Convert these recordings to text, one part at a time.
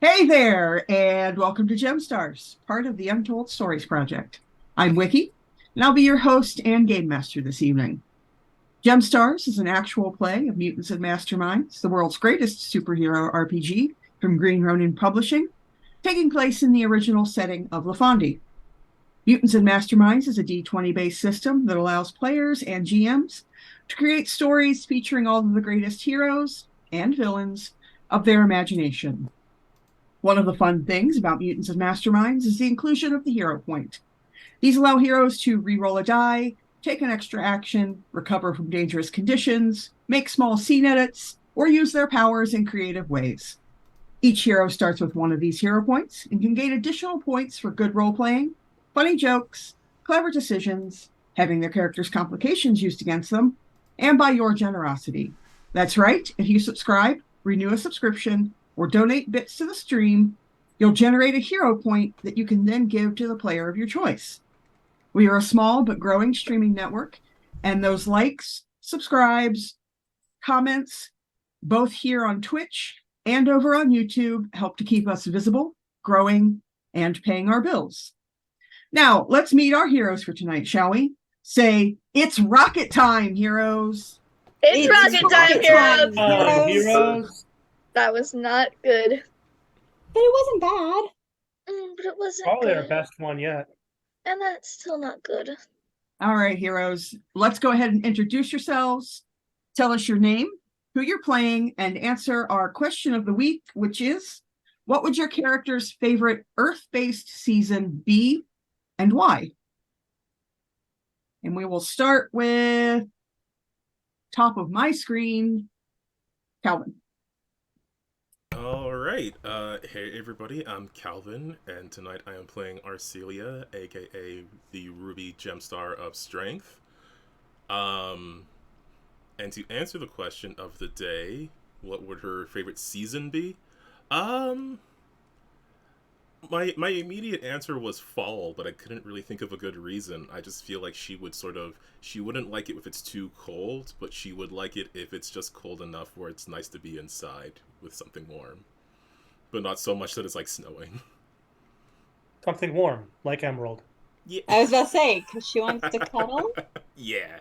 Hey there, and welcome to GemStars, part of the Untold Stories Project. I'm Wiki, and I'll be your host and game master this evening. GemStars is an actual play of Mutants and Masterminds, the world's greatest superhero RPG from Green Ronin Publishing, taking place in the original setting of LaFonde. Mutants and Masterminds is a D20-based system that allows players and GMs to create stories featuring all of the greatest heroes and villains of their imagination. One of the fun things about Mutants and Masterminds is the inclusion of the hero point. These allow heroes to re-roll a die, take an extra action, recover from dangerous conditions, make small scene edits, or use their powers in creative ways. Each hero starts with one of these hero points and can gain additional points for good role-playing, funny jokes, clever decisions, having their characters' complications used against them, and by your generosity. That's right, if you subscribe, renew a subscription, or donate bits to the stream, you'll generate a hero point that you can then give to the player of your choice. We are a small but growing streaming network, and those likes, subscribes, comments, both here on Twitch and over on YouTube, help to keep us visible, growing, and paying our bills. Now, let's meet our heroes for tonight, shall we? Say, it's rocket time, heroes! It's rocket time, heroes! Heroes. That was not good. But it wasn't bad. But it wasn't Probably our good. best one yet. And that's still not good. All right, heroes, let's go ahead and introduce yourselves. Tell us your name, who you're playing, and answer our question of the week, which is, what would your character's favorite Earth-based season be, and why? And we will start with top of my screen, Calvin. All right. Hey, everybody. I'm Calvin, and tonight I am playing Arcelia, aka the Ruby Gemstar of Strength. And to answer the question of the day, what would her favorite season be? My immediate answer was fall, but I couldn't really think of a good reason. I just feel like she wouldn't like it if it's too cold, but she would like it if it's just cold enough where it's nice to be inside with something warm. But not so much that it's like snowing. Something warm, like Emerald. Yeah. I was about to say, because she wants to cuddle. Yeah.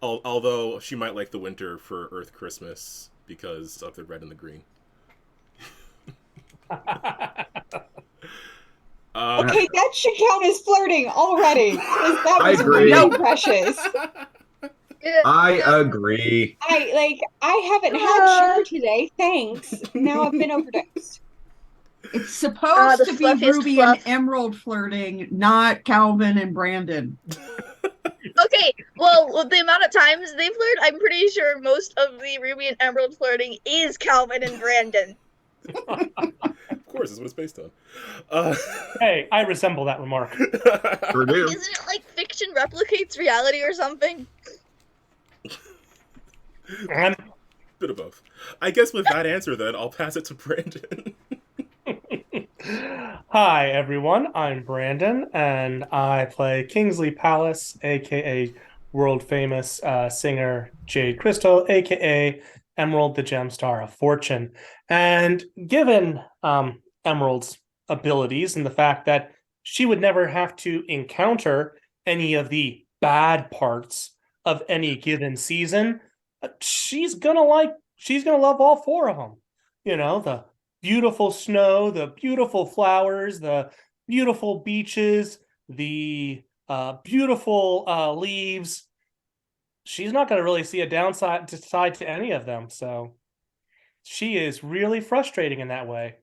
Although she might like the winter for Earth Christmas because of the red and the green. Okay, that should count as flirting already. Because that I was agree. really precious. I agree. I haven't had sugar today, thanks. Now I've been overdosed. It's supposed the to be fluffiest Ruby fluff. and Emerald flirting, not Calvin and Brandon. Okay, well, with the amount of times they flirt, I'm pretty sure most of the Ruby and Emerald flirting is Calvin and Brandon. Of course, that's what it's based on. Hey, I resemble that remark. Sure do. Isn't it like fiction replicates reality or something? Bit of both. I guess with that answer, then I'll pass it to Brandon. Hi, everyone. I'm Brandon, and I play Kingsley Palace, aka world-famous singer Jade Crystal, aka Emerald, the Gemstar of Fortune. And given Emerald's abilities and the fact that she would never have to encounter any of the bad parts of any given season, she's gonna love all four of them. You know, the beautiful snow, the beautiful flowers, the beautiful beaches, the beautiful leaves. She's not going to really see a downside to any of them. So she is really frustrating in that way.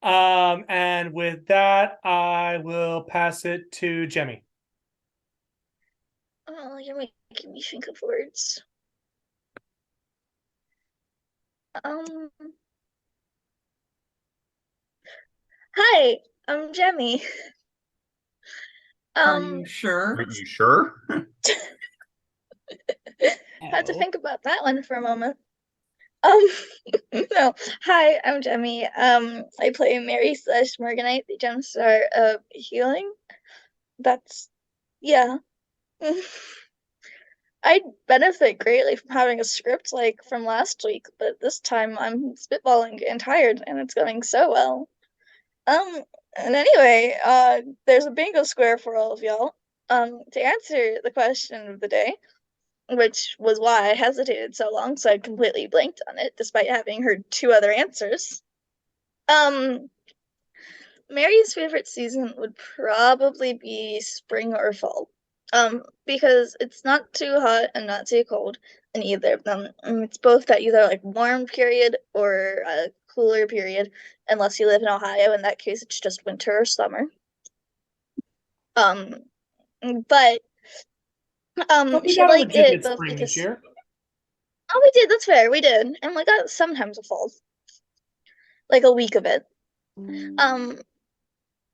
And with that, I will pass it to Jemmy. Oh, you're making me think of words. Hi, I'm Jemmy. Are you sure? Are you sure? Had to think about that one for a moment. No. Hi, I'm Jemmy. I play Mary / Morganite, the Gemstar of Healing. That's, yeah. I'd benefit greatly from having a script like from last week, but this time I'm spitballing and tired, and it's going so well. And anyway, there's a bingo square for all of y'all. To answer the question of the day, which was why I hesitated so long, so I completely blanked on it, despite having heard 2 other answers. Mary's favorite season would probably be spring or fall. Because it's not too hot and not too cold in either of them. It's both that either like warm period or a cooler period, unless you live in Ohio. In that case, it's just winter or summer. But We she got a liked legit it both spring because this year. oh, we did. That's fair. We did, and we got sometimes a fall, like a week of it.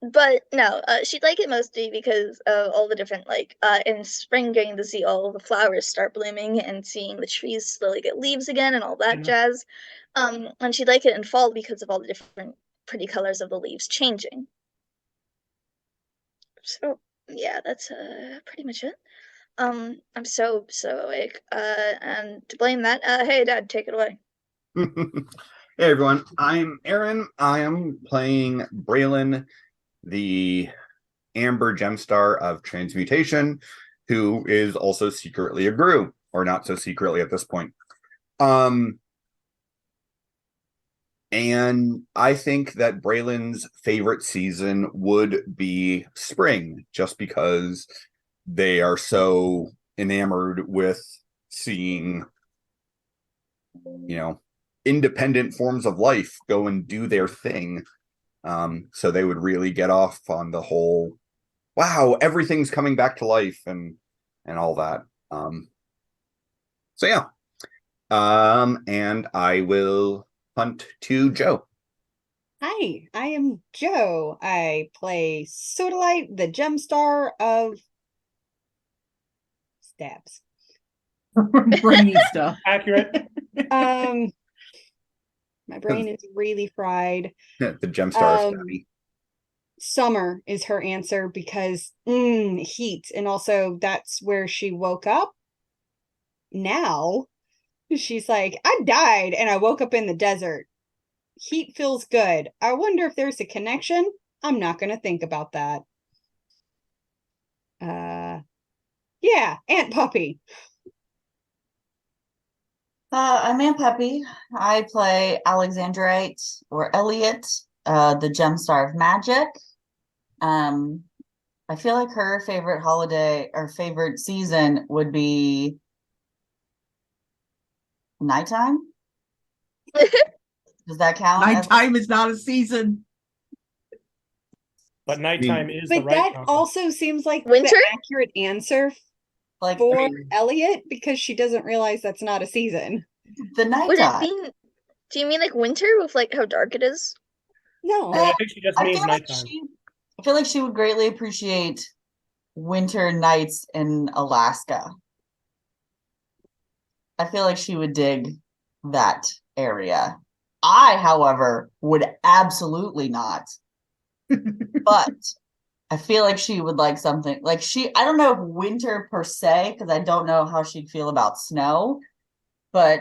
But no, she'd like it mostly because of all the different, like, in spring getting to see all the flowers start blooming and seeing the trees slowly get leaves again and all that jazz. And she'd like it in fall because of all the different pretty colors of the leaves changing. So yeah, that's pretty much it. I'm so awake. And to blame that, hey Dad, take it away. Hey everyone, I'm Aaron. I am playing Braylon, the Amber Gemstar of Transmutation, who is also secretly a Gru, or not so secretly at this point. And I think that Braylon's favorite season would be spring, just because they are so enamored with seeing, independent forms of life go and do their thing. So they would really get off on the whole, wow, everything's coming back to life and all that. So yeah. And I will hunt to Joe. Hi, I am Joe. I play Sodalite, the Gemstar of Stabs. Brainy stuff. Accurate. My brain is really fried. The Gemstar of Stabby. Summer is her answer because heat, and also that's where she woke up. Now she's like, I died and I woke up in the desert. Heat feels good. I wonder if there's a connection. I'm not going to think about that. Yeah, Aunt Puppy. I'm Aunt Peppy. I play Alexandrite or Elliot, the Gemstar of Magic. I feel like her favorite holiday or favorite season would be nighttime. Does that count? Nighttime is not a season. But nighttime is But the right that concept. also seems like Winter? the accurate answer Like for Elliot because she doesn't realize that's not a season. the Would it nighttime. be? Do you mean like winter with like how dark it is? No. I think she just I means feel like nighttime. I feel like she would greatly appreciate winter nights in Alaska. I feel like she would dig that area. I, however, would absolutely not. But I feel like she would like something like I don't know if winter per se, because I don't know how she'd feel about snow, but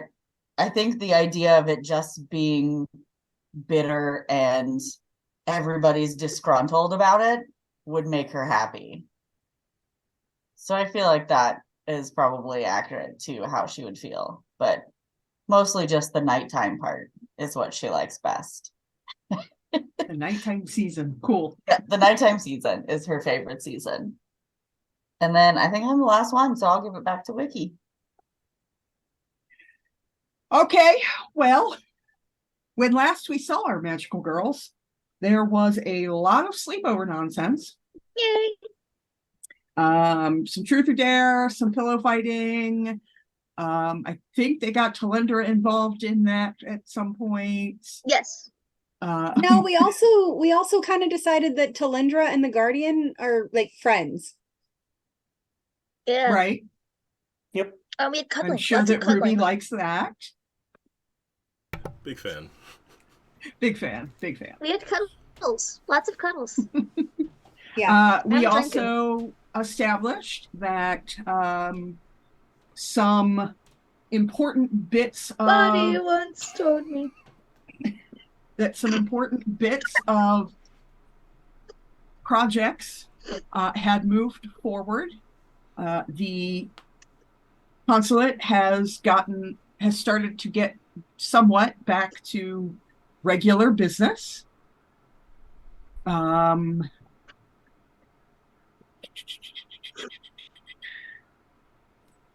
I think the idea of it just being bitter and everybody's disgruntled about it would make her happy. So I feel like that is probably accurate to how she would feel, but mostly just the nighttime part is what she likes best. The nighttime season. Cool. Yeah, the nighttime season is her favorite season. And then I think I'm the last one, so I'll give it back to Wiki. Okay, well, when last we saw our magical girls, there was a lot of sleepover nonsense. Yay! Some truth or dare, some pillow fighting. I think they got Talendra involved in that at some point. Yes. No, we also kind of decided that Talendra and the Guardian are like friends. Yeah. Right. Yep. We had cuddling. I'm sure Lots of that Ruby cuddling. likes that. Big fan. Big fan. Big fan. We had cuddles. Lots of cuddles. We I'm also established that some important bits Buddy of once told me. Projects had moved forward. The consulate has started to get somewhat back to regular business.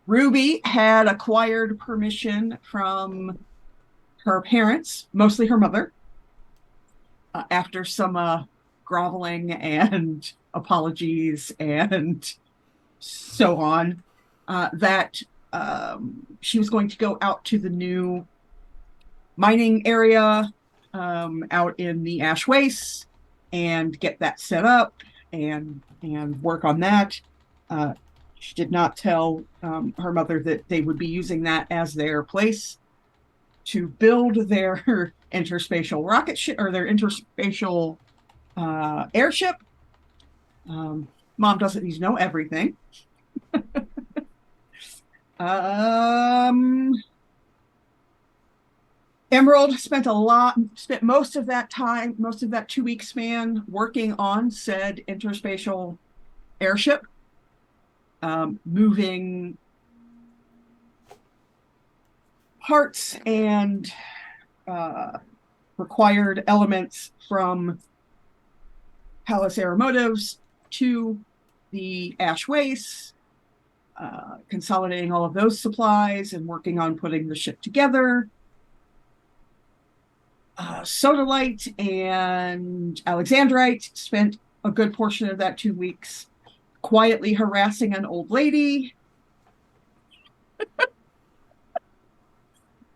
Ruby had acquired permission from her parents, mostly her mother, after some groveling and apologies and so on, that she was going to go out to the new mining area out in the Ash Wastes and get that set up and work on that. She did not tell her mother that they would be using that as their place to build their interspatial rocket ship or their interspatial airship. Mom doesn't need to know everything. Emerald spent most of that 2-week span working on said interspatial airship, moving parts and required elements from Palace Aeromotives to the Ash Wastes, consolidating all of those supplies and working on putting the ship together. Sodalite and Alexandrite spent a good portion of that 2 weeks quietly harassing an old lady.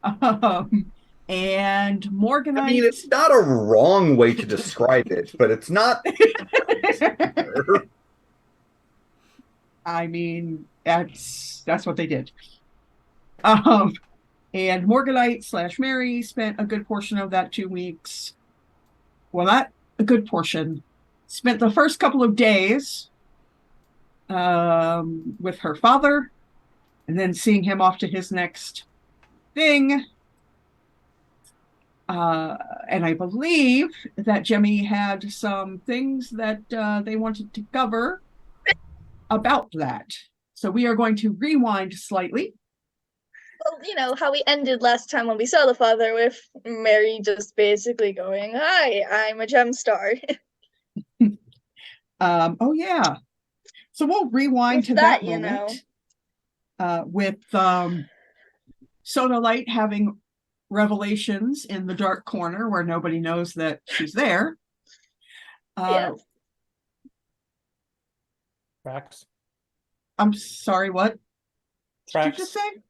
And Morganite. I mean, it's not a wrong way to describe it, but it's not. I mean, that's what they did. And Morganite / Mary spent a good portion of that 2 weeks. Well, not a good portion. Spent the first couple of days with her father, and then seeing him off to his next thing. And I believe that Jemmy had some things that they wanted to cover about that. So we are going to rewind slightly. Well, you know how we ended last time when we saw the father, with Mary just basically going, "Hi, I'm a GemStar." Oh yeah. So we'll rewind With to that moment, with Sodalite having revelations in the dark corner where nobody knows that she's there. Yeah. Tracks. I'm sorry, what did you Tracks. just say?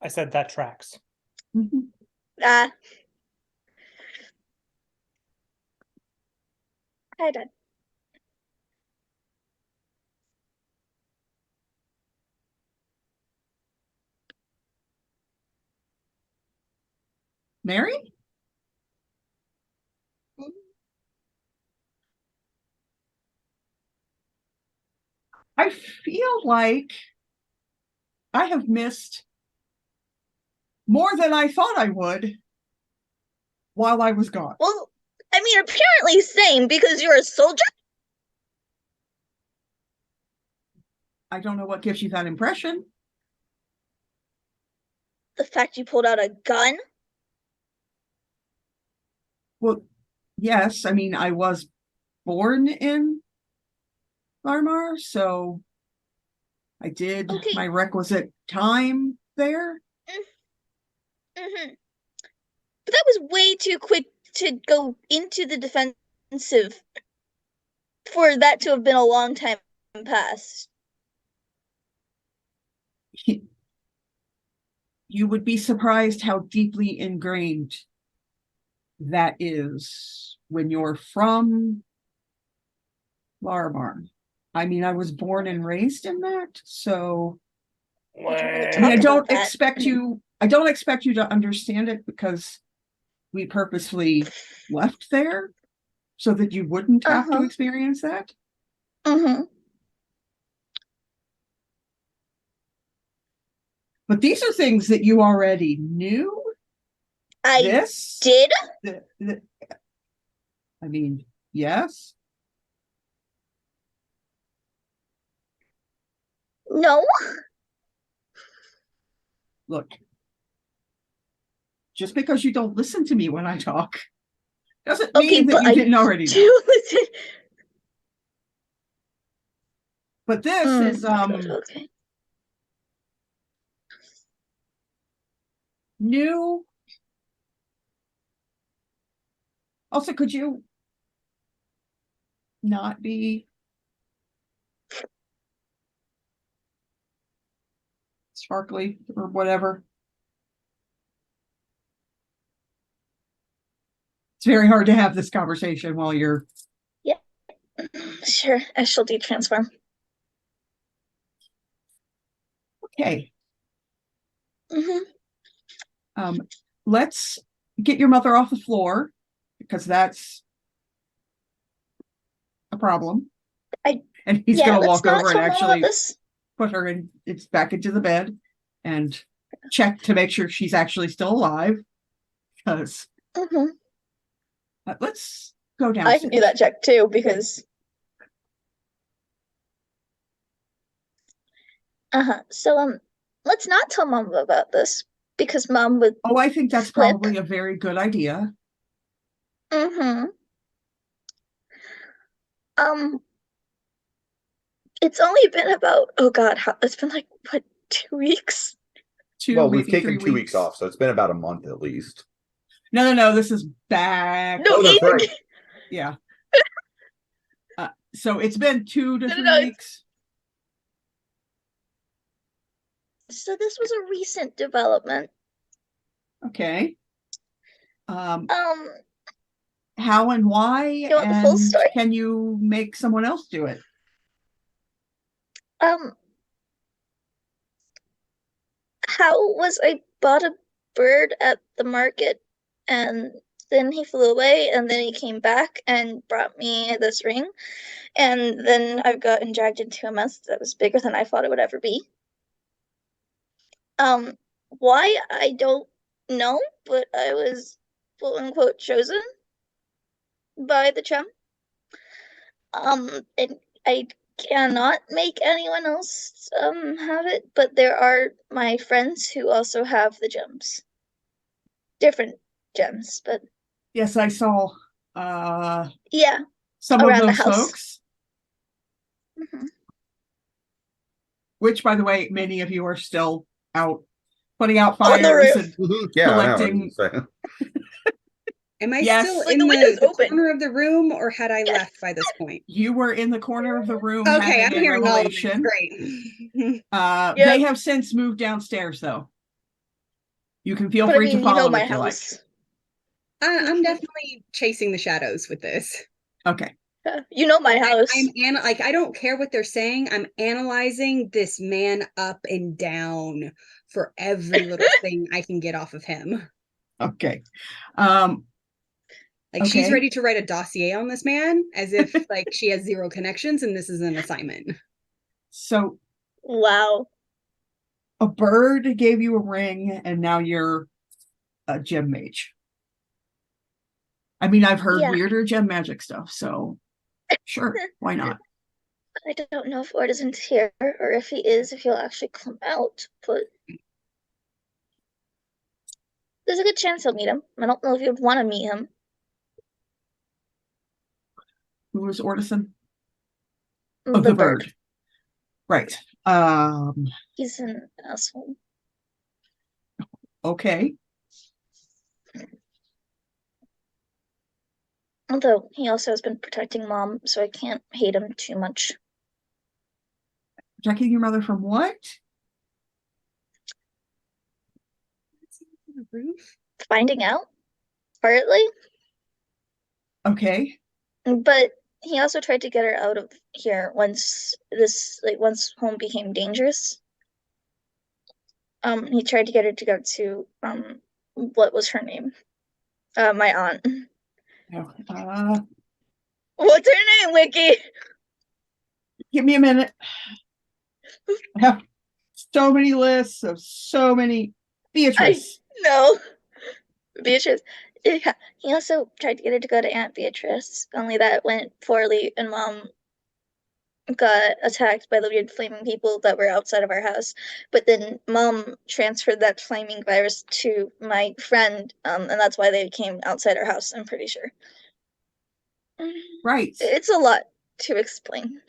I said that tracks. Mhm. Hi, Dad. Mary? I feel like I have missed more than I thought I would while I was gone. Well, I mean, apparently same, because you're a soldier. I don't know what gives you that impression. The fact you pulled out a gun. Well, yes, I mean, I was born in Larmar, so I did my requisite time there. Mm-hmm. But that was way too quick to go into the defensive for that to have been a long time past. You would be surprised how deeply ingrained that is when you're from Larmar. I mean, I was born and raised in that, so I mean, I don't expect you to understand it, because we purposefully left there so that you wouldn't have to experience that. Mm-hmm. But these are things that you already knew. I This did? I mean, yes. No. Look, just because you don't listen to me when I talk doesn't Okay, mean that but you I didn't already know. do listen. But this is Okay. new. Also, could you not be sparkly or whatever? It's very hard to have this conversation while you're Sure, I shall de-transform. okay. Mm-hmm. Let's get your mother off the floor because that's a problem. And he's gonna let's walk not over and tell Mom about actually this. put her in it's back into the bed and check to make sure she's actually still alive. Because Mm-hmm. let's go I downstairs. can do that check too because. So let's not tell Mom about this because Mom would. Oh, I think that's flip. probably a very good idea. Mm-hmm. It's only been about it's been like what 2 weeks? Well, we've Maybe taken 3 2 weeks off, so it's been about a month at least. No. This is back. No, Oh, that's right. Yeah. So it's been 2 to 3 No. weeks. So this was a recent development. Okay. Um, How and why? you want the full story? Can you make someone else do it? How was I bought a bird at the market and then he flew away and then he came back and brought me this ring and then I've gotten dragged into a mess that was bigger than I thought it would ever be. Why I don't know, but I was quote unquote chosen by the Chem. And I cannot make anyone else have it, but there are my friends who also have the gems. Different gems, but Yes, I saw yeah, some of around the those house. folks, Mhm. which by the way, many of you are still out putting out On the fires roof. and Yeah, collecting. Am I Yes. still Like, in the window's the open. corner of the room, or had I Yeah. left by this point? You were in the corner of the room Okay, having I'm a hearing all of this. revelation. Great. Yep. They have since moved downstairs, though. You can feel But I free mean, to follow my if you like. house. I'm definitely chasing the shadows with this. Okay. You know my house. I don't care what they're saying. I'm analyzing this man up and down for every little thing I can get off of him. Okay. She's ready to write a dossier on this man as if she has zero connections and this is an assignment. So wow. A bird gave you a ring and now you're a gem mage. I mean, I've heard weirder gem magic stuff, so sure, why not? I don't know if Ord isn't here or if he is, if he'll actually come out, but there's a good chance he'll meet him. I don't know if you'd want to meet him. Who was Ordison? The bird. Right. He's an asshole. Okay. Although he also has been protecting Mom, so I can't hate him too much. Protecting your mother from what? The roof? Finding out, partly. Okay. But he also tried to get her out of here once home became dangerous. He tried to get her to go to what was her name? My aunt. Oh, What's her name, Wiki? Give me a minute. I have so many lists of so many. Beatrice. No. Beatrice. Yeah, he also tried to get her to go to Aunt Beatrice, only that went poorly, and Mom got attacked by the weird flaming people that were outside of our house. But then Mom transferred that flaming virus to my friend, and that's why they came outside our house, I'm pretty sure. Right. It's a lot to explain.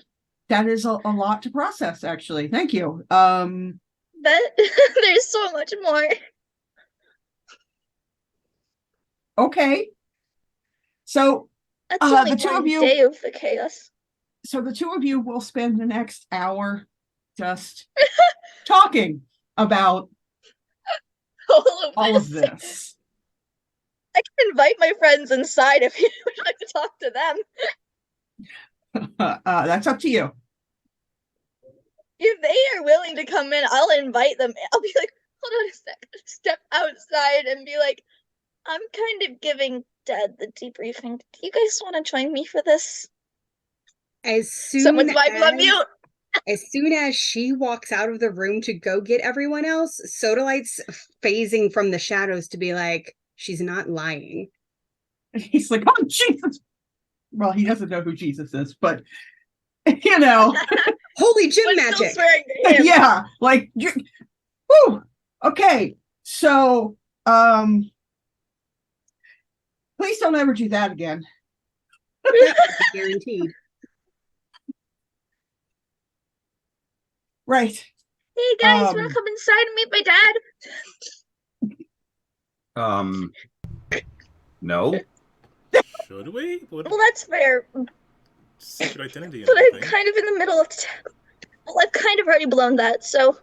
That is a lot to process, actually. Thank you. But there's so much more. Okay. So That's only the two one of you day of the chaos. So the two of you will spend the next hour just talking about all of this. I can invite my friends inside if you would like to talk to them. That's up to you. If they are willing to come in, I'll invite them. I'll be like, hold on a sec. Step outside and be like, I'm kind of giving Dad the debriefing. Do you guys want to join me for this? Someone's on mute. As soon as she walks out of the room to go get everyone else, Sodalight's phasing from the shadows to be like, she's not lying. He's like, oh, Jesus. Well, he doesn't know who Jesus is, but, you know. Holy gym magic. Yeah, like, whew. Okay, so, please don't ever do that again. Guaranteed. Right. Hey guys, wanna come inside and meet my dad? No. Should we? Well, that's fair. Secret identity. But I'm kind of in the middle of. Well, I've kind of already blown that, so.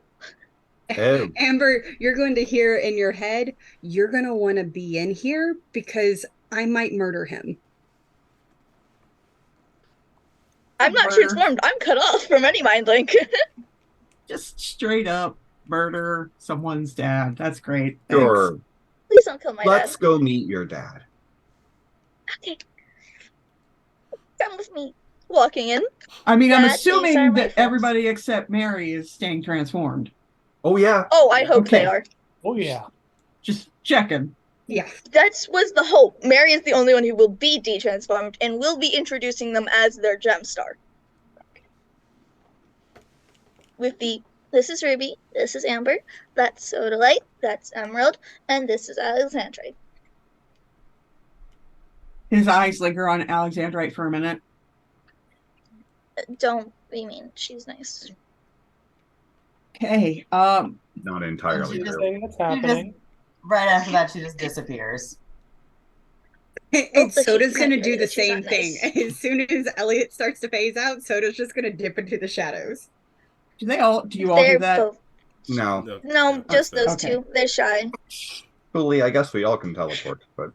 Oh. Amber, you're going to hear in your head, you're going to want to be in here because I might murder him. I'm not transformed. I'm cut off from any mind link. Just straight up murder someone's dad. That's great. Sure. Thanks. Please don't kill my dad. Let's go meet your dad. Okay. Come with me. Walking in. I mean, I'm assuming that everybody except Mary is staying transformed. Oh, yeah. Oh, I hope they are. Oh, yeah. Just checking. Yeah. That was the hope. Mary is the only one who will be de-transformed, and we'll be introducing them as their GemStar. With the, this is Ruby, this is Amber, that's Sodalite, that's Emerald, and this is Alexandrite. His eyes linger on Alexandrite for a minute. Don't be mean. She's nice. Okay. Not entirely true. What's happening? Right after that, she just disappears. And Soda's going to do the same thing. As soon as Elliot starts to phase out, Soda's just going to dip into the shadows. Do you all do that? Both. No. No, just those two. They're shy. Fully, I guess we all can teleport, but.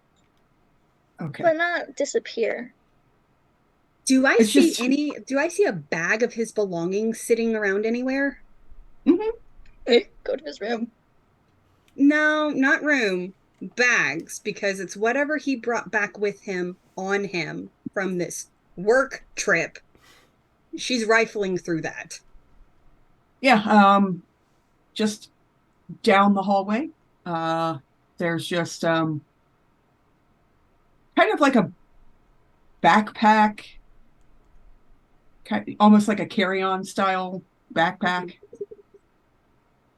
Okay. But not disappear. Do I see a bag of his belongings sitting around anywhere? Mm-hmm. Go to his room. No, not room. Bags, because it's whatever he brought back with him on him from this work trip. She's rifling through that. Yeah, just down the hallway. There's just kind of like a backpack, almost like a carry-on style backpack.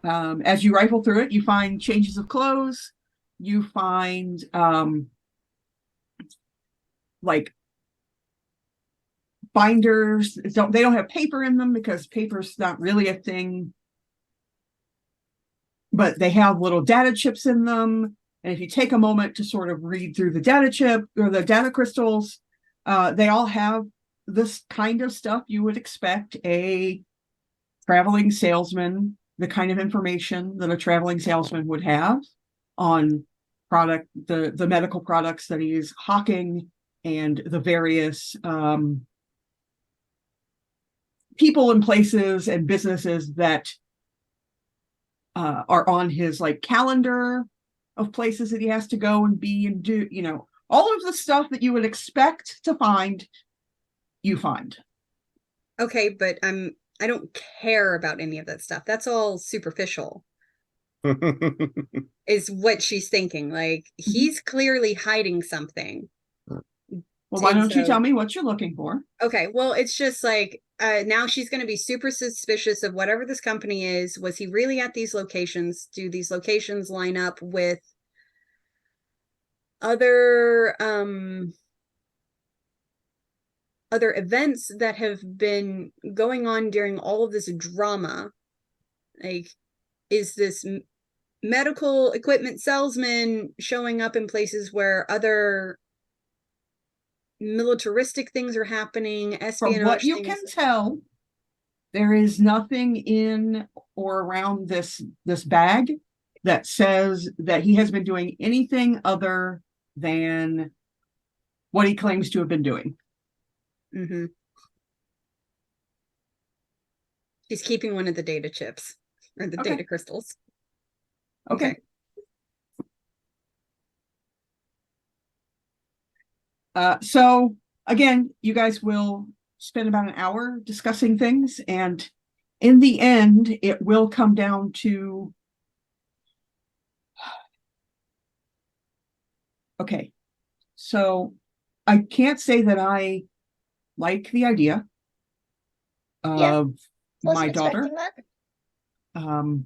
As you rifle through it, you find changes of clothes. You find like binders. They don't have paper in them because paper's not really a thing. But they have little data chips in them. And if you take a moment to sort of read through the data chip or the data crystals, they all have this kind of stuff you would expect a traveling salesman, the kind of information that a traveling salesman would have on the medical products that he's hawking and the various people and places and businesses that are on his like calendar of places that he has to go and be and do, all of the stuff that you would expect to find, you find. Okay, but I don't care about any of that stuff. That's all superficial. Is what she's thinking. Like, he's clearly hiding something. Well, why And don't you so- tell me what you're looking for? Okay, well, it's just like now she's going to be super suspicious of whatever this company is. Was he really at these locations? Do these locations line up with other events that have been going on during all of this drama? Like, is this medical equipment salesman showing up in places where other militaristic things are happening, espionage From what you things? can tell, there is nothing in or around this bag that says that he has been doing anything other than what he claims to have been doing. Mm-hmm. He's keeping one of the data chips or the Okay. data crystals. Okay. So again, you guys will spend about an hour discussing things, and in the end, it will come down to, okay, so I can't say that I like the idea of my daughter and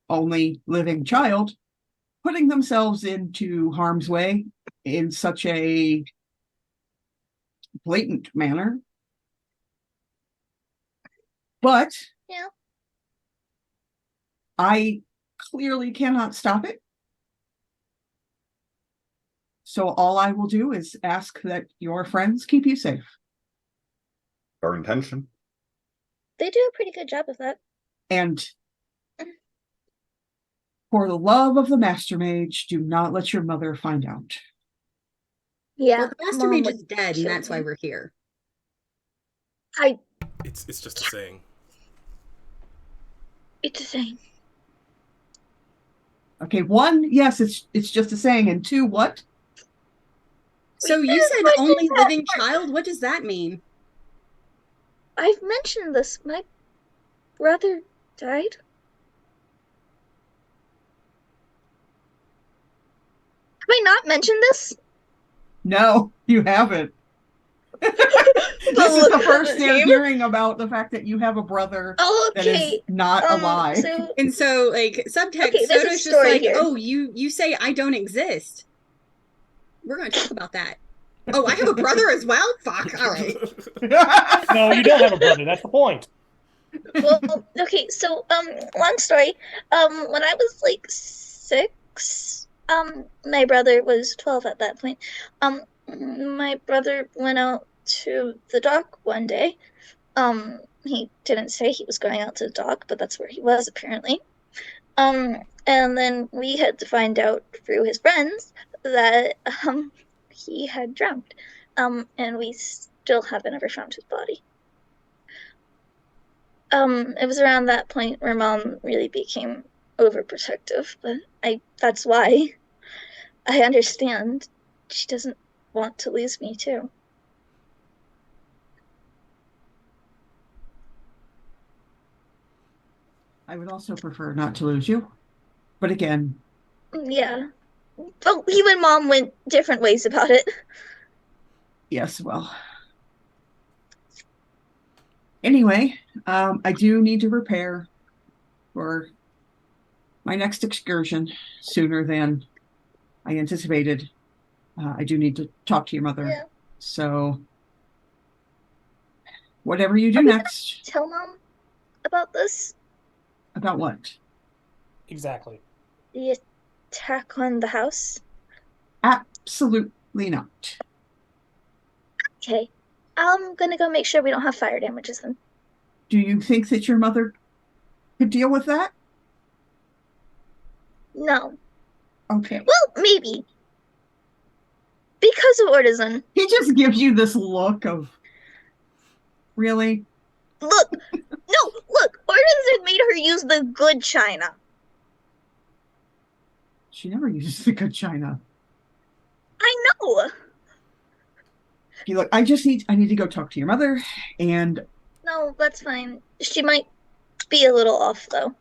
only living child putting themselves into harm's way in such a blatant manner. But Yeah. I clearly cannot stop it. So all I will do is ask that your friends keep you safe. Our intention. They do a pretty good job of that. And for the love of the Master Mage, do not let your mother find out. Yeah. Well, the Master Mom Mage would is dead, kill and that's why me. we're here. It's just a saying. It's a saying. Okay, one, yes, it's just a saying, and two, what? So you said only living child? What does that mean? I've mentioned this. My brother died. Have I not mentioned this? No, you haven't. This is the first they're hearing about the fact that you have a brother that is not alive. And so, like, subtext, Okay, there's a Soda's just story like, here. oh, you say I don't exist. We're going to talk about that. Oh, I have a brother as well? Fuck, all right. No, you don't have a brother. That's the point. Well, okay, so long story. When I was like 6, my brother was 12 at that point. My brother went out to the dock one day. He didn't say he was going out to the dock, but that's where he was apparently. And then we had to find out through his friends that he had drowned. And we still haven't ever found his body. It was around that point where Mom really became overprotective, but that's why. I understand. She doesn't want to lose me too. I would also prefer not to lose you. But again. Yeah. Oh, you and Mom went different ways about it. Yes, well. Anyway, I do need to prepare for my next excursion sooner than I anticipated. I do need to talk to your mother. Yeah. So, whatever you do next. Tell Mom about this? About what? Exactly. The attack on the house? Absolutely not. Okay. I'm gonna go make sure we don't have fire damages then. Do you think that your mother could deal with that? No. Okay. Well, maybe. Because of Ortisan. He just gives you this look of, really? Look, Ortisan made her use the good china. She never uses the good china. I know. Look, I need to go talk to your mother, and No, that's fine. She might be a little off though.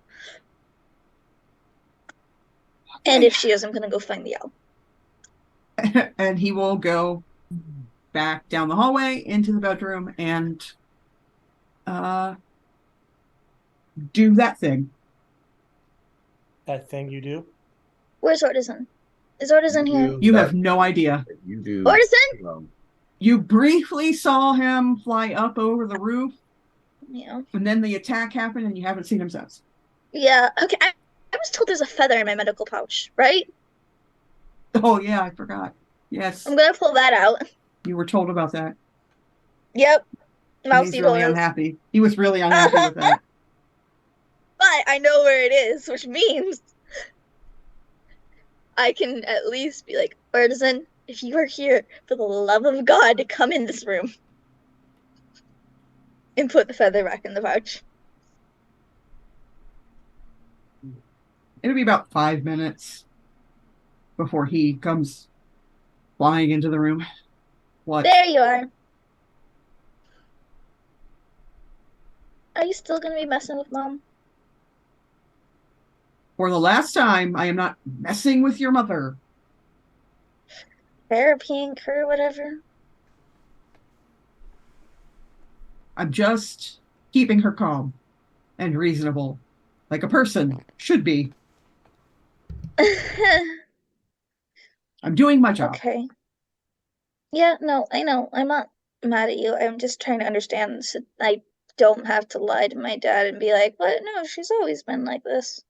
And if she is, I'm gonna go find the owl. and he will go back down the hallway into the bedroom and do that thing. That thing you do. Where's Ortisan? Is Ortisan here? You have no idea. You do. Ortisan? You briefly saw him fly up over the roof, Yeah. and then the attack happened, and you haven't seen him since. Yeah. Okay. I was told there's a feather in my medical pouch, right? Oh yeah, I forgot. Yes, I'm gonna pull that out. you were told about that. Yep. And Mousy he's really told us. unhappy. He was really unhappy with that. But I know where it is, which means I can at least be like, Artisan, if you are here, for the love of God, come in this room. And put the feather back in the pouch. It'll be about 5 minutes before he comes flying into the room. What? There you are. Are you still gonna be messing with Mom? For the last time, I am not messing with your mother. Therapying her or whatever? I'm just keeping her calm and reasonable, like a person should be. I'm doing my job. Okay. Yeah, no, I know. I'm not mad at you. I'm just trying to understand so I don't have to lie to my dad and be like, "What? No, she's always been like this."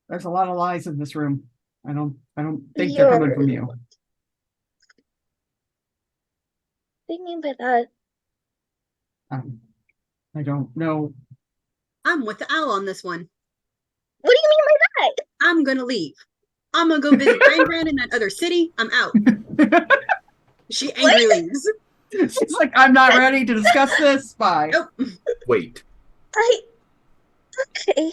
There's a lot of lies in this room. I don't think they're coming from you. What do you mean by that? I don't know. I'm with the owl on this one. What do you mean by that? I'm gonna leave. I'm gonna go visit Grand in that other city. I'm out. She angry leaves. She's like, I'm not ready to discuss this. Bye. Nope. Wait, Okay.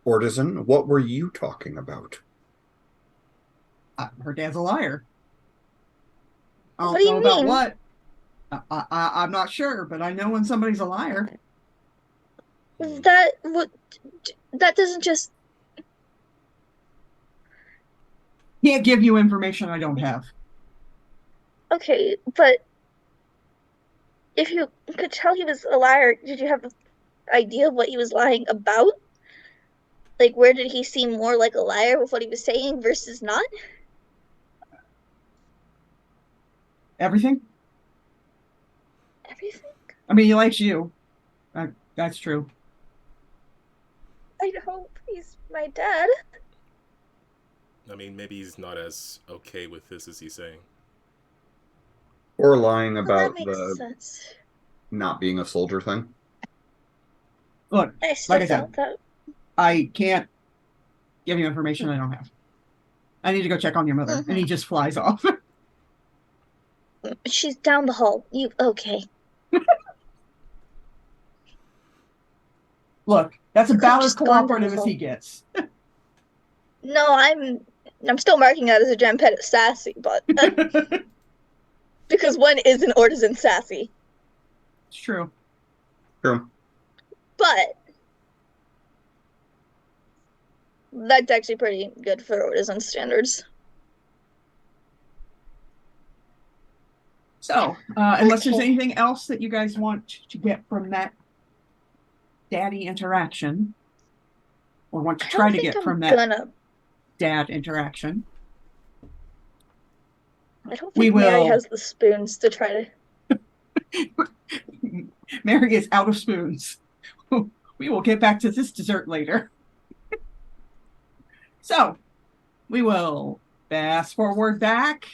Ortisan, what were you talking about? Her dad's a liar. I What don't do you know about mean? what. I'm not sure, but I know when somebody's a liar. That doesn't just. Can't give you information I don't have. Okay, but if you could tell he was a liar, did you have an idea of what he was lying about? Like, where did he seem more like a liar with what he was saying versus not? Everything? Everything? I mean, he likes you. That's true. I hope he's my dad. I mean, maybe he's not as okay with this as he's saying. Or lying Well, about that makes the sense. not being a soldier thing? Look, I still like I said, felt that. I can't give you information I don't have. I need to go check on your mother. And he just flies off. She's down the hall. You okay? Look, that's about as Just gone down the cooperative as hall. he gets. No, I'm still marking that as a gem pet sassy, but because one is an Ortisan sassy. It's true. True. But that's actually pretty good for Ortisan standards. So, unless there's Okay. anything else that you guys want to get from that daddy interaction, or want to I try don't to think get I'm from that gonna. dad interaction, I don't we think Mary will- has the spoons to try to. Mary is out of spoons. We will get back to this dessert later. So, we will fast forward back.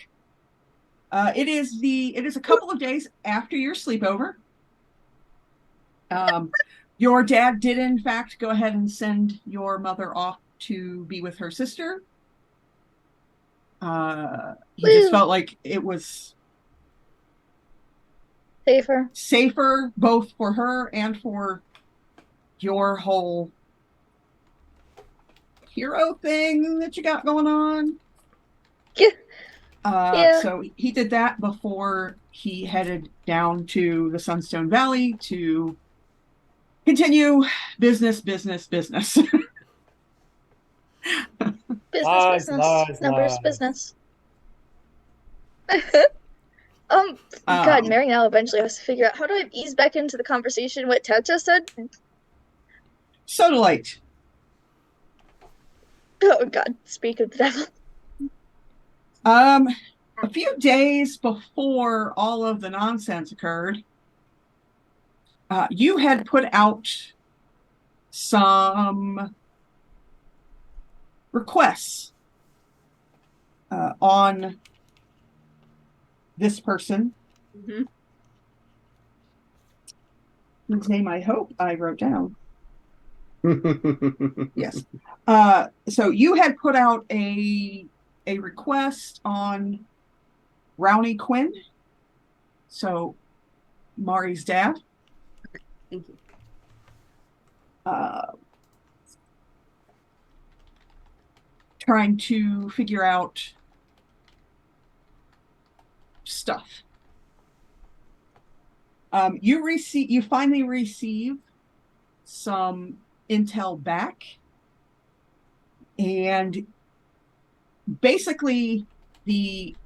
It is a couple of days after your sleepover. Your dad did in fact go ahead and send your mother off to be with her sister. He just Woo. felt like it was Safer. both for her and for your whole hero thing that you got going on. Yeah. So he did that before he headed down to the Sunstone Valley to continue business. Business, Lies, business, lies, numbers, lies. business. God, Um, Mary now eventually has to figure out how do I ease back into the conversation what Ted just said? Sodalite. Oh God, speak of the devil. A few days before all of the nonsense occurred, you had put out some requests on this person, Mhm. whose name I hope I wrote down. Yes. So you had put out a request on Rowney Quinn, so Mari's dad. Thank you. Trying to figure out stuff. You finally receive some intel back, and basically the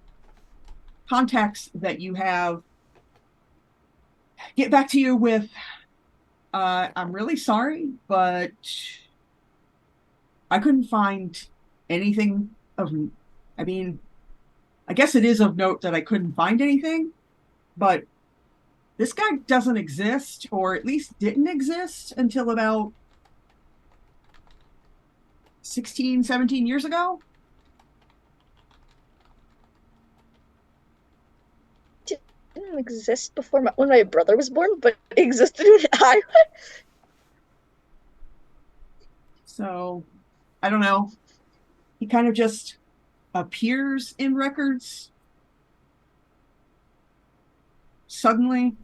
contacts that you have get back to you with, I'm really sorry, but I couldn't find anything of, I mean, I guess it is of note that I couldn't find anything, but this guy doesn't exist, or at least didn't exist until about 16, 17 years ago. Didn't exist before when my brother was born, but existed when I. So I don't know. He kind of just appears in records suddenly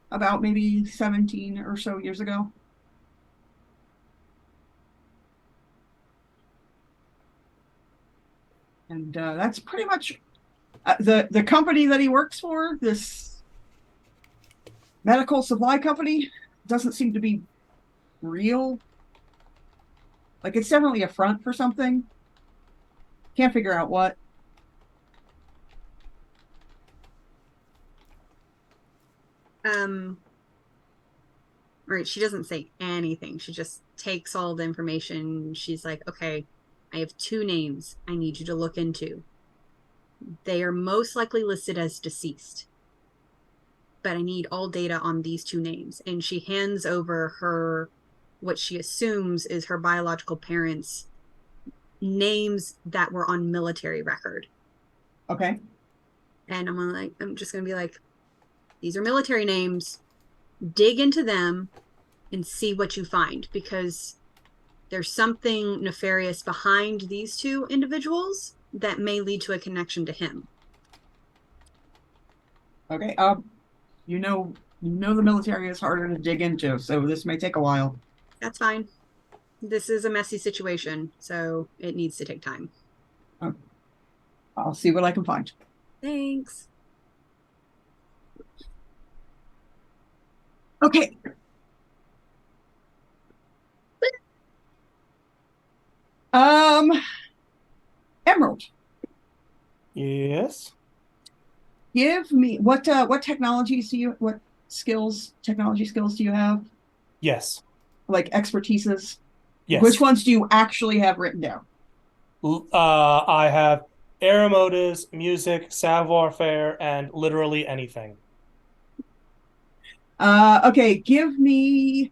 about maybe 17 or so years ago. And that's pretty much the company that he works for, this medical supply company, doesn't seem to be real. Like, it's definitely a front for something. Can't figure out what. All right, she doesn't say anything. She just takes all the information. She's like, okay, I have two names I need you to look into. They are most likely listed as deceased, but I need all data on these two names. And she hands over her, what she assumes is her biological parents' names that were on military record. Okay. And I'm just gonna be like, these are military names. Dig into them and see what you find, because there's something nefarious behind these two individuals that may lead to a connection to him. Okay. You know the military is harder to dig into, so this may take a while. That's fine. This is a messy situation, so it needs to take time. I'll see what I can find. Thanks. Okay. Emerald, Yes. give me what technology skills do you have? Yes. Like expertises? Yes. Which ones do you actually have written down? I have aeromotives, music, savoir-faire, and literally anything. Okay, give me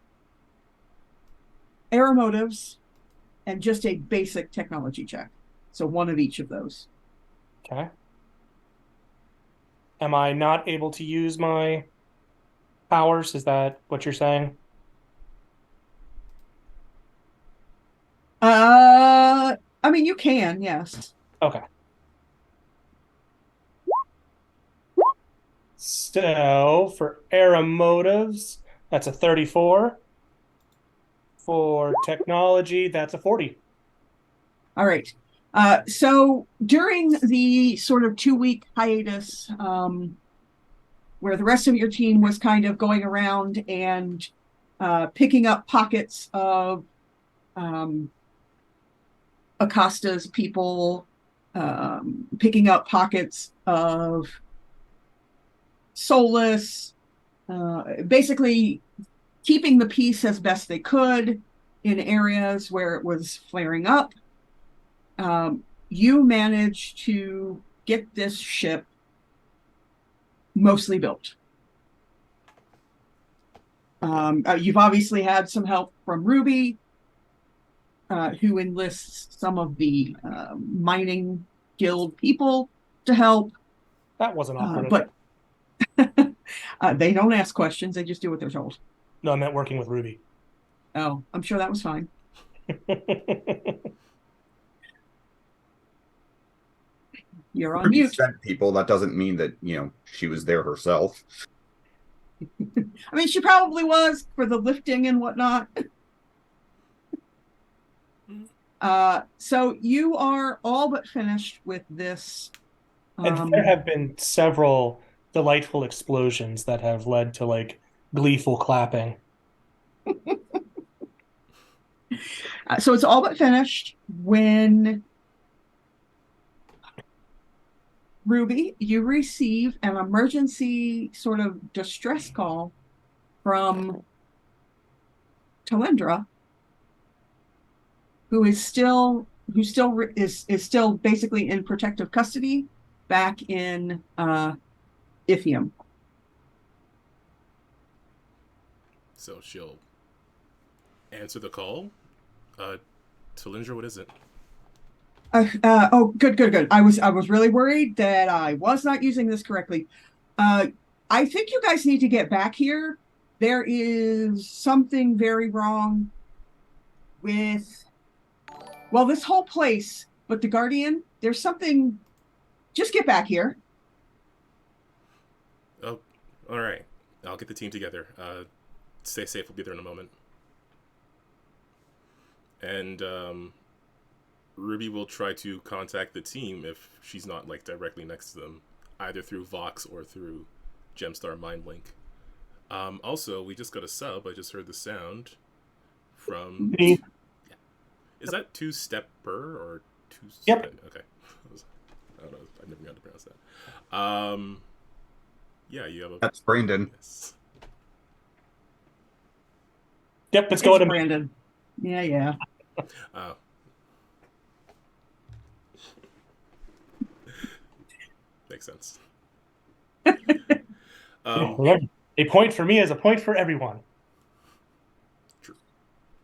aeromotives and just a basic technology check. So one of each of those. Okay. Am I not able to use my powers? Is that what you're saying? I mean, you can, yes. Okay. So for aeromotives, that's a 34. For technology, that's a 40. All right. So during the sort of 2-week hiatus, where the rest of your team was kind of going around and picking up pockets of Acosta's people, picking up pockets of Solus, basically keeping the peace as best they could in areas where it was flaring up. You managed to get this ship mostly built. You've obviously had some help from Ruby, who enlists some of the mining guild people to help. That wasn't awkward. But they don't ask questions, they just do what they're told. No, I meant working with Ruby. Oh, I'm sure that was fine. You're on Ruby mute. sent people. That doesn't mean that, she was there herself. I mean, she probably was for the lifting and whatnot. So you are all but finished with this. And there have been several delightful explosions that have led to like gleeful clapping. So it's all but finished when Ruby, you receive an emergency sort of distress call from Talendra, who is still basically in protective custody back in Ithium. So she'll answer the call. Talindra, what is it? Oh, good. I was really worried that I was not using this correctly. I think you guys need to get back here. There is something very wrong with, well, this whole place, but the Guardian, there's something. Just get back here. Oh, all right. I'll get the team together. Stay safe. We'll be there in a moment. And Ruby will try to contact the team if she's not like directly next to them, either through Vox or through GemStar MindLink. Also, we just got a sub. I just heard the sound from. Me. Yeah. Is that two stepper or two? Yep. Okay. I don't know. I've never been able to pronounce that. Yeah, you have a. That's Brandon. Yes. Yep, it's going to Brandon. Yeah. Makes sense. A point for me is a point for everyone. True.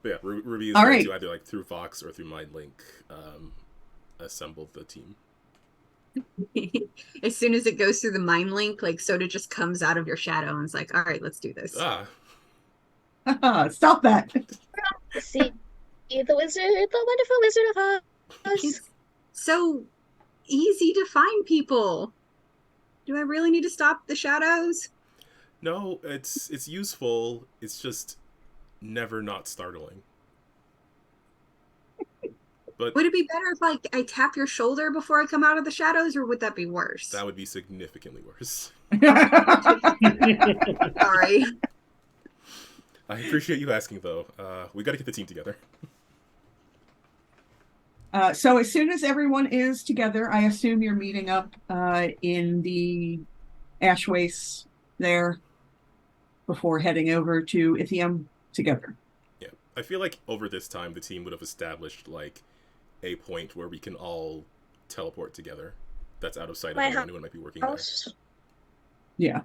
But yeah, Ruby is All going right. to either like through Vox or through MindLink assemble the team. As soon as it goes through the mind link, like Soda just comes out of your shadow and is like, all right, let's do this. Stop that. See the wizard, the wonderful Wizard of Oz. It's so easy to find people. Do I really need to stop the shadows? No, it's useful. It's just never not startling. But would it be better if I tap your shoulder before I come out of the shadows, or would that be worse? That would be significantly worse. Sorry. I appreciate you asking, though. We got to get the team together. So as soon as everyone is together, I assume you're meeting up in the Ashways there before heading over to Ithium together. Yeah, I feel like over this time the team would have established like a point where we can all teleport together. That's out of sight of anyone who might be working there. Yeah.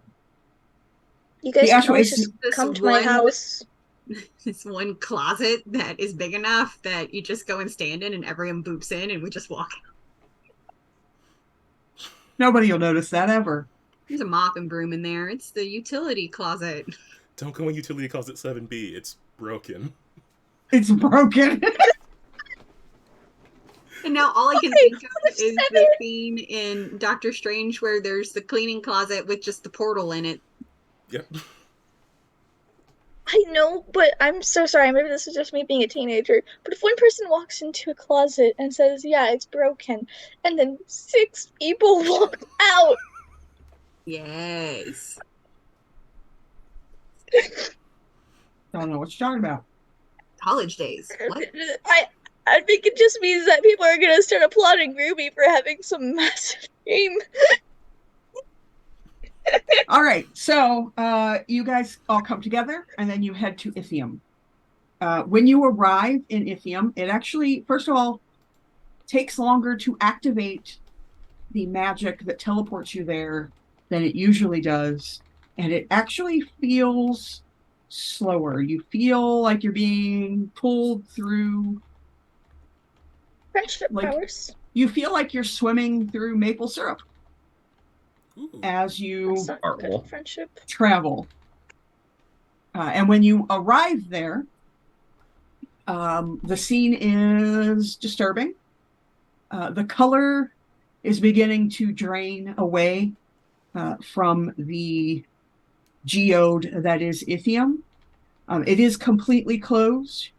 You guys can always just come to my house. This one closet that is big enough that you just go and stand in and everyone boops in and we just walk out. Nobody will notice that ever. There's a mop and broom in there. It's the utility closet. Don't go in utility closet 7B. It's broken. It's broken. And now all I can think of is the scene in Doctor Strange where there's the cleaning closet with just the portal in it. Yep. I know, but I'm so sorry. Maybe this is just me being a teenager. But if one person walks into a closet and says, "Yeah, it's broken," and then 6 people walk out, Yes. Don't know what you're talking about. College days. What? I think it just means that people are gonna start applauding Ruby for having some massive game. All right, so you guys all come together, and then you head to Ithium. When you arrive in Ithium, it actually, first of all, takes longer to activate the magic that teleports you there than it usually does, and it actually feels slower. You feel like you're being pulled through, Friendship like powers. you feel like you're swimming through maple syrup Ooh. as That's you not Horrible. good friendship. travel. And when you arrive there, the scene is disturbing. The color is beginning to drain away from the geode that is Ithium. It is completely closed.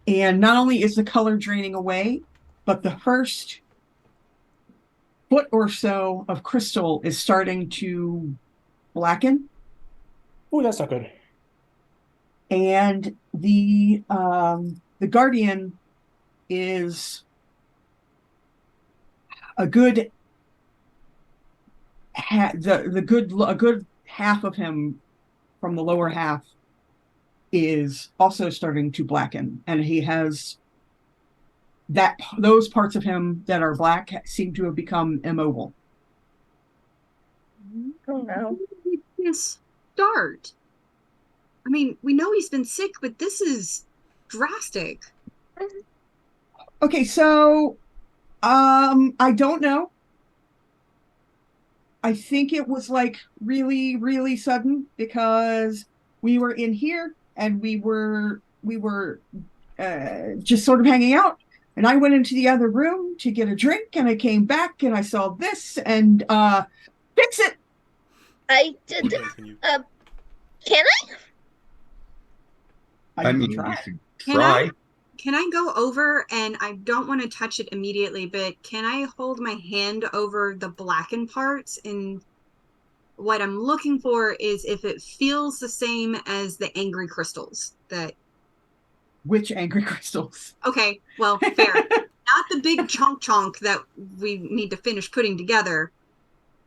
And not only is the color draining away, but the first foot or so of crystal is starting to blacken. Oh, that's not good. And the guardian is a good a good half of him from the lower half is also starting to blacken, and he has those parts of him that are black seem to have become immobile. Oh no. Yes. Start. I mean, we know he's been sick, but this is drastic. Okay, so I don't know. I think it was like really, really sudden because we were in here and we were just sort of hanging out. And I went into the other room to get a drink, and I came back and I saw this and fix it. I did. Can you? Can I? I mean, try. you should Can try. Can I go over, and I don't want to touch it immediately, but can I hold my hand over the blackened parts? And what I'm looking for is if it feels the same as the angry crystals that. Which angry crystals? Okay, well, fair. Not the big chunk that we need to finish putting together.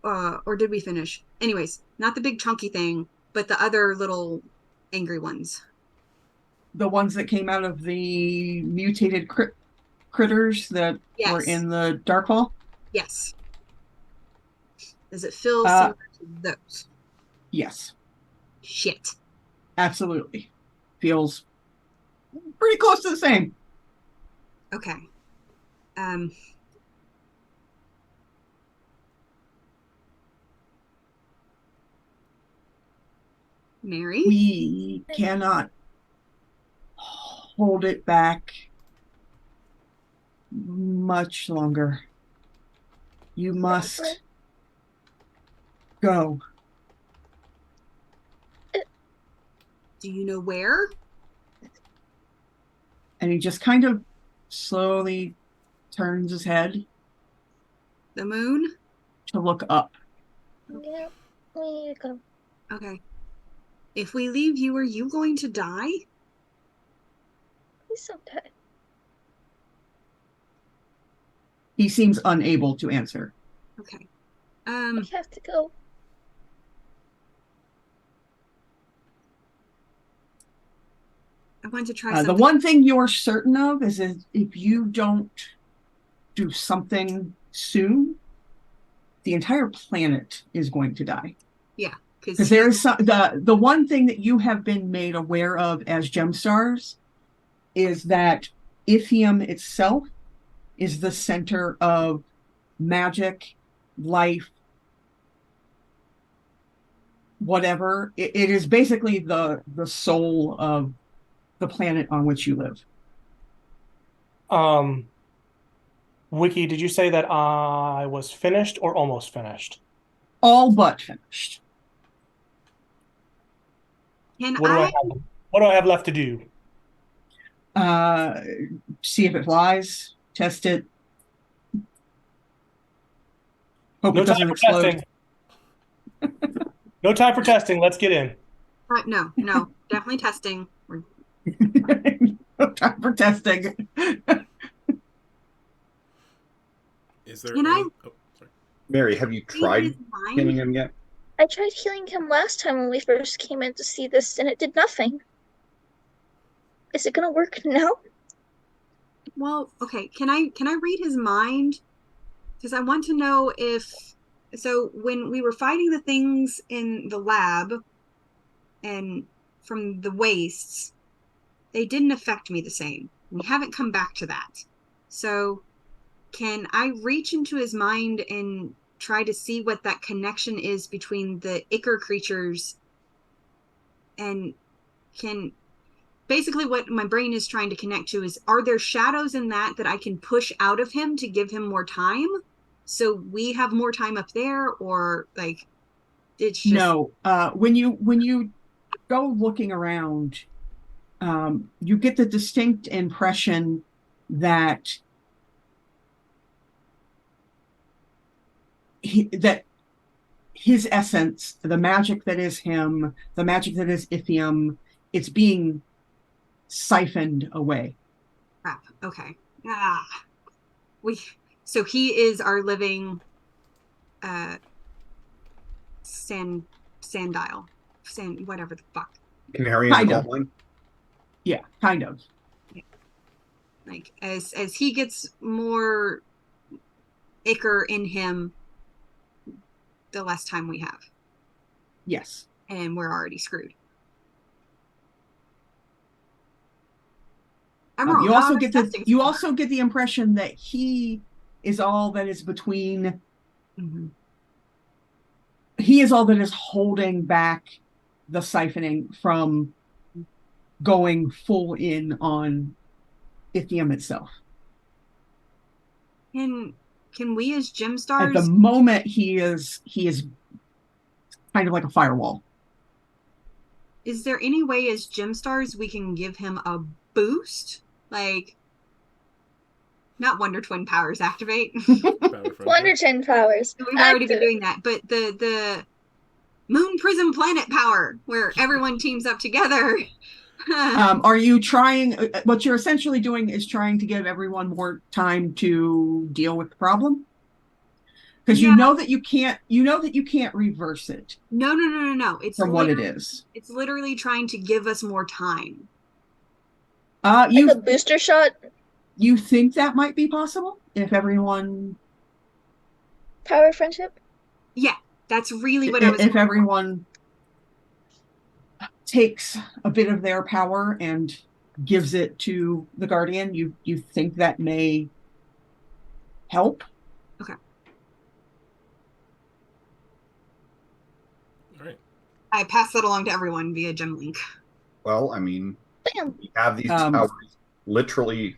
Or did we finish? Anyways, not the big chunky thing, but the other little angry ones. The ones that came out of the mutated critters that were Yes. in the dark hall. Yes. Does it feel similar to those? Yes, Shit. absolutely. Feels pretty close to the same. Okay. Mary? We cannot hold it back much longer. You must go. Do you know where? And he just kind of slowly turns his head The moon? to look up. Yeah, we need to go. Okay. If we leave you, are you going to die? Please don't die. He seems unable to answer. Okay. We have to go. I want to try The something. one thing you're certain of is if you don't do something soon, the entire planet is going to die. Yeah, because there is the one thing that you have been made aware of as GemStars is that Ithium itself is the center of magic, life, whatever. It is basically the soul of the planet on which you live. Wiki, did you say that I was finished or almost finished? All but finished. Can What do I I? have? What do I have left to do? See if it flies, test it. Hope No it time doesn't for explode. testing. No time for testing. Let's get in. No, definitely testing. No time for testing. Is there Can any? I- Oh, sorry. Mary, have you Read tried his mind? healing him yet? I tried healing him last time when we first came in to see this, and it did nothing. Is it gonna work now? Well, okay. Can I read his mind? Because I want to know if so when we were fighting the things in the lab and from the wastes, they didn't affect me the same. We haven't come back to that. So can I reach into his mind and try to see what that connection is between the Ichor creatures and can basically what my brain is trying to connect to is, are there shadows in that I can push out of him to give him more time so we have more time up there, or like it's just No, when you go looking around, you get the distinct impression that that his essence, the magic that is him, the magic that is Ithium, it's being siphoned away. crap. Okay. We so he is our living sandile. Whatever the fuck. Canary in the Kind coal of. mine? Yeah, kind of. Like as he gets more Ichor in him, the less time we have. Yes. And we're already screwed. You also get the impression that he is all that is between. Mm-hmm. He is all that is holding back the siphoning from going full in on Ithium itself. Can we as At the GemStars? moment, he is kind of like a firewall. Is there any way as GemStars we can give him a boost? Like, not Wonder Twin powers activate. Wonder Twin powers. We've already been doing that, but the Moon Prism Planet power, where everyone teams up together. Are you trying? What you're essentially doing is trying to give everyone more time to deal with the problem, because you know that you can't. You know that you can't reverse it. No. It's from what it is. It's literally trying to give us more time. Like a booster shot. You think that might be possible if everyone power friendship? Yeah, that's really what I was. If everyone takes a bit of their power and gives it to the Guardian, you think that may help? Okay. All right. I pass that along to everyone via Gem Link. Well, I mean, Bam. we have these powers literally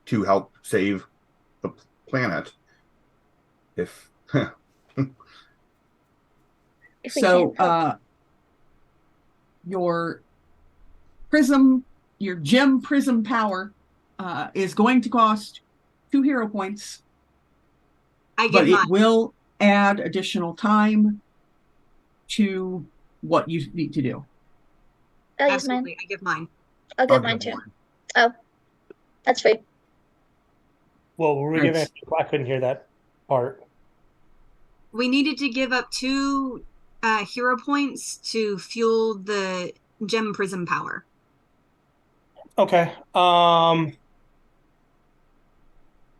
to help save the planet. If so, your gem prism power is going to cost 2 hero points. But it will add additional time to what you need to do. I'll use mine. I give mine. I'll give mine too. Oh, that's right. Well, were we giving? I couldn't hear that part. We needed to give up 2 hero points to fuel the gem prism power. Okay.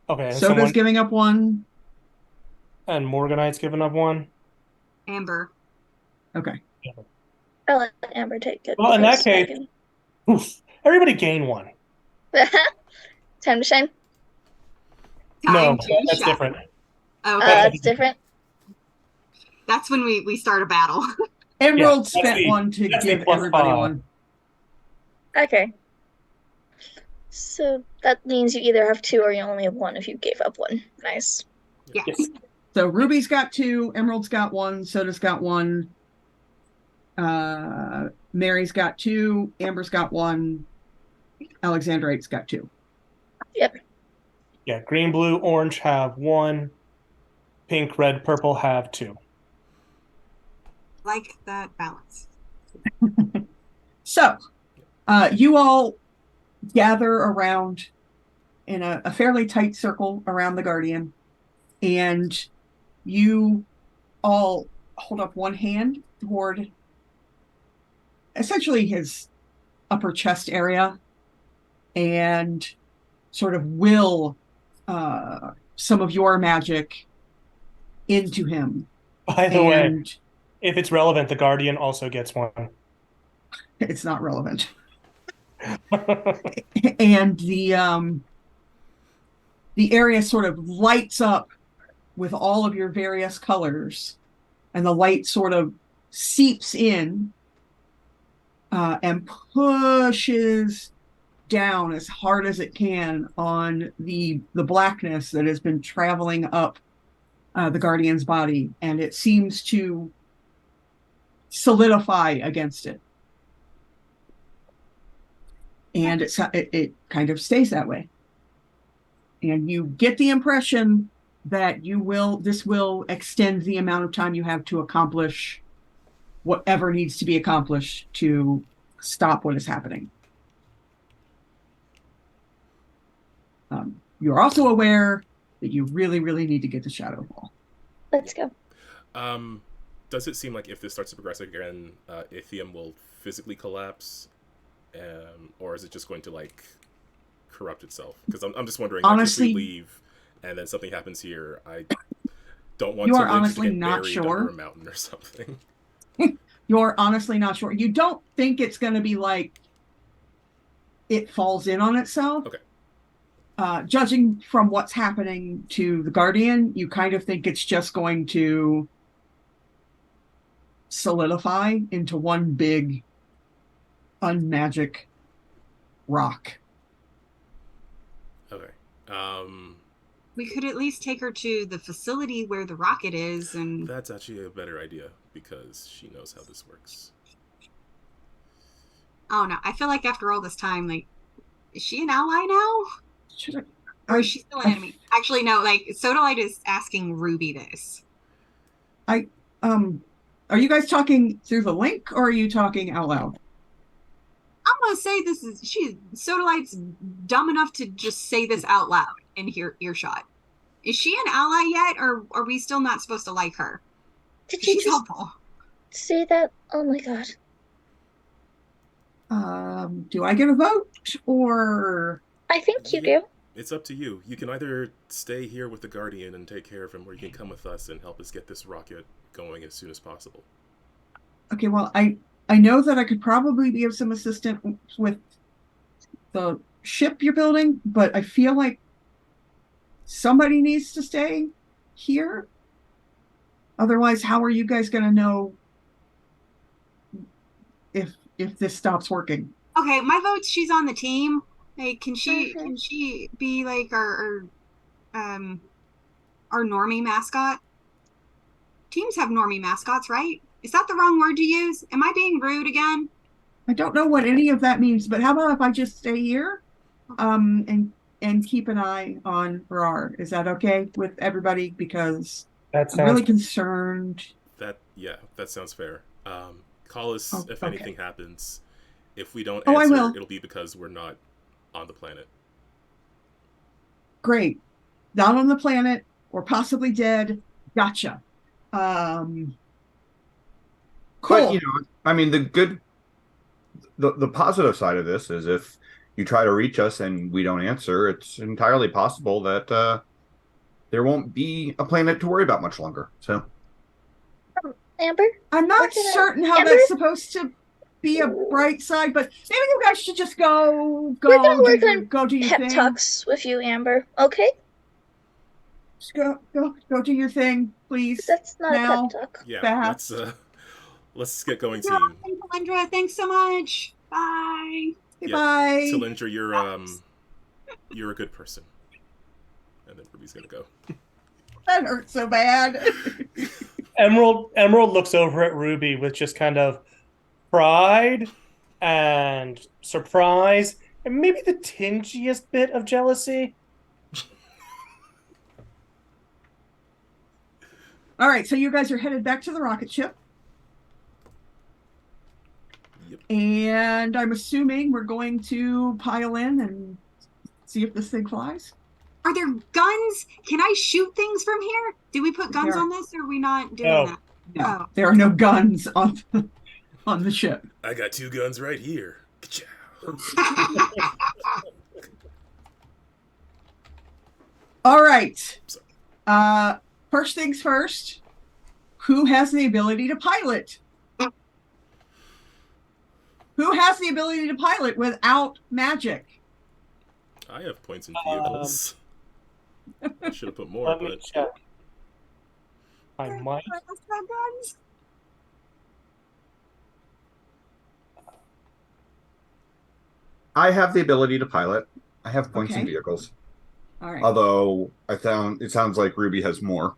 Okay. Soda's giving up 1. And Morganite's giving up 1. Amber. Okay. I'll let Amber take it. Well, in that case, everybody gain 1. Time to shine. No, that's different. Okay. That's different. That's when we start a battle. Emerald spent 1 to give everybody 1. Okay. So that means you either have 2 or you only have 1 if you gave up 1. Nice. Yes. So Ruby's got 2, Emerald's got 1, Soda's got 1. Mary's got 2, Amber's got 1, Alexandrite's got 2. Yep. Yeah, green, blue, orange have 1. Pink, red, purple have 2. Like that balance. So, you all gather around in a fairly tight circle around the Guardian, and you all hold up one hand toward essentially his upper chest area and sort of will some of your magic into him. By the way, if it's relevant, the Guardian also gets 1. It's not relevant. And the area sort of lights up with all of your various colors, and the light sort of seeps in and pushes down as hard as it can on the blackness that has been traveling up the Guardian's body, and it seems to solidify against it. And it kind of stays that way. And you get the impression that this will extend the amount of time you have to accomplish whatever needs to be accomplished to stop what is happening. You're also aware that you really, really need to get the Shadow Ball. Let's go. Does it seem like if this starts to progress again, Ithium will physically collapse? Or is it just going to, like, corrupt itself? Because I'm just wondering, honestly, like, if we leave and then something happens here, I don't want you to are honestly to get not buried sure. under a mountain or something. You're honestly not sure. You don't think it's going to be like it falls in on itself. Okay. Judging from what's happening to the Guardian, you kind of think it's just going to solidify into one big unmagic rock. Okay. We could at least take her to the facility where the rocket is, and that's actually a better idea because she knows how this works. Oh no, I feel like after all this time, like, is she an ally now? Or is she still an enemy? Actually, no, like, Sodalite is asking Ruby this. Are you guys talking through the link, or are you talking out loud? I'm gonna say Sodalite's dumb enough to just say this out loud in earshot. Is she an ally yet, or are we still not supposed to like her? Did you She's just helpful. say that? Oh my god. Do I get a vote, or? I think you do. It's up to you. You can either stay here with the Guardian and take care of him, or you can come with us and help us get this rocket going as soon as possible. Okay, well, I know that I could probably be of some assistance with the ship you're building, but I feel like somebody needs to stay here. Otherwise, how are you guys going to know if this stops working? Okay, my vote's she's on the team. Like, can she be like our normie mascot? Teams have normie mascots, right? Is that the wrong word to use? Am I being rude again? I don't know what any of that means, but how about if I just stay here, and keep an eye on Rar? Is that okay with everybody? Because I'm really concerned. That sounds fair. Call us if anything happens. If we don't I answer, will. It'll be because we're not on the planet. Great. Not on the planet, or possibly dead. Gotcha. Cool. But, I mean, the positive side of this is if you try to reach us and we don't answer, it's entirely possible that there won't be a planet to worry about much longer. So, Amber? I'm not certain how that's supposed to be a bright side, but maybe you guys should just go We're gonna work on do your pep thing. talks with you, Amber. Okay? Just go do your thing, please. That's not now. a pep talk. Yeah, let's get going, team. Talindra, thanks so much. Bye. Goodbye. Talindra, you're a good person. And then Ruby's gonna go. That hurt so bad. Emerald looks over at Ruby with just kind of pride and surprise and maybe the tingiest bit of jealousy. All right, so you guys are headed back to the rocket ship. Yep. And I'm assuming we're going to pile in and see if this thing flies. Are there guns? Can I shoot things from here? Do we put guns There- on this, or are we not doing No. that? No, Oh. there are no guns on the ship. I got 2 guns right here. Ka-chow. All right. Sorry. First things first. Who has the ability to pilot? Who has the ability to pilot without magic? I have points in vehicles. I should have put more, Let me but check. I might. Guns? I have the ability to pilot. I have points in Okay. vehicles. All right. Although it sounds like Ruby has more.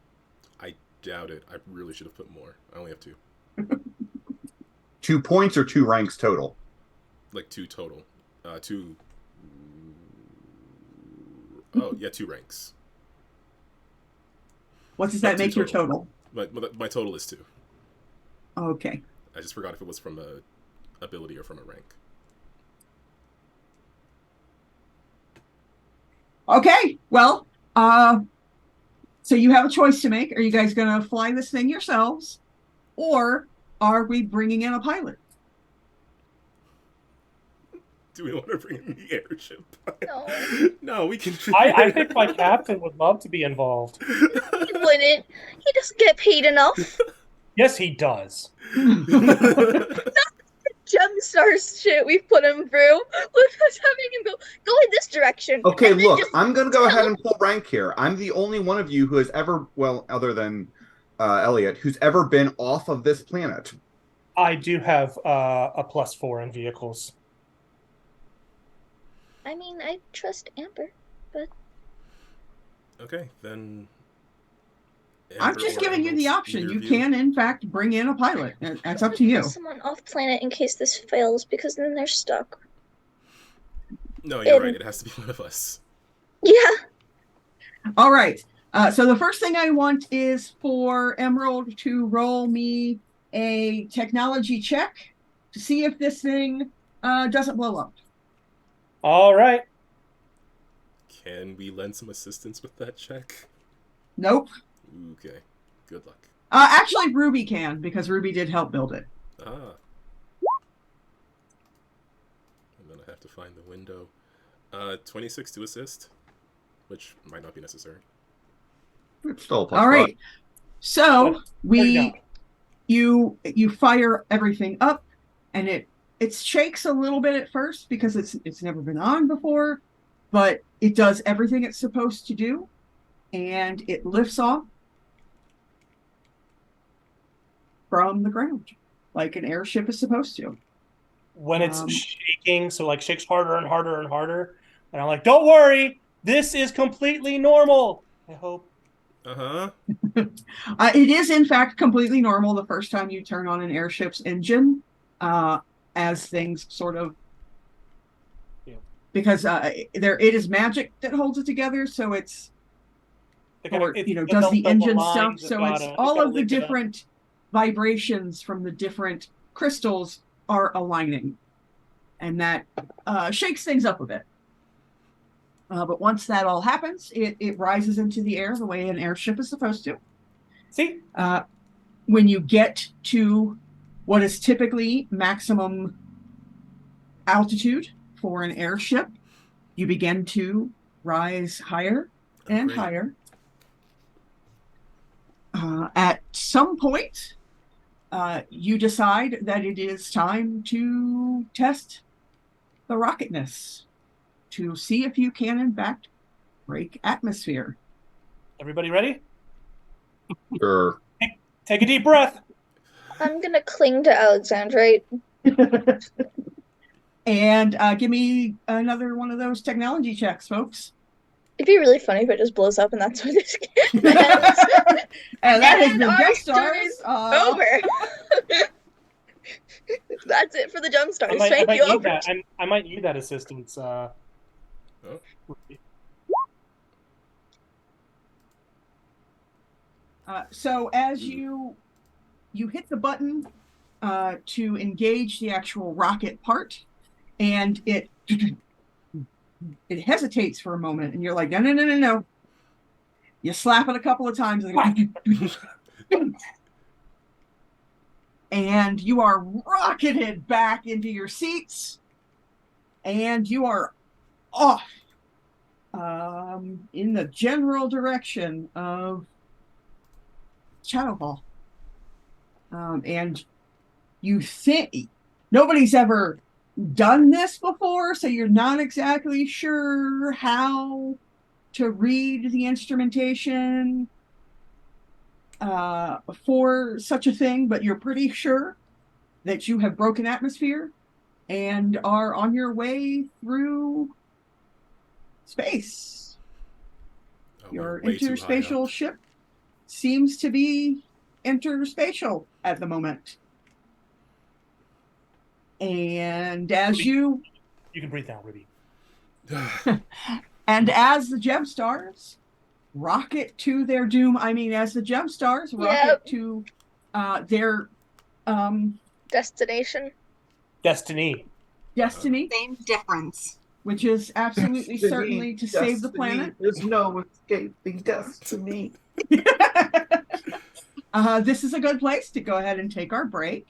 I doubt it. I really should have put more. I only have 2. 2 points or 2 ranks total? Like 2 total. 2. Oh, yeah, 2 ranks. What does Not that make 2 your total? My total is 2. Okay. I just forgot if it was from a ability or from a rank. Okay. Well, so you have a choice to make. Are you guys going to fly this thing yourselves, or are we bringing in a pilot? Do we want to bring in the airship? No. No, we can. I think my captain would love to be involved. He wouldn't. He doesn't get paid enough. Yes, he does. GemStars shit we've put him through. Look us having him go in this direction. Okay, and then look, just- I'm going to go ahead and pull rank here. I'm the only one of you who has ever, well, other than Elliot, who's ever been off of this planet. I do have a +4 in vehicles. I mean, I trust Amber, but Okay, then. I'm Amber just or giving you the Emerald, option. either You of can, in fact, bring in a pilot. That's up to you. someone off planet in case this fails, because then they're stuck. No, you're right. It has to be one of us. Yeah. All right. So the first thing I want is for Emerald to roll me a technology check to see if this thing doesn't blow up. All right. Can we lend some assistance with that check? Nope. Okay. Good luck. Actually, Ruby can, because Ruby did help build it. Ah. And then I have to find the window. 26 to assist, which might not be necessary. It's still a plus All right. So There you go. you fire everything up, and it shakes a little bit at first because it's never been on before, but it does everything it's supposed to do, and it lifts off from the ground like an airship is supposed to. When it's shaking, so like shakes harder and harder and harder, and I'm like, "Don't worry, this is completely normal." I hope. Uh-huh. It is, in fact, completely normal the first time you turn on an airship's engine, as things sort of, because it is magic that holds it together, so it's, or does the engine stuff. So it's all of the different vibrations from the different crystals are aligning, and that shakes things up a bit. But once that all happens, it rises into the air the way an airship is supposed to. See, when you get to what is typically maximum altitude for an airship, you begin to rise higher and Great. higher. At some point, you decide that it is time to test the rocketness to see if you can, in fact, break atmosphere. everybody ready? Sure. Take a deep breath. I'm gonna cling to Alexandrite. And give me another one of those technology checks, folks. It'd be really funny if it just blows up and that's what this ends. And that has And been our GemStars. story's over. That's it for the GemStars. I Thank might you all need for that. I might need that assistance. So as you hit the button to engage the actual rocket part, and it hesitates for a moment, and you're like, no. You slap it a couple of times, and you are rocketed back into your seats, and you are off in the general direction of Shadow Hall. And you think nobody's ever done this before, so you're not exactly sure how to read the instrumentation for such a thing, but you're pretty sure that you have broken atmosphere and are on your way through space. Your interspatial ship seems to be interspatial at the moment. And as You can breathe now, Ruby. and as the GemStars rocket to their doom, as the GemStars rocket to their destination. Destiny. Same difference. Which is absolutely certainly to save the planet. There's no escaping destiny. This is a good place to go ahead and take our break.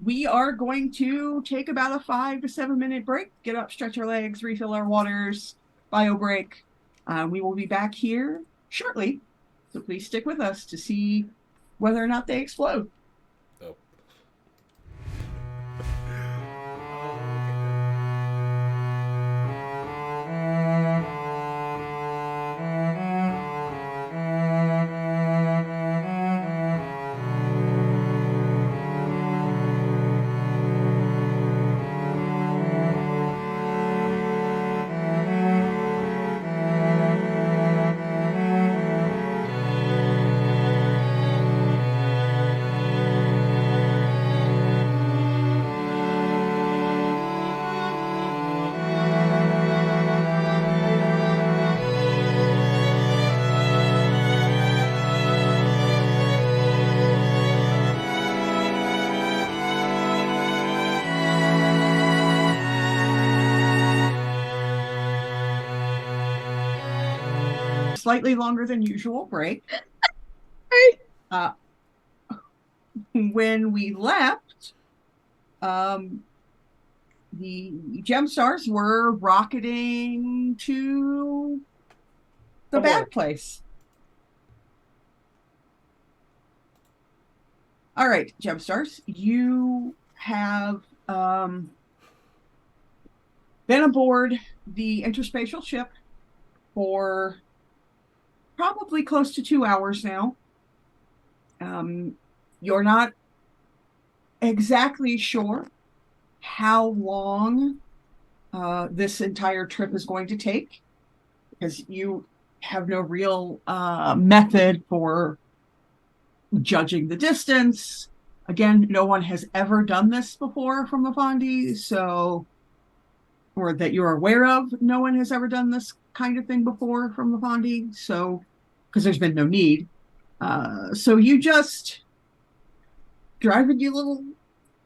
We are going to take about a 5 to 7 minute break, get up, stretch our legs, refill our waters, bio break. We will be back here shortly, so please stick with us to see whether or not they explode. Oh. Slightly longer than usual break. When we left, the GemStars were rocketing to the bad place. All right, GemStars, you have been aboard the interspatial ship for probably close to 2 hours now. You're not exactly sure how long this entire trip is going to take, because you have no real method for judging the distance. Again, no one has ever done this before from the Fondi, or that you're aware of, no one has ever done this kind of thing before from the Fondi, so because there's been no need. So you just driving your little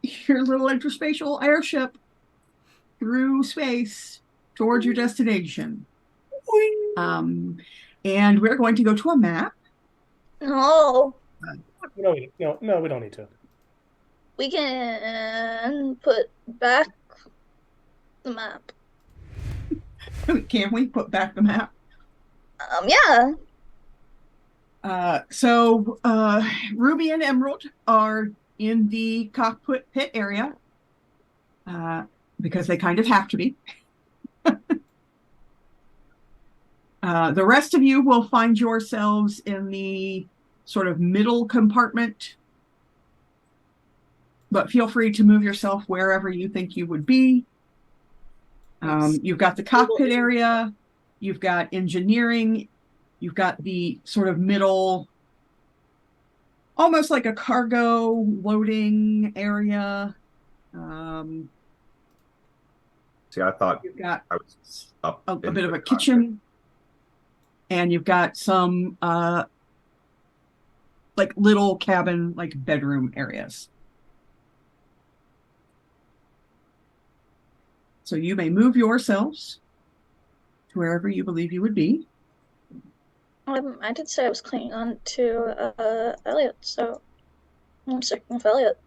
interspatial airship through space towards your destination. And we're going to go to a map. No. No, we don't need to. We can put back the map. Can we put back the map? Yeah. So Ruby and Emerald are in the cockpit pit area because they kind of have to be. The rest of you will find yourselves in the sort of middle compartment, but feel free to move yourself wherever you think you would be. You've got the cockpit area, you've got engineering, you've got the sort of middle, almost like a cargo loading area. See, I thought You've got I was up a in bit of the a kitchen, and you've got some like little cabin, like bedroom areas. So you may move yourselves to wherever you believe you would be. I did say I was clinging on to Elliot, so I'm sticking with Elliot.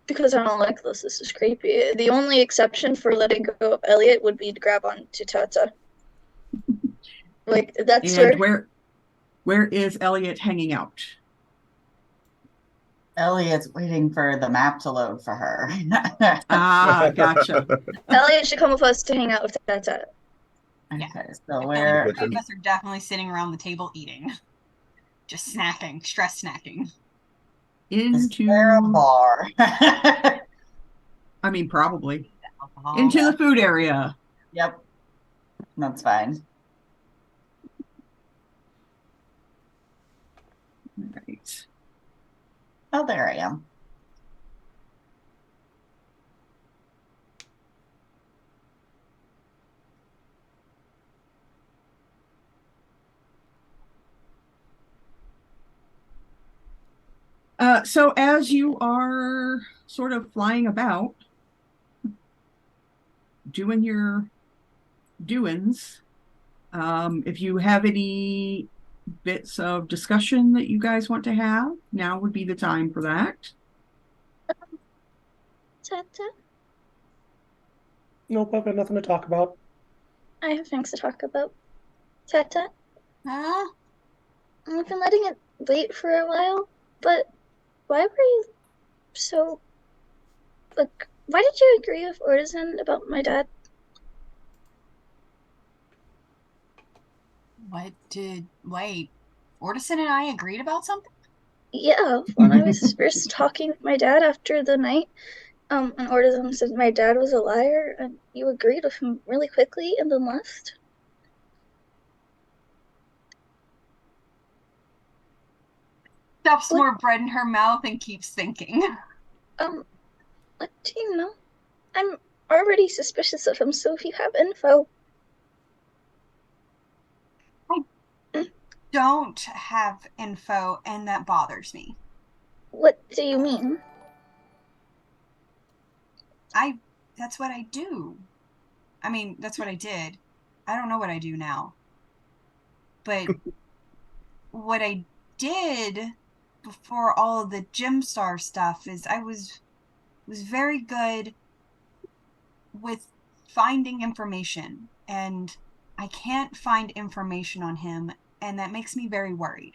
Because I don't like this. This is creepy. The only exception for letting go of Elliot would be to grab on to Tata. Like that's And where is Elliot hanging out? Elliot's waiting for the map to load for her. Ah, gotcha. Elliot should come with us to hang out with Tata. Okay, so The where three of us are definitely sitting around the table eating. Just snacking, stress snacking. is there a Into, bar? I mean, probably Alcohol. into the food area. Yep, that's fine. Right. Oh, there I am. So as you are sort of flying about, doing your doings, if you have any bits of discussion that you guys want to have, now would be the time for that. Tata, Nope, I've got nothing to talk about. I have things to talk about. Tata, Huh? I've been letting it wait for a while, but why were you so like? Why did you agree with Ortisan about my dad? Wait, Ortison and I agreed about something? Yeah, when I was first talking with my dad after the night, and Ortisan said my dad was a liar, and you agreed with him really quickly and then left. Stuffs What? more bread in her mouth and keeps thinking. What do you know? I'm already suspicious of him, so if you have info. Don't have info, and that bothers me. What do you mean? That's what I do. I mean, that's what I did. I don't know what I do now. But what I did before all of the GemStar stuff is I was very good with finding information, and I can't find information on him, and that makes me very worried.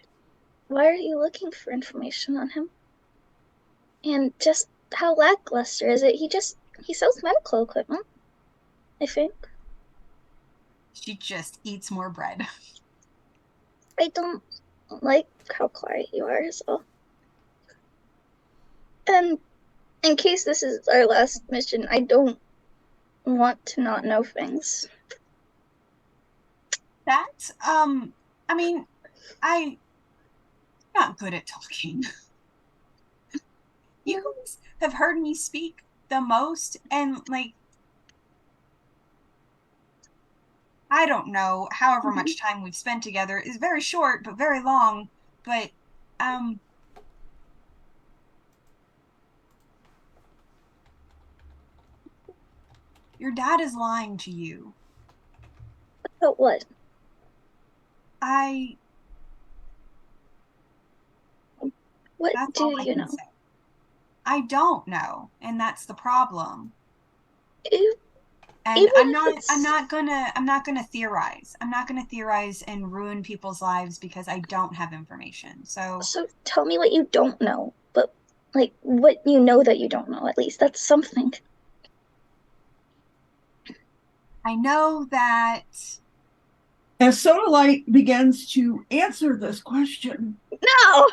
Why are you looking for information on him? And just how lackluster is it? He sells medical equipment, I think. She just eats more bread. I don't like how quiet you are, so. And in case this is our last mission, I don't want to not know things. That, I mean, I'm not good at talking. You guys have heard me speak the most, and like, I don't know, however much time we've spent together is very short but very long, but your dad is lying to you. About what? I What That's do all I you can know? say. I don't know, and that's the problem. If, And even I'm if not it's I'm not gonna theorize. I'm not gonna theorize and ruin people's lives because I don't have information. So so tell me what you don't know, but like what you know that you don't know, at least that's something. I know that As Sodalite begins to answer this question, No!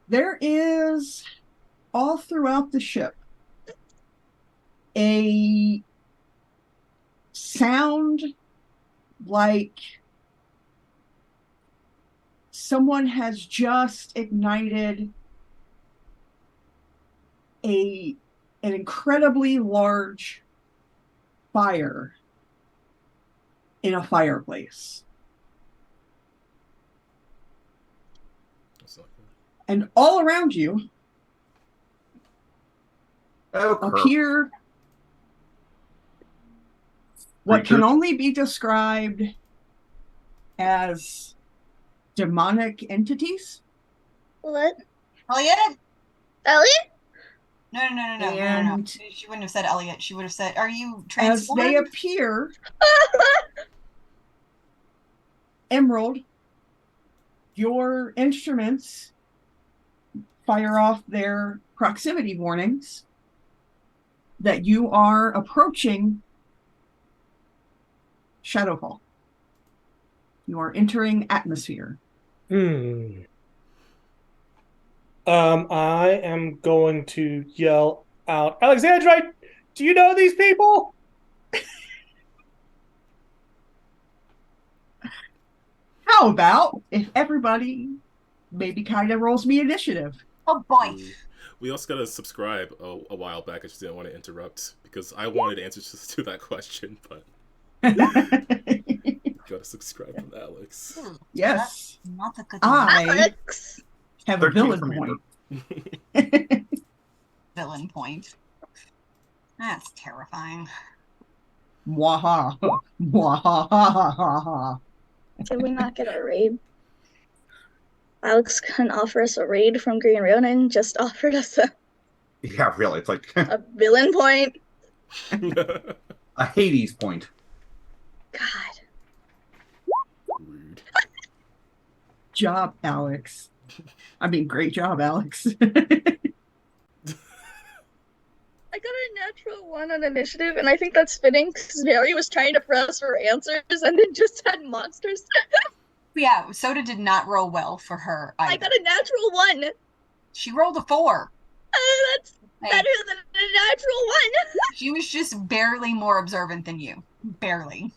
there is all throughout the ship a sound like someone has just ignited an incredibly large fire in a fireplace. That's not good. And all around you Oh, crap. appear what can Creatures. only be described as demonic entities. What? Elliot? Elliot? No. And She wouldn't have said Elliot. She would have said, "Are you as they transformed?" appear, Emerald, your instruments fire off their proximity warnings that you are approaching Shadowfall. You are entering atmosphere. I am going to yell out, Alexandrite, do you know these people? How about if everybody maybe kind of rolls me initiative? Oh boy. Ooh. We also got to subscribe a while back. I just didn't want to interrupt because I wanted answers to that question, but got to subscribe from Alex. Yes, Not the good I Alex! have a 13 villain from point. villain point. That's terrifying. Mwaha. Mwahahaha. Did we not get a raid? Alex couldn't offer us a raid from Green Ronin, just offered us Yeah, really. It's like a villain point. a Hades point. God. Rude. Job, Alex. I mean, great job, Alex. I got a natural 1 on initiative, and I think that's fitting because Mary was trying to press for answers and then just had monsters. Yeah, Soda did not roll well for her either. I got a natural 1. She rolled a 4. That's better than a natural 1. She was just barely more observant than you. Barely.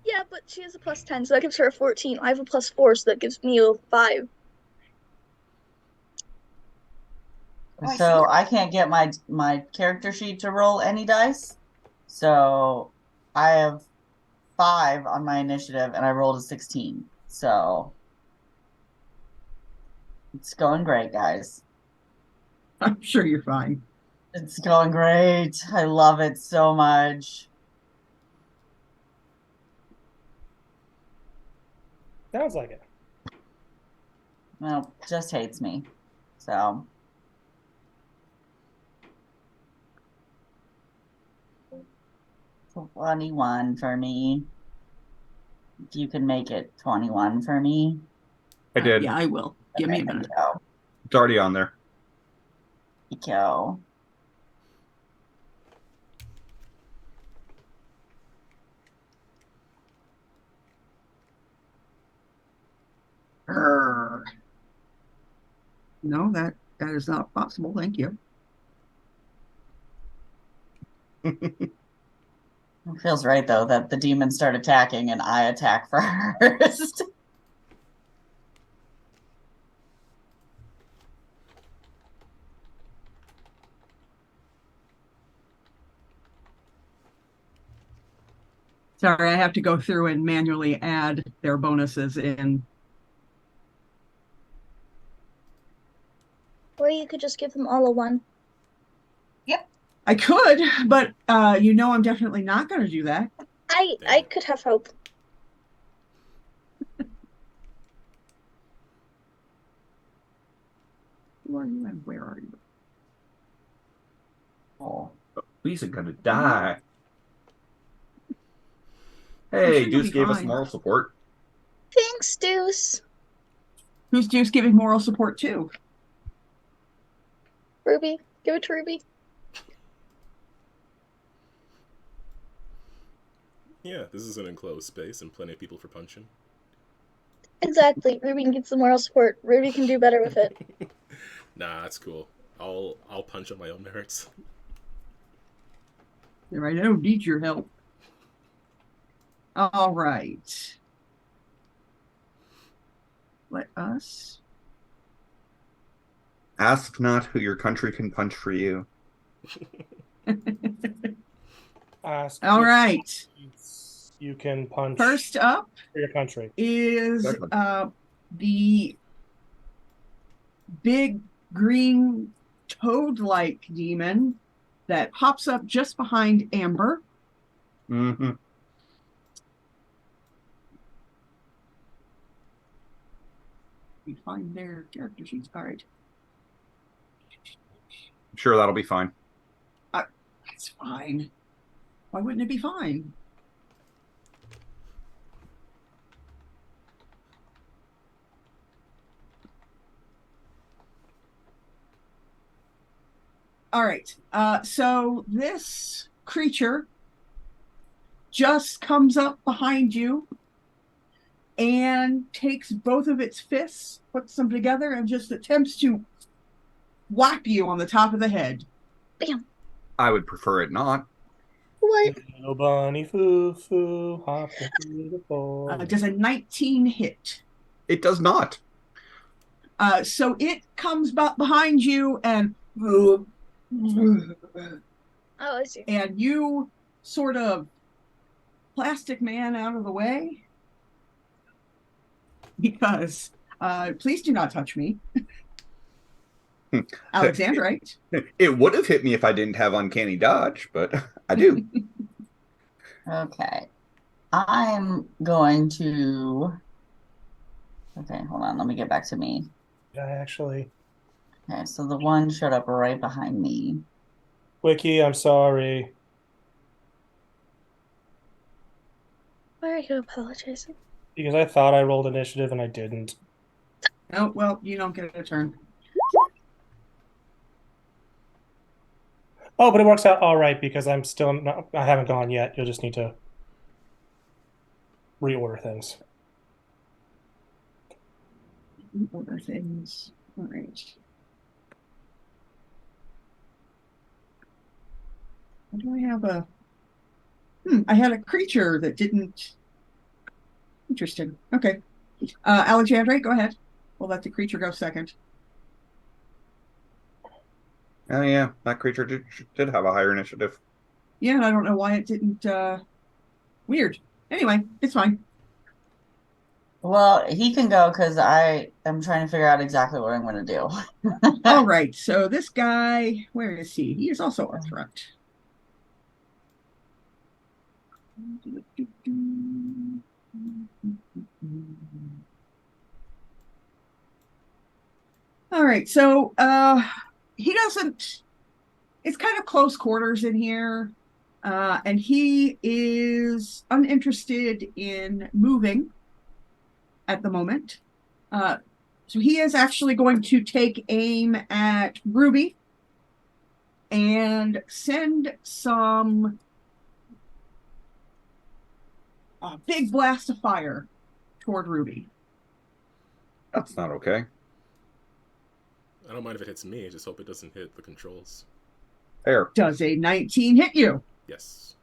Yeah, but she has a +10, so that gives her a 14. I have a +4, so that gives me a 5. Oh, So I can't get my character sheet to roll any dice. So I have 5 on my initiative and I rolled a 16. So it's going great, guys. I'm sure you're fine. It's going great. I love it so much. Sounds like it. Well, just hates me. So 21 for me. If you can make it 21 for me. I did. Yeah, I will. Give me a minute. Go. It's already on there. Go. No, that is not possible. Thank you. It feels right though that the demons start attacking and I attack first. Sorry, I have to go through and manually add their bonuses in. Or you could just give them all a 1. I could, but I'm definitely not going to do that. I could have hope. Who are you and where are you? Oh, Lisa gonna die. I'm Hey, sure you'll Deuce be gave us fine. moral support. Thanks, Deuce. Who's Deuce giving moral support to? Ruby. Give it to Ruby. Yeah, this is an enclosed space and plenty of people for punching. Exactly. Ruby can get some moral support. Ruby can do better with it. Nah, that's cool. I'll punch on my own merits. I don't need your help. All right. let us. Ask not who your country can punch for you. Ask All if right. you can punch First up for your country. is Exactly. the big green toad-like demon that pops up just behind Amber. Mm-hmm. We find their character sheets. All right. I'm sure that'll be fine. It's fine. Why wouldn't it be fine? All right. So this creature just comes up behind you and takes both of its fists, puts them together, and just attempts to whap you on the top of the head. Bam. I would prefer it not. What? Little bunny foo foo hopping through the forest. Does a 19 hit? It does not. So it comes behind you and Oh, I see. and you sort of plastic man out of the way because please do not touch me. Alexandrite. It would have hit me if I didn't have uncanny dodge, but I do. Okay. I'm going to. Okay, hold on. Let me get back to me. Yeah, actually. Okay, so the one showed up right behind me. Wiki, I'm sorry. Why are you apologizing? Because I thought I rolled initiative and I didn't. Oh, well, you don't get a turn. Oh, but it works out all right because I'm still not, I haven't gone yet. You'll just need to reorder things. Order things. All right. Do I have a? I had a creature that didn't. Interesting. Okay. Alexandre, go ahead. We'll let the creature go second. Oh yeah, that creature did have a higher initiative. Yeah, and I don't know why it didn't. Weird. Anyway, it's fine. Well, he can go because I am trying to figure out exactly what I'm going to do. All right. So this guy, where is he? He is also a threat. All right. So he doesn't. It's kind of close quarters in here. And he is uninterested in moving at the moment. So he is actually going to take aim at Ruby and send some big blast of fire toward Ruby. That's not okay. I don't mind if it hits me. I just hope it doesn't hit the controls. There. Does a 19 hit you? Yes.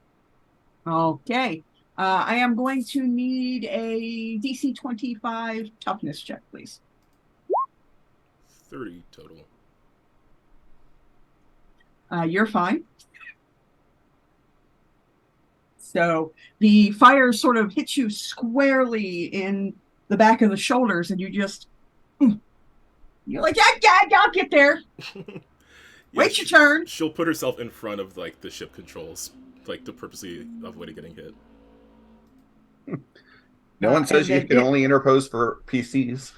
Okay. I am going to need a DC 25 toughness check, please. 30 total. You're fine. So the fire sort of hits you squarely in the back of the shoulders, and you just, you're like, yeah, I'll get there. Yeah, Wait your turn. She'll put herself in front of like the ship controls, like to purposely avoid getting hit. No one says you can only interpose for PCs.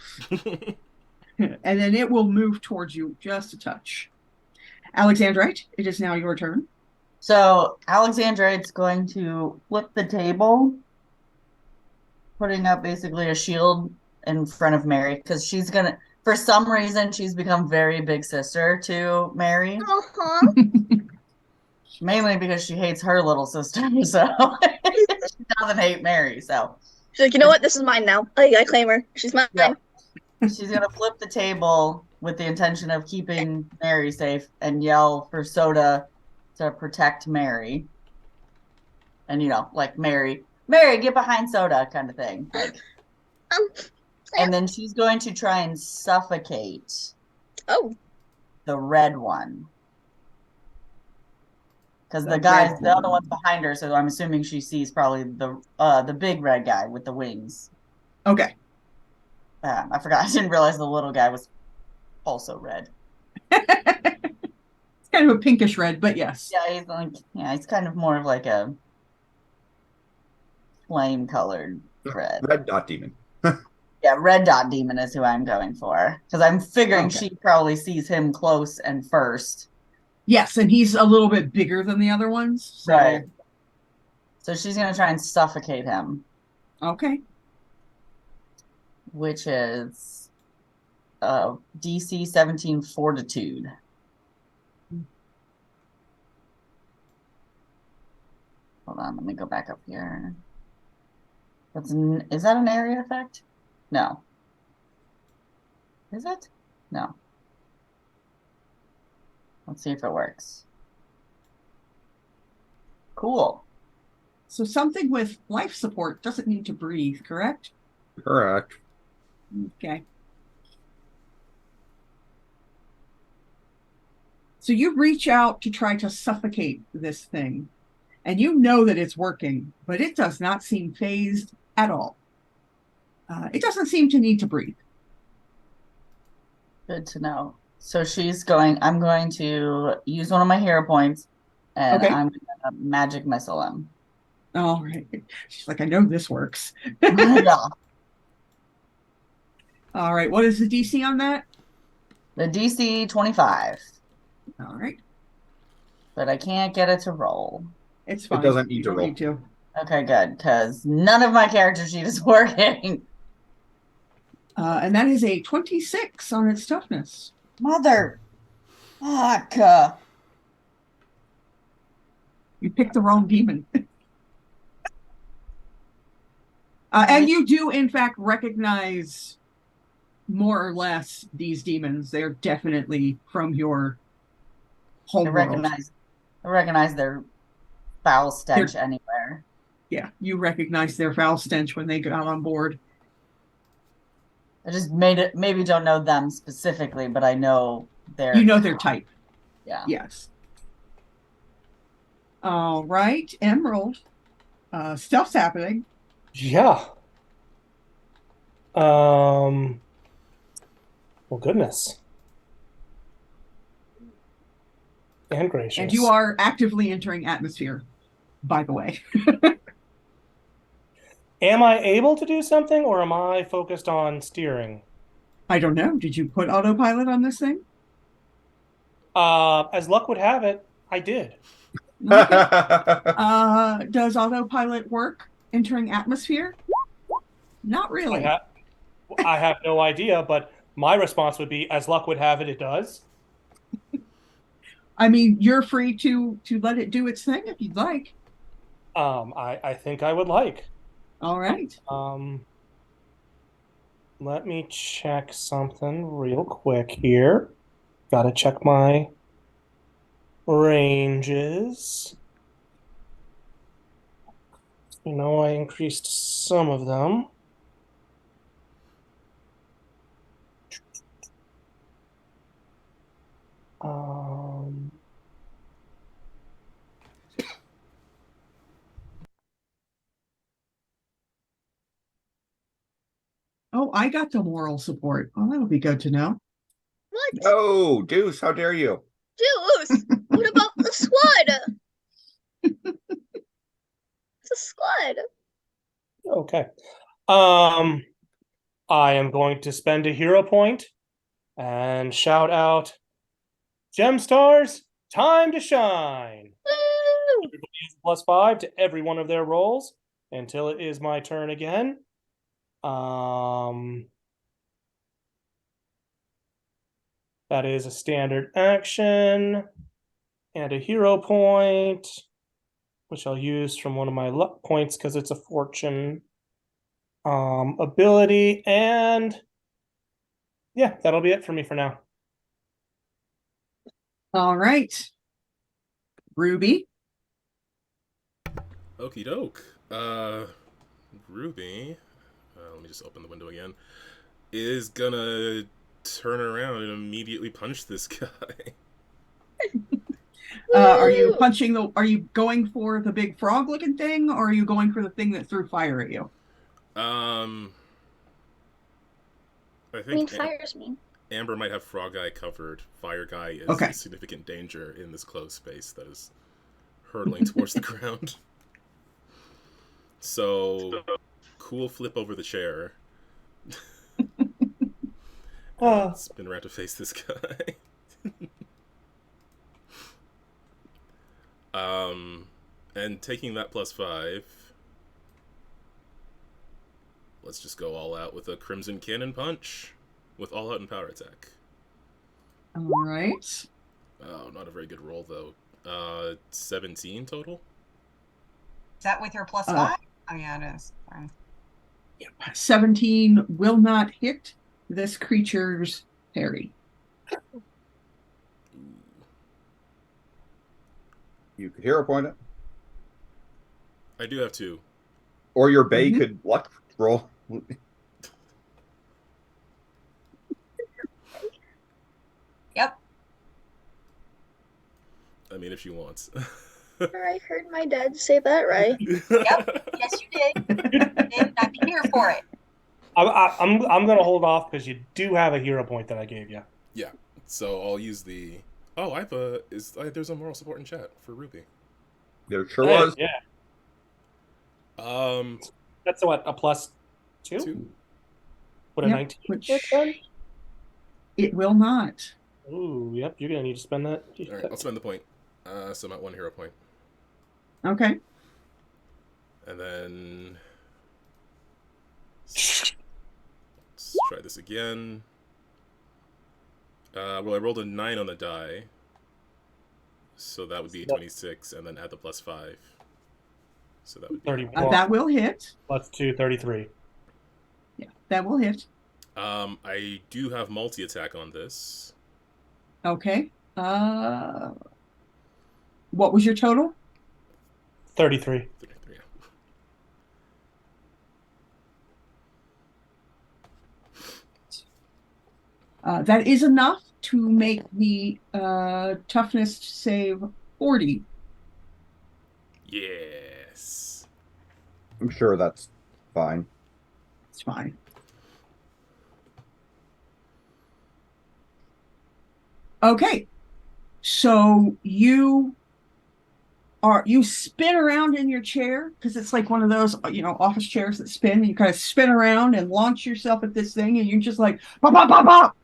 And then it will move towards you just a touch. Alexandrite, it is now your turn. So Alexandrite's going to flip the table, putting up basically a shield in front of Mary because she's gonna. For some reason, she's become very big sister to Mary. Uh-huh. Mainly because she hates her little sister, so she doesn't hate Mary. So She's like, you know what? This is mine now. I claim her. She's mine. yeah. She's gonna flip the table with the intention of keeping Mary safe and yell for Soda to protect Mary. And like Mary, get behind Soda kind of thing. Like, And then she's going to try and suffocate Oh, the red one. Because the red other one. one's behind her, so I'm assuming she sees probably the big red guy with the wings. Okay. I forgot. I didn't realize the little guy was also red. It's kind of a pinkish red, but yes. Yeah, he's kind of more of like a flame colored red. Red dot demon. Yeah, red dot demon is who I'm going for. Because I'm figuring Okay. she probably sees him close and first. Yes, and he's a little bit bigger than the other ones. So. Right. So she's going to try and suffocate him. Okay. Which is DC 17 Fortitude. Hold on, let me go back up here. Is that an area effect? No. Is it? No. Let's see if it works. Cool. So something with life support doesn't need to breathe, correct? Correct. Okay. So you reach out to try to suffocate this thing, and you know that it's working, but it does not seem phased at all. It doesn't seem to need to breathe. Good to know. So I'm going to use one of my hero points, and Okay. I'm going to magic missile him. All right. She's like, I know this works. Yeah. All right. What is the DC on that? The DC 25. All right. But I can't get it to roll. It's fine. It doesn't need You to don't roll. need to. Okay, good, because none of my character sheet is working. And that is a 26 on its toughness. Mother. Fuck. You picked the wrong demon. And you do, in fact, recognize more or less these demons. They're definitely from your home world. I recognize their foul stench anywhere. Yeah, you recognize their foul stench when they got on board. I just maybe don't know them specifically, but I know their You know their type. Yeah. Yes. All right, Emerald. Stuff's happening. Yeah. Well, goodness. And gracious. And you are actively entering atmosphere, by the way. Am I able to do something, or am I focused on steering? I don't know. Did you put autopilot on this thing? As luck would have it, I did. Okay. Does autopilot work entering atmosphere? Not really. I have no idea, but my response would be, as luck would have it, it does. I mean, you're free to let it do its thing if you'd like. I think I would like. All right. Let me check something real quick here. Gotta check my ranges. You know, I increased some of them. Oh, I got the moral support. Oh, that'll be good to know. what? Oh, Deuce, how dare you? Deuce, what about the squad? It's a squad. Okay. I am going to spend a hero point and shout out, GemStars, time to shine. Woo! Everybody is +5 to every one of their rolls until it is my turn again. That is a standard action and a hero point, which I'll use from one of my luck points because it's a fortune ability. And yeah, that'll be it for me for now. All right. Ruby. Okie doke. Ruby. Let me just open the window again. is gonna turn around and immediately punch this guy. Are you Woo! punching are you going for the big frog looking thing, or are you going for the thing that threw fire at you? I I mean, think fire's mean. Amber might have Frog Guy covered. Fire Guy is Okay. a significant danger in this closed space that is hurtling towards the ground. So, cool flip over the chair. And spin around to face this guy. And taking that +5, let's just go all out with a Crimson Cannon Punch with all out and power attack. All right. Oh, not a very good roll though. 17 total. Is that with your +5? Oh yeah, it is. Fine. 17 will not hit this creature's parry. You could hero point it, I do have 2. or your Bay could luck roll. Yep. I mean, if she wants. I heard my dad say that right. Yep. Yes, you did. I'm here for it. I'm gonna hold off because you do have a hero point that I gave you. Yeah. So I'll use the. Oh, I have a. There's a moral support in chat for Ruby. There sure was. Yeah. That's what, a +2? 2. What, a Yep, 19? which Which one? it will not. Ooh, yep. You're gonna need to spend that. All right, I'll spend the point. So I'm at 1 hero point, Okay. and then let's try this again. Well, I rolled a 9 on the die, so that would be 26, and then add the +5. So that would be 31. That will hit. +2, 33. Yeah, that will hit. I do have multi-attack on this. Okay. What was your total? 33. 33. That is enough to make the toughness save 40. Yes. I'm sure that's fine. It's fine. Okay. So you spin around in your chair, because it's like one of those, office chairs that spin, and you kind of spin around and launch yourself at this thing, and you're just like, pop, pop, pop, pop.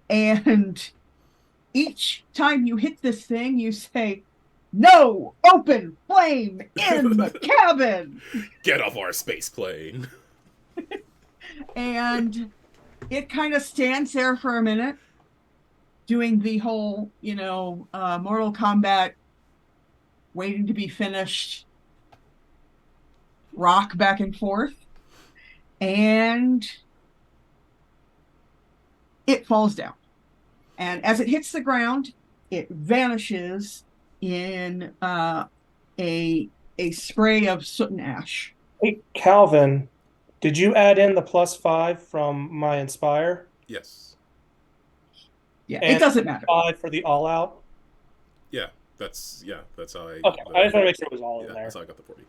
And each time you hit this thing, you say, "No open flame in the cabin." Get off our space plane. And it kind of stands there for a minute, doing the whole, Mortal Kombat waiting to be finished rock back and forth. And it falls down. And as it hits the ground, it vanishes in a spray of soot and ash. Hey, Calvin, did you add in the +5 from my Inspire? Yes. Yeah, And it doesn't matter. 5 for the All Out? Yeah, that's how I. Okay, I just want to make sure it was all in there. That's how I got the 40.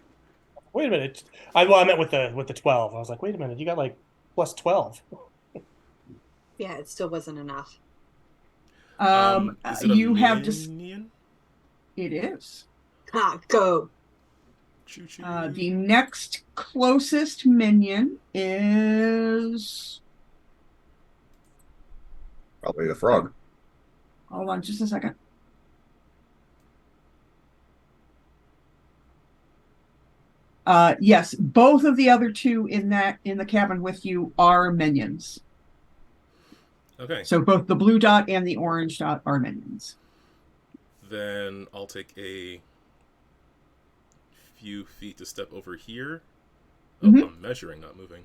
Wait a minute. I meant with the 12. I was like, wait a minute, you got like +12. Yeah, it still wasn't enough. Is it a You have just. minion? It is. Ah, go. Choo choo. The next closest minion is. Probably the frog. Hold on just a second. Yes, both of the other two in the cabin with you are minions. Okay. So both the blue dot and the orange dot are minions. Then I'll take a few feet to step over here. Oh, I'm measuring, not moving.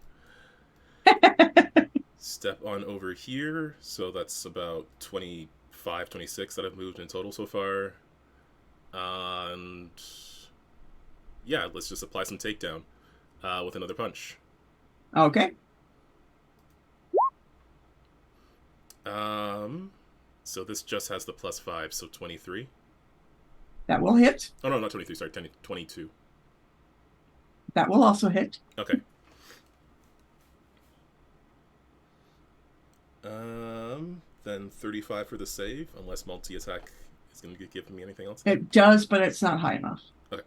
Step on over here. So that's about 25, 26 that I've moved in total so far. And yeah, let's just apply some takedown with another punch. Okay. So this just has the +5, so 23. That will hit. Oh no, not 23. Sorry, 22. That will also hit. Okay. Then 35 for the save, unless multi-attack is going to give me anything else. It does, but it's not high enough. Okay.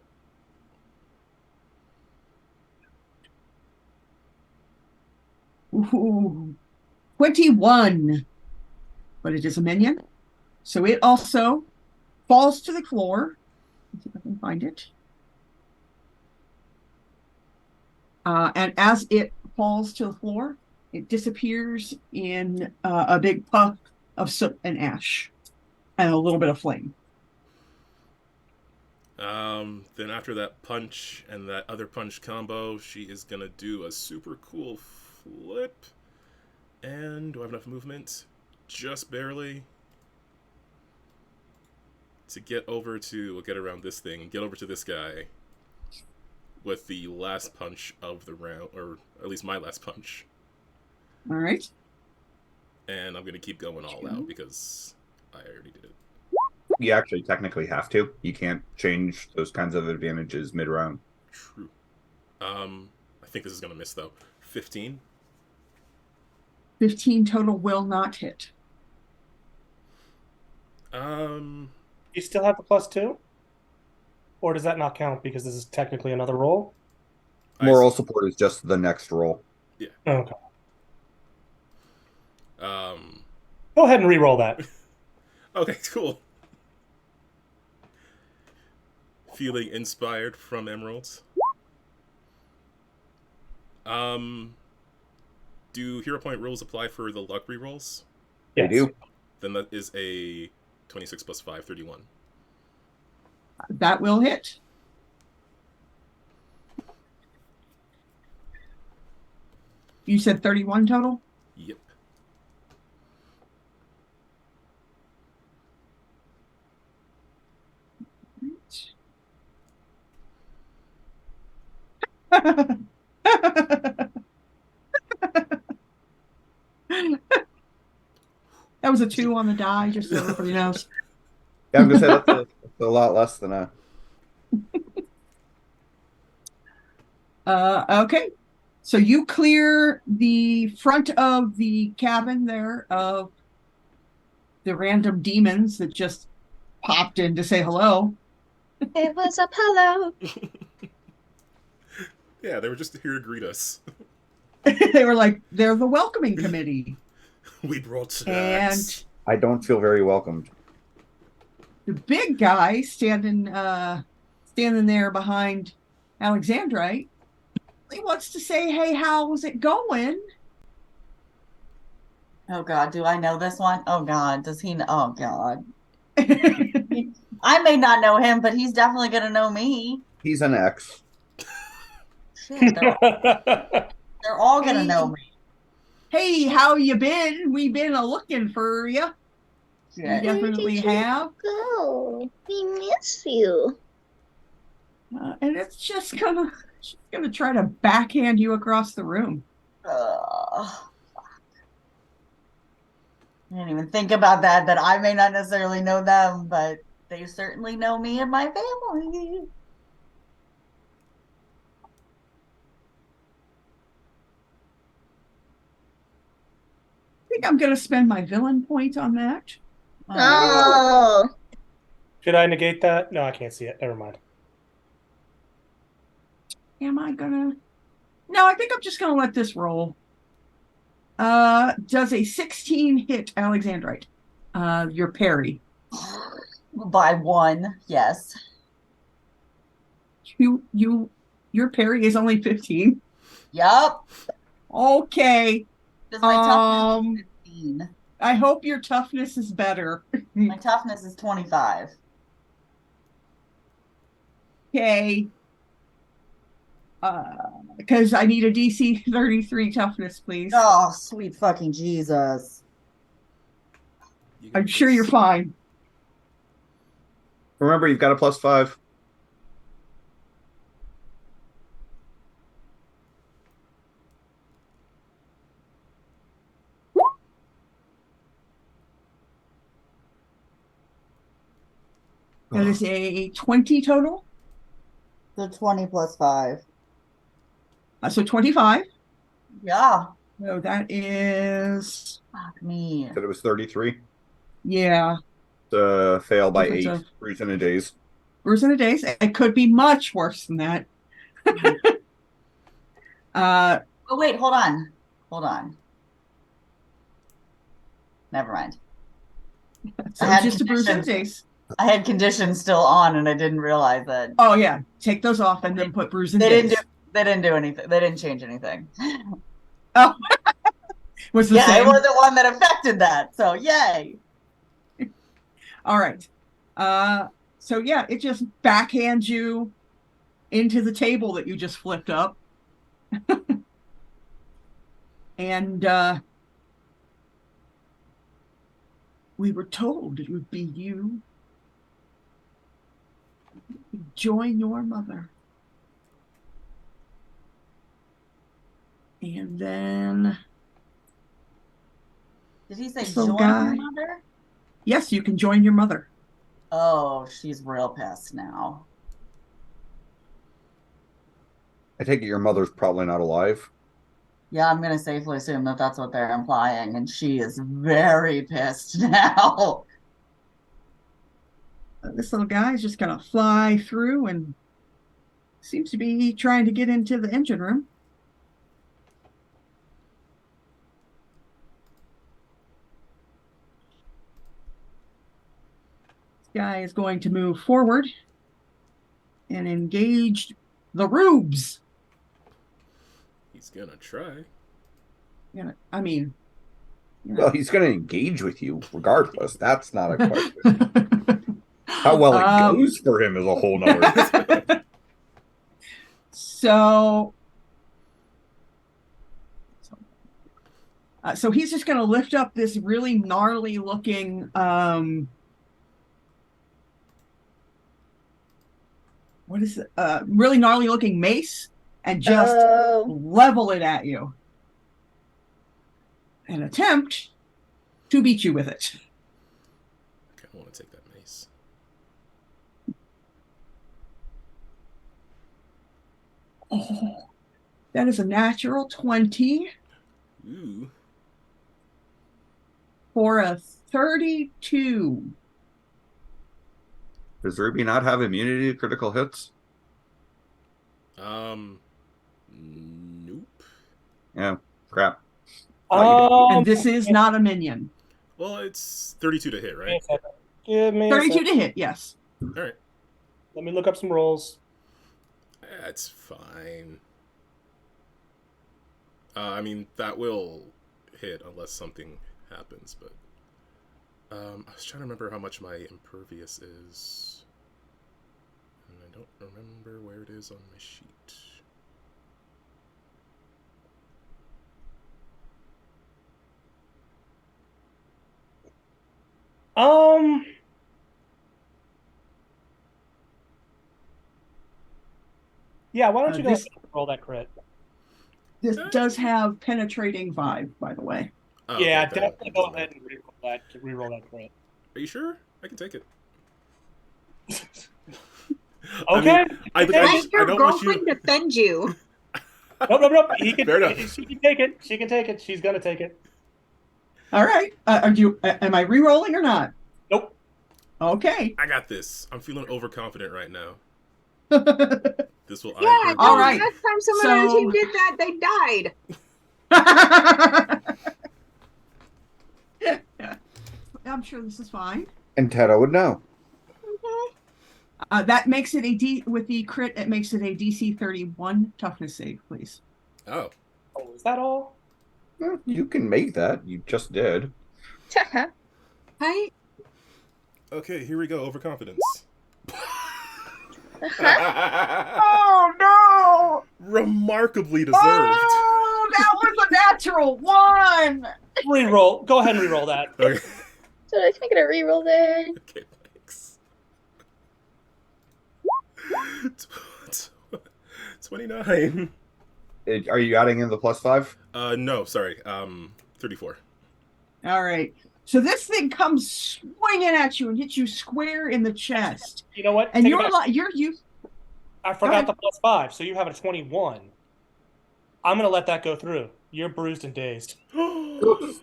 Ooh, 21. But it is a minion. So it also falls to the floor. Let's see if I can find it. And as it falls to the floor, it disappears in a big puff of soot and ash and a little bit of flame. Then after that punch and that other punch combo, she is gonna do a super cool flip. And do I have enough movement? Just barely. To get over to, we'll get around this thing and get over to this guy with the last punch of the round, or at least my last punch. All right. And I'm gonna keep going all out because I already did it. You actually technically have to. You can't change those kinds of advantages mid-round. True. I think this is gonna miss though. 15. 15 total will not hit. You still have the +2? Or does that not count because this is technically another roll? Moral support is just the next roll. Yeah. Okay. Go ahead and re-roll that. Okay, cool. Feeling inspired from emeralds. Do hero point rules apply for the luck rerolls? Yes. They do. Then that is a 26 plus 5, 31. That will hit. You said 31 total? Yep. That was a 2 on the die, just so everybody knows. Yeah, I'm gonna say that's a lot less than a. Okay. So you clear the front of the cabin there of the random demons that just popped in to say hello. It was Apollo. Yeah, they were just here to greet us. They were like, they're the welcoming committee. We brought snacks. And I don't feel very welcomed. The big guy standing there behind Alexandrite, he wants to say, hey, how's it going? Oh God, do I know this one? Oh God, does he know? Oh God. I may not know him, but he's definitely gonna know me. He's an ex. Shit, they're all gonna know me. Hey, how you been? We've been looking for you. Yeah. You definitely have. Go. We miss you. And it's just gonna try to backhand you across the room. I didn't even think about that I may not necessarily know them, but they certainly know me and my family. I think I'm gonna spend my villain point on that. Oh. Should I negate that? No, I can't see it. Never mind. Am I gonna? No, I think I'm just gonna let this roll. Does a 16 hit Alexandrite? Your parry. By 1, yes. Your parry is only 15. Yup. Okay. My toughness is 15. I hope your toughness is better. My toughness is 25. Okay. Because I need a DC 33 toughness, please. Oh, sweet fucking Jesus. I'm sure you're fine. Remember, you've got a +5. That is a 20 total. So 20 plus 5. So 25. Yeah. So that is, Fuck me. Said it was 33. yeah, Fail by Difference 8. of- Bruise in a days. bruise in a days. It could be much worse than that. Oh wait, hold on. Hold on. Never mind. So I had just a bruise in a conditions. days. I had conditions still on and I didn't realize that. Oh yeah, take those off and then put bruise in They days. didn't do anything. They didn't change anything. Oh, was the Yeah, same. it wasn't one that affected that. So yay. All right. So yeah, it just backhands you into the table that you just flipped up. And we were told it would be you. Join your mother. And then, Did he say This little join guy. your mother? yes, you can join your mother. Oh, she's real pissed now. I take it your mother's probably not alive. Yeah, I'm gonna safely assume that that's what they're implying, and she is very pissed now. This little guy is just going to fly through and seems to be trying to get into the engine room. This guy is going to move forward and engage the rubes. He's gonna try. I mean, Well, he's going to engage with you regardless. That's not a question. How well it goes for him is a whole nother. So he's just going to lift up this really gnarly looking what is it? Really gnarly looking mace and just level it at you. And attempt to beat you with it. Okay, I want to take that mace. Oh, that is a natural 20 Ooh. for a 32. Does Ruby not have immunity to critical hits? Nope. Yeah, crap. And this is not a minion. Well, it's 32 to hit, right? Give me 32 to hit, yes. All right. Let me look up some rolls. That's fine. I mean, that will hit unless something happens, but I was trying to remember how much my impervious is, and I don't remember where it is on my sheet. Yeah, why don't you go this- ahead and roll that crit? This does have penetrating vibe, by the way. Oh, Yeah, okay, definitely go ahead and reroll that crit. Are you sure? I can take it. Okay. I Let your don't want girlfriend you. defend you. Nope. He can, Fair enough. she can take it. She can take it. She's gonna take it. All right. Am I re-rolling or not? Nope. Okay. I got this. I'm feeling overconfident right now. This will. Yeah, All right. last time someone on our team did that, they died. I'm sure this is fine. And Tedda would know. That makes it with the crit, it makes it a DC 31 toughness save, please. Oh. Oh, is that all? Well, you can make that. You just did. Hi. Okay, here we go. Overconfidence. Oh no! Remarkably deserved. Oh, that was a natural 1. Reroll. Go ahead and reroll that. Okay. So I can get a reroll there. Okay, thanks. 29. Are you adding in the +5? No, sorry. 34. All right. So this thing comes swinging at you and hits you square in the chest. You know what? And Take it back. you. I forgot the +5, so you have a 21. I'm gonna let that go through. You're bruised and dazed. Rude.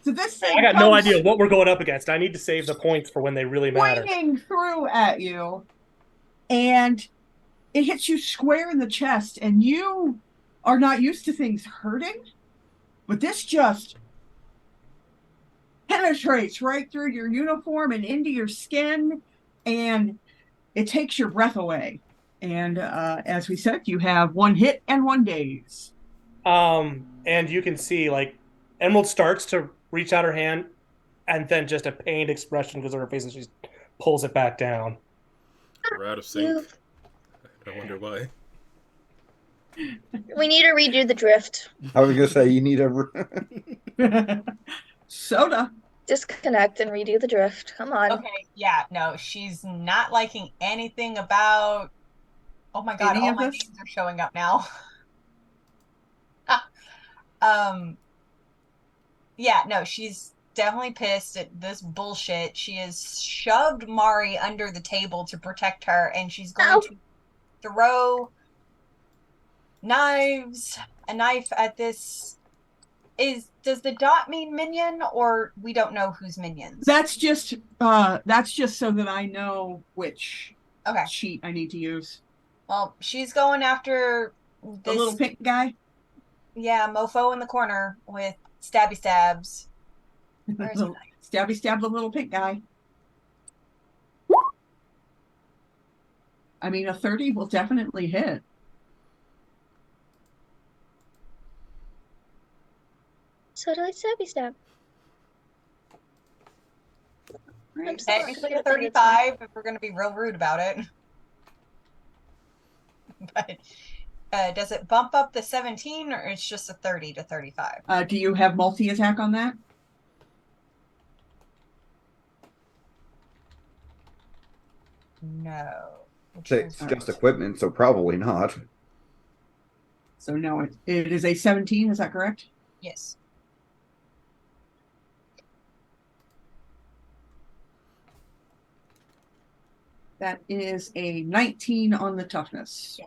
So this thing I got no idea what we're going up against. I need to save the points for when they really matter. swinging through at you, and it hits you square in the chest, and you are not used to things hurting, but this just penetrates right through your uniform and into your skin, and it takes your breath away. And as we said, you have 1 hit and 1 daze. And you can see like Emerald starts to reach out her hand, and then just a pained expression goes on her face, and she pulls it back down. We're out of sync. I wonder why. We need to redo the drift. I was gonna say you need a Soda. Disconnect and redo the drift. Come on. Okay, yeah, no, she's not liking anything about. Oh my god, Any all of my this? names are showing up now. Yeah, no, she's definitely pissed at this bullshit. She has shoved Mari under the table to protect her, and she's going to throw a knife at this. Does the dot mean minion, or we don't know who's minions? That's just so that I know which Okay. sheet I need to use. Well, she's going after The this little pink guy. Yeah, mofo in the corner with stabby stabs. Where's my Stabby stab the little pink guy. I mean, a 30 will definitely hit. So do I stabby stab. I'm sorry. Technically a 35 if we're going to be real rude about it. But does it bump up the 17 or it's just a 30 to 35? Do you have multi-attack on that? No. It's just equipment, so probably not. So no, it is a 17, is that correct? Yes. That is a 19 on the toughness. Yeah.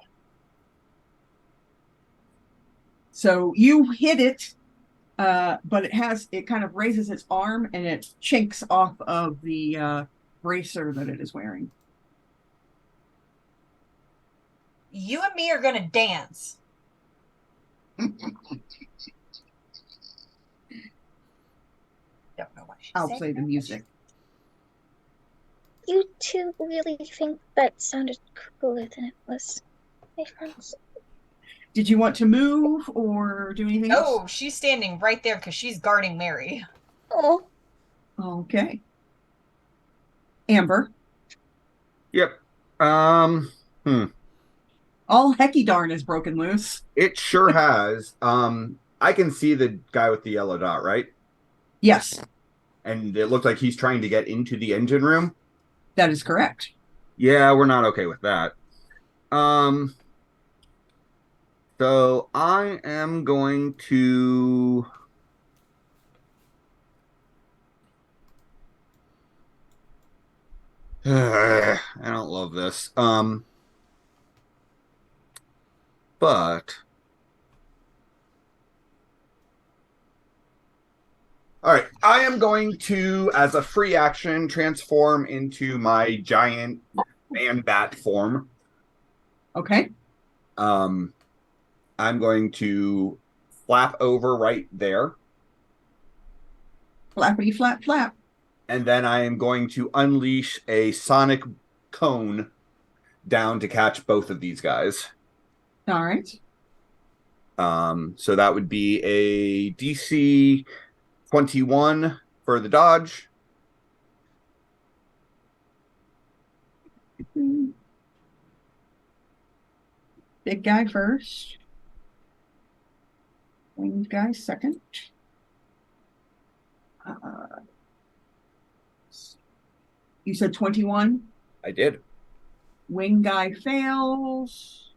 So you hit it, but it kind of raises its arm and it chinks off of the bracer that it is wearing. You and me are going to dance. Don't know why I'll play the music. You two really think that sounded cooler than it was. My friends. Did you want to move or do anything else? Oh, she's standing right there because she's guarding Mary. Oh. Okay. Amber. Yep. All hecky darn is broken loose. It sure has. I can see the guy with the yellow dot, right? Yes. And it looks like he's trying to get into the engine room. That is correct. Yeah, we're not okay with that. So I am going to I don't love this. But all right, I am going to, as a free action, transform into my giant man bat form. Okay. I'm going to flap over right there. Flappity flap flap. And then I am going to unleash a sonic cone down to catch both of these guys. All right. So that would be a DC 21 for the dodge. Big guy first. Winged guy second. You said 21? I did. Wing guy fails.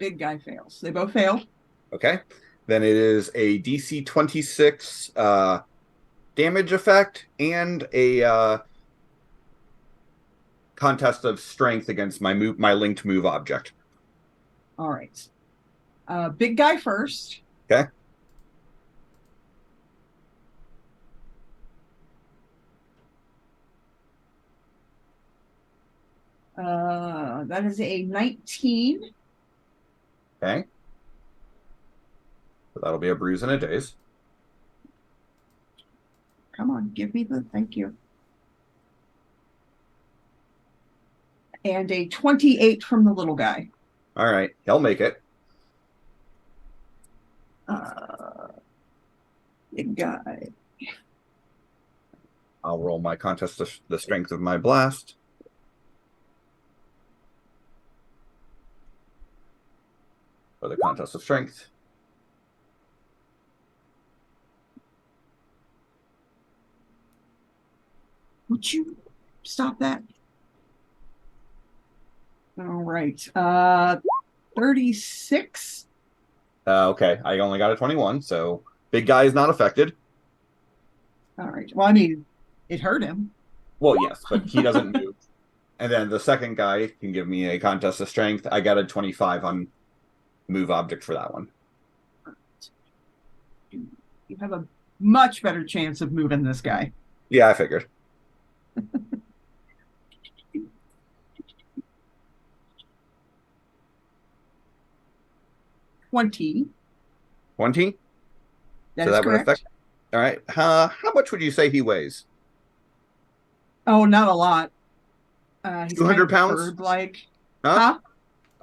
big guy fails. They both fail. Okay. Then it is a DC 26 damage effect and a contest of strength against my linked move object. All right. Big guy first. Okay. That is a 19. Okay. So that'll be a bruise and a daze. Come on, give me the thank you. And a 28 from the little guy. All right. He'll make it. Big guy. I'll roll my contest of the strength of my blast. For the contest of strength. Would you stop that? All right. 36. Okay. I only got a 21, so big guy is not affected. All right. Well, I mean, it hurt him. Well, yes, but he doesn't move. And then the second guy can give me a contest of strength. I got a 25 on move object for that one. You have a much better chance of moving this guy. Yeah, I figured. 20. 20? That So is that would correct. affect. All right. How much would you say he weighs? Oh, not a lot. He's 200 kind of pounds? bird-like. Huh?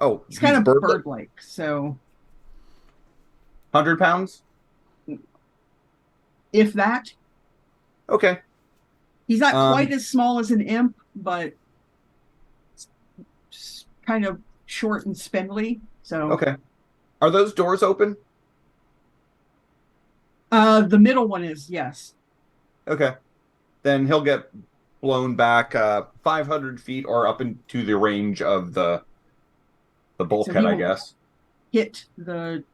Oh, He's kind of bird-like. bird-like, so 100 pounds? if that. Okay. He's not quite as small as an imp, but kind of short and spindly. So Okay. Are those doors open? the middle one is, yes. Okay. Then he'll get blown back 500 feet or up into the range of the bulkhead, I guess. He'll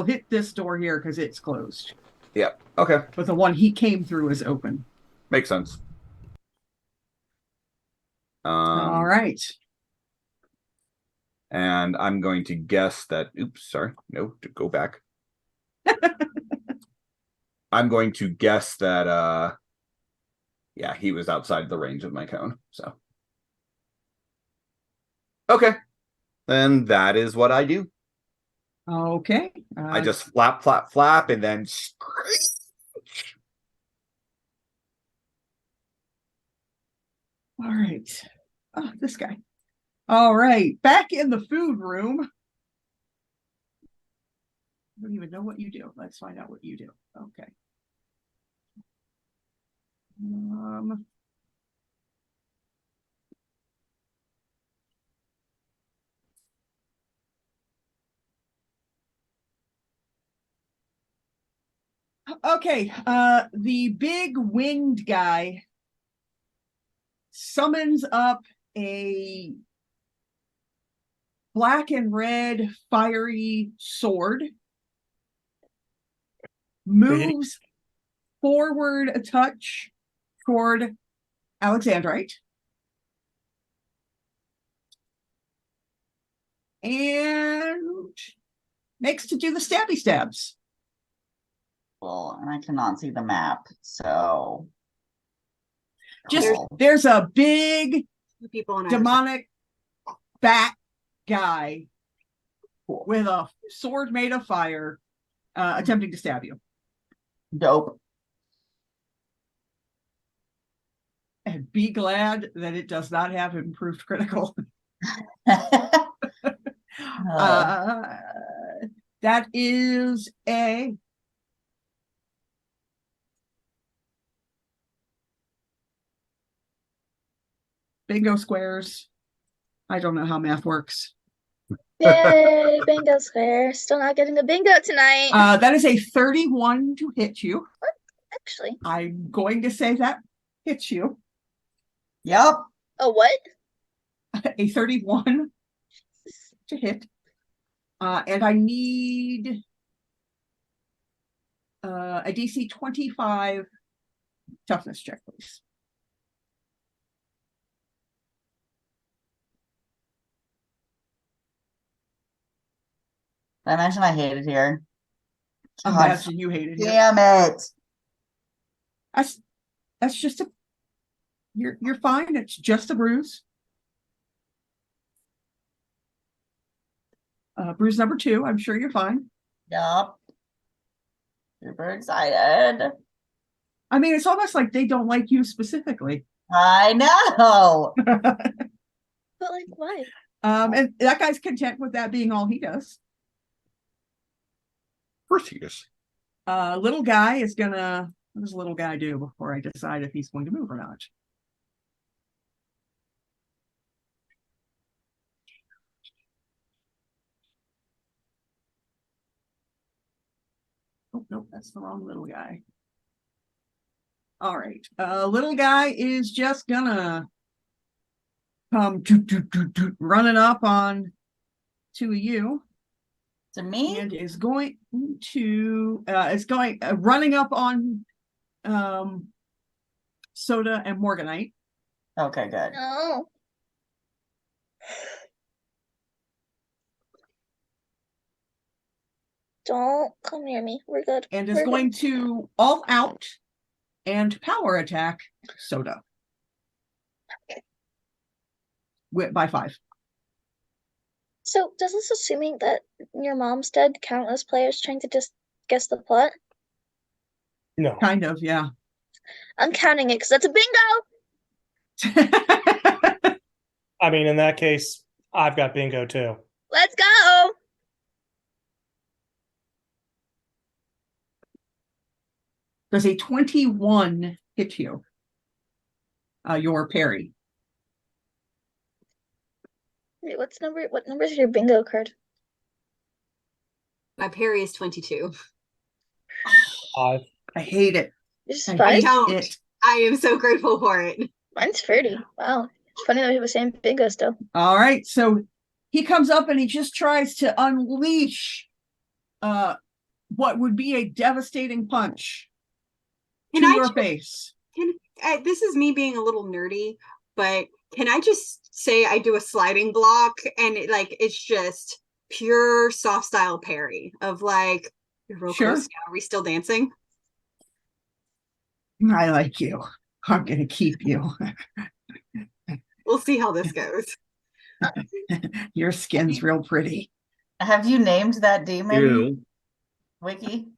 hit this door here because it's closed. Yeah. Okay. But the one he came through is open. Makes sense. All right. And I'm going to guess that. Oops, sorry. No, to go back. I'm going to guess that. Yeah, he was outside the range of my cone. So. Okay. Then that is what I do. Okay. I just flap, flap, flap, and then screech. All right. Oh, this guy. All right. Back in the food room. I don't even know what you do. Let's find out what you do. Okay. Okay. The big winged guy summons up a black and red fiery sword, moves forward a touch toward Alexandrite, and makes to do the stabby stabs. Well, and I cannot see the map, so There's a big people on demonic bat guy with a sword made of fire attempting to stab you. Dope. And be glad that it does not have improved critical. That is a bingo squares. I don't know how math works. Yay, bingo square. Still not getting a bingo tonight. That is a 31 to hit you. What? Actually. I'm going to say that hits you. Yep. A what? A 31 to hit. And I need a DC 25 toughness check, please. I mentioned I hate it here. Imagine you hate it here. Damn it. That's just you're fine. It's just a bruise. Bruise number 2. I'm sure you're fine. Yup. Super excited. I mean, it's almost like they don't like you specifically. I know. But like, why? And that guy's content with that being all he does. Of course he is. Little guy is gonna. What does little guy do before I decide if he's going to move or not? Oh, nope, that's the wrong little guy. All right. Little guy is just gonna come running up on 2 of you. To me? And is going to running up on Soda and Morganite. Okay, good. No. Don't come near me. We're good. And is We're going good. to all out and power attack Soda. By 5. So, does this assuming that your mom's dead count as players trying to just guess the plot? No. Kind of, yeah. I'm counting it because that's a bingo! I mean, in that case, I've got bingo too. Let's go! Does a 21 hit you? Your parry. Wait, what number is your bingo card? My parry is 22. 5. I hate it. Just I 5? hate don't. it. I am so grateful for it. Mine's 30. Wow. It's funny that we have the same bingo still. All right, so he comes up and he just tries to unleash what would be a devastating punch Can to I your just- face. This is me being a little nerdy, but can I just say I do a sliding block and it's just pure soft style parry of like, you're real Sure. close now. Are we still dancing? I like you. I'm gonna keep you. We'll see how this goes. Your skin's real pretty. Have you named that demon, Ew. Wiki?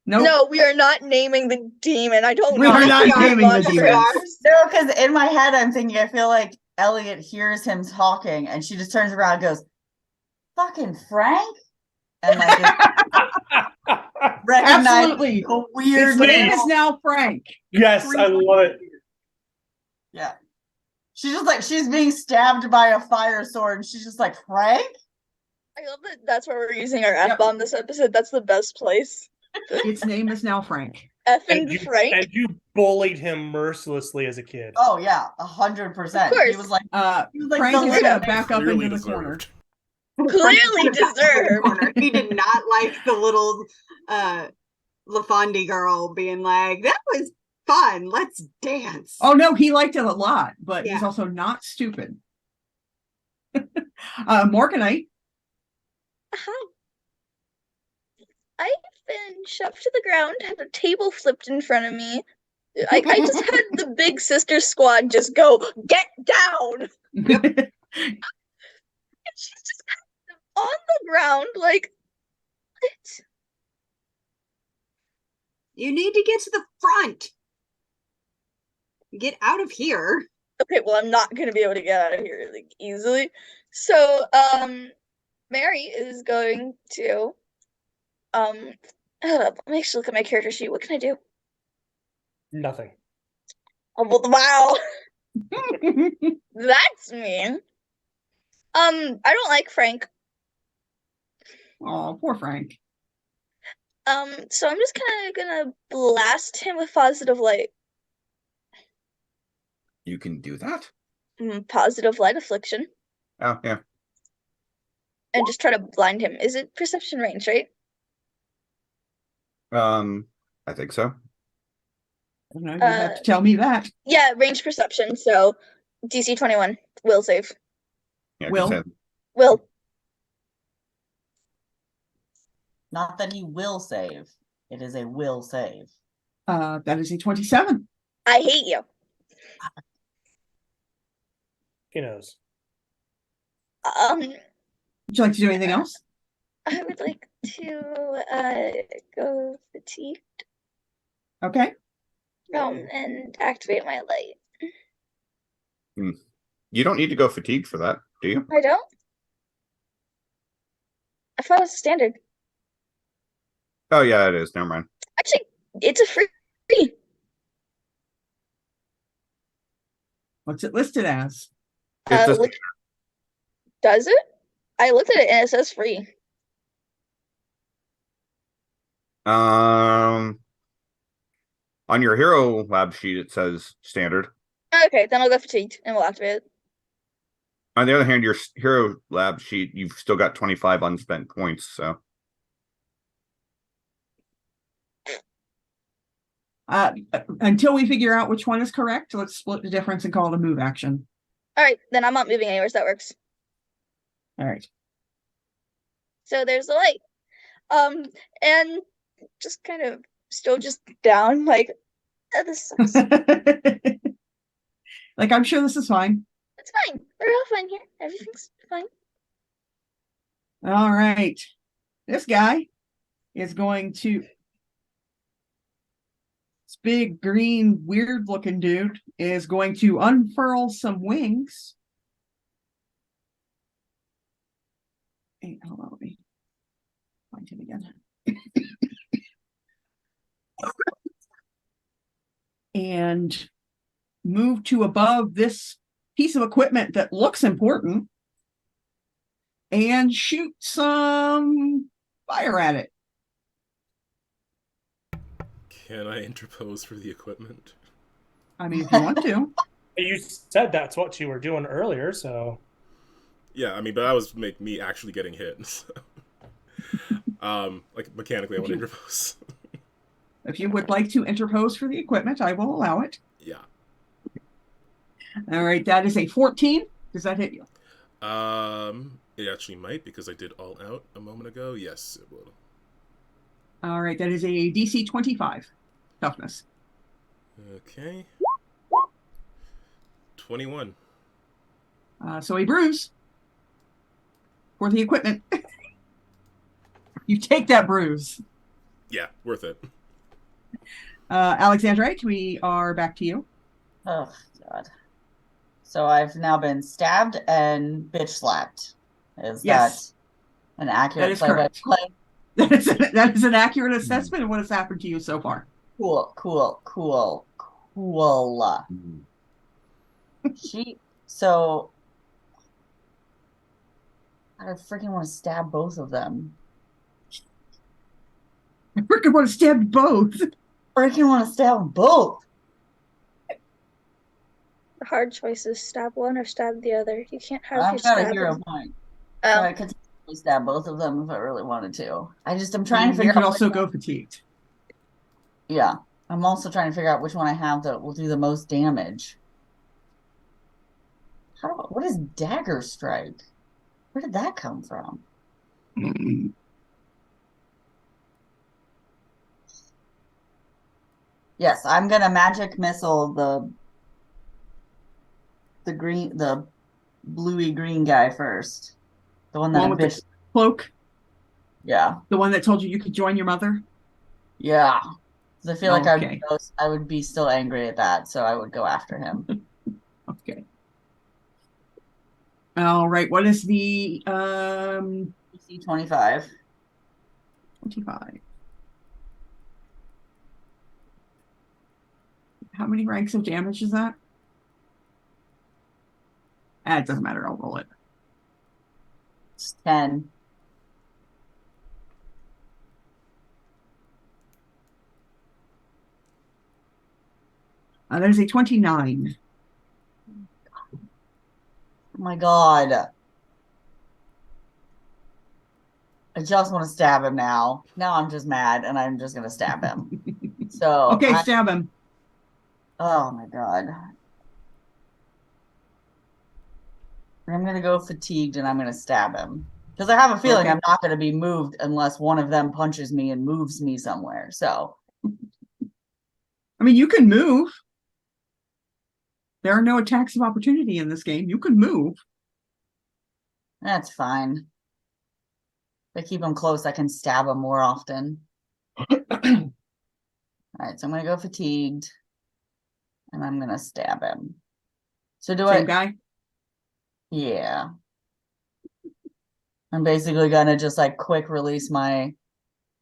Nope. No, we are not naming the demon. I don't We know. are not Demon naming the monsters. demon. No, because in my head I'm thinking, I feel like Elliot hears him talking and she just turns around and goes, "Fucking Frank?" And like recognize Absolutely. a weird His name Please. is now Frank. Yes, I love it. Yeah. She's just like, she's being stabbed by a fire sword and she's just like, "Frank?" I love that that's where we're using our Yep. F-bomb this episode. That's the best place. Its name is now Frank. Effing Frank. And you bullied him mercilessly as a kid. Oh yeah, 100%. Of course. He was like, Frank the is little- gonna back up Clearly into the corner. deserved. Clearly deserved. He did not like the little LaFondy girl being like, "That was fun. Let's dance." Oh no, he liked it a lot, but he's Yeah. also not stupid. Morganite. Hi. I've been shoved to the ground, had a table flipped in front of me. I just had the big sister squad just go, "Get down!" And she's just kind of on the ground, like, what? You need to get to the front. Get out of here. Okay, well, I'm not gonna be able to get out of here like easily. So, Mary is going to let me actually look at my character sheet. What can I do? Nothing. Oh, well, wow. That's mean. I don't like Frank. Oh, poor Frank. So I'm just kind of gonna blast him with positive light. You can do that? Positive light affliction. Oh, yeah. and just try to blind him. Is it perception range, right? I think so. I don't know, you have to tell me that. Yeah, range perception. So DC 21 will save. Yeah, Will. Will. Not that he will save. It is a will save. That is a 27. I hate you. He knows. Would you like to do anything else? I would like to go fatigue. Okay. And activate my light. You don't need to go fatigue for that, do you? I don't? I thought it was standard. Oh yeah, it is. Never mind. Actually, it's a free. What's it listed as? It's Does it? I looked at it and it says free. On your hero lab sheet it says standard. Okay, then I'll go fatigued and we'll activate it. On the other hand, your hero lab sheet, you've still got 25 unspent points, so. Until we figure out which one is correct, let's split the difference and call it a move action. All right, then I'm not moving anywhere, so that works. All right. So there's the light. And just kind of still just down, like, oh, this sucks. Like, I'm sure this is fine. It's fine. We're all fine here. Everything's fine. All right. This guy is going to. This big, green, weird looking dude is going to unfurl some wings. Hey, hold on, let me find him again. And move to above this piece of equipment that looks important and shoot some fire at it. Can I interpose for the equipment? I mean, if you want to. You said that's what you were doing earlier, so. Yeah, I mean, but that was me actually getting hit. So. Like mechanically, I want to interpose. If you would like to interpose for the equipment, I will allow it. Yeah. All right, that is a 14. Does that hit you? It actually might because I did all out a moment ago. Yes, it will. All right, that is a DC 25 toughness. Okay. 21. So a bruise for the equipment. You take that bruise. Yeah, worth it. Alexandrite, we are back to you. Oh, God. So I've now been stabbed and bitch slapped. Is Yes. that an accurate That is play by correct. play? That is an accurate assessment of what has happened to you so far. Cool. So I freaking want to stab both of them. I freaking want to stab both. Freaking want to stab both. The hard choice is stab one or stab the other. You can't have I've your got a stab. hero point. So I could stab both of them if I really wanted to. I'm trying to You figure could out. also go fatigued. Yeah. I'm also trying to figure out which one I have that will do the most damage. What is dagger strike? Where did that come from? Yes, I'm gonna magic missile the bluey green guy first. The one that with the cloak. Yeah. The one that told you could join your mother. Yeah. I feel like Okay. I would be still angry at that, so I would go after him. Okay. All right. What is the DC 25? 25. How many ranks of damage is that? It doesn't matter. I'll roll it. It's 10. That is a 29. Oh my God. I just want to stab him now. Now I'm just mad and I'm just going to stab him. So, Okay, stab him. Oh my God. I'm going to go fatigued and I'm going to stab him. Because I have a feeling I'm not going to be moved unless one of them punches me and moves me somewhere. So, I mean, you can move. There are no attacks of opportunity in this game. You can move. That's fine. If I keep him close, I can stab him more often. All right, so I'm going to go fatigued. And I'm going to stab him. So Same guy? Yeah. I'm basically going to just like quick release my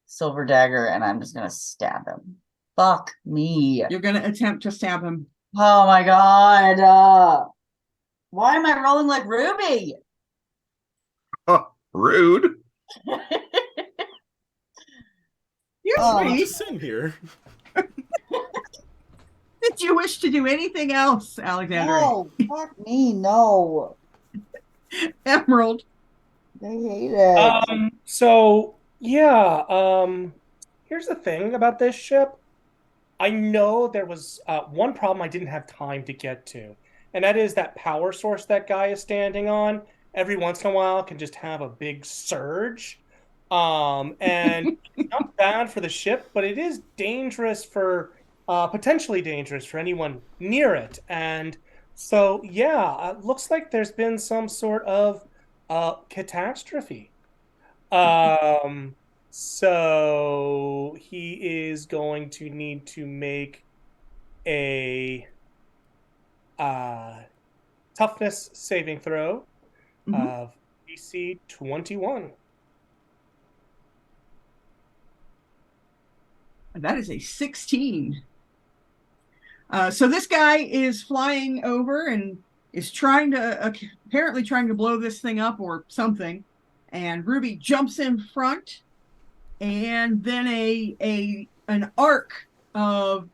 silver dagger and I'm just going to stab him. Fuck me. You're going to attempt to stab him. Oh my God. Why am I rolling like Ruby? Rude. You're I'm just sitting here. Did you wish to do anything else, Alexander? No, fuck me, no. Emerald. I hate it. So yeah, here's the thing about this ship. I know there was one problem I didn't have time to get to, and that is that power source that guy is standing on. Every once in a while, can just have a big surge, and it's not bad for the ship, but it is dangerous for potentially dangerous for anyone near it. And so, yeah, it looks like there's been some sort of catastrophe. So he is going to need to make a toughness saving throw of DC 21. That is a 16. So this guy is flying over and is apparently trying to blow this thing up or something. And Ruby jumps in front, and then an arc of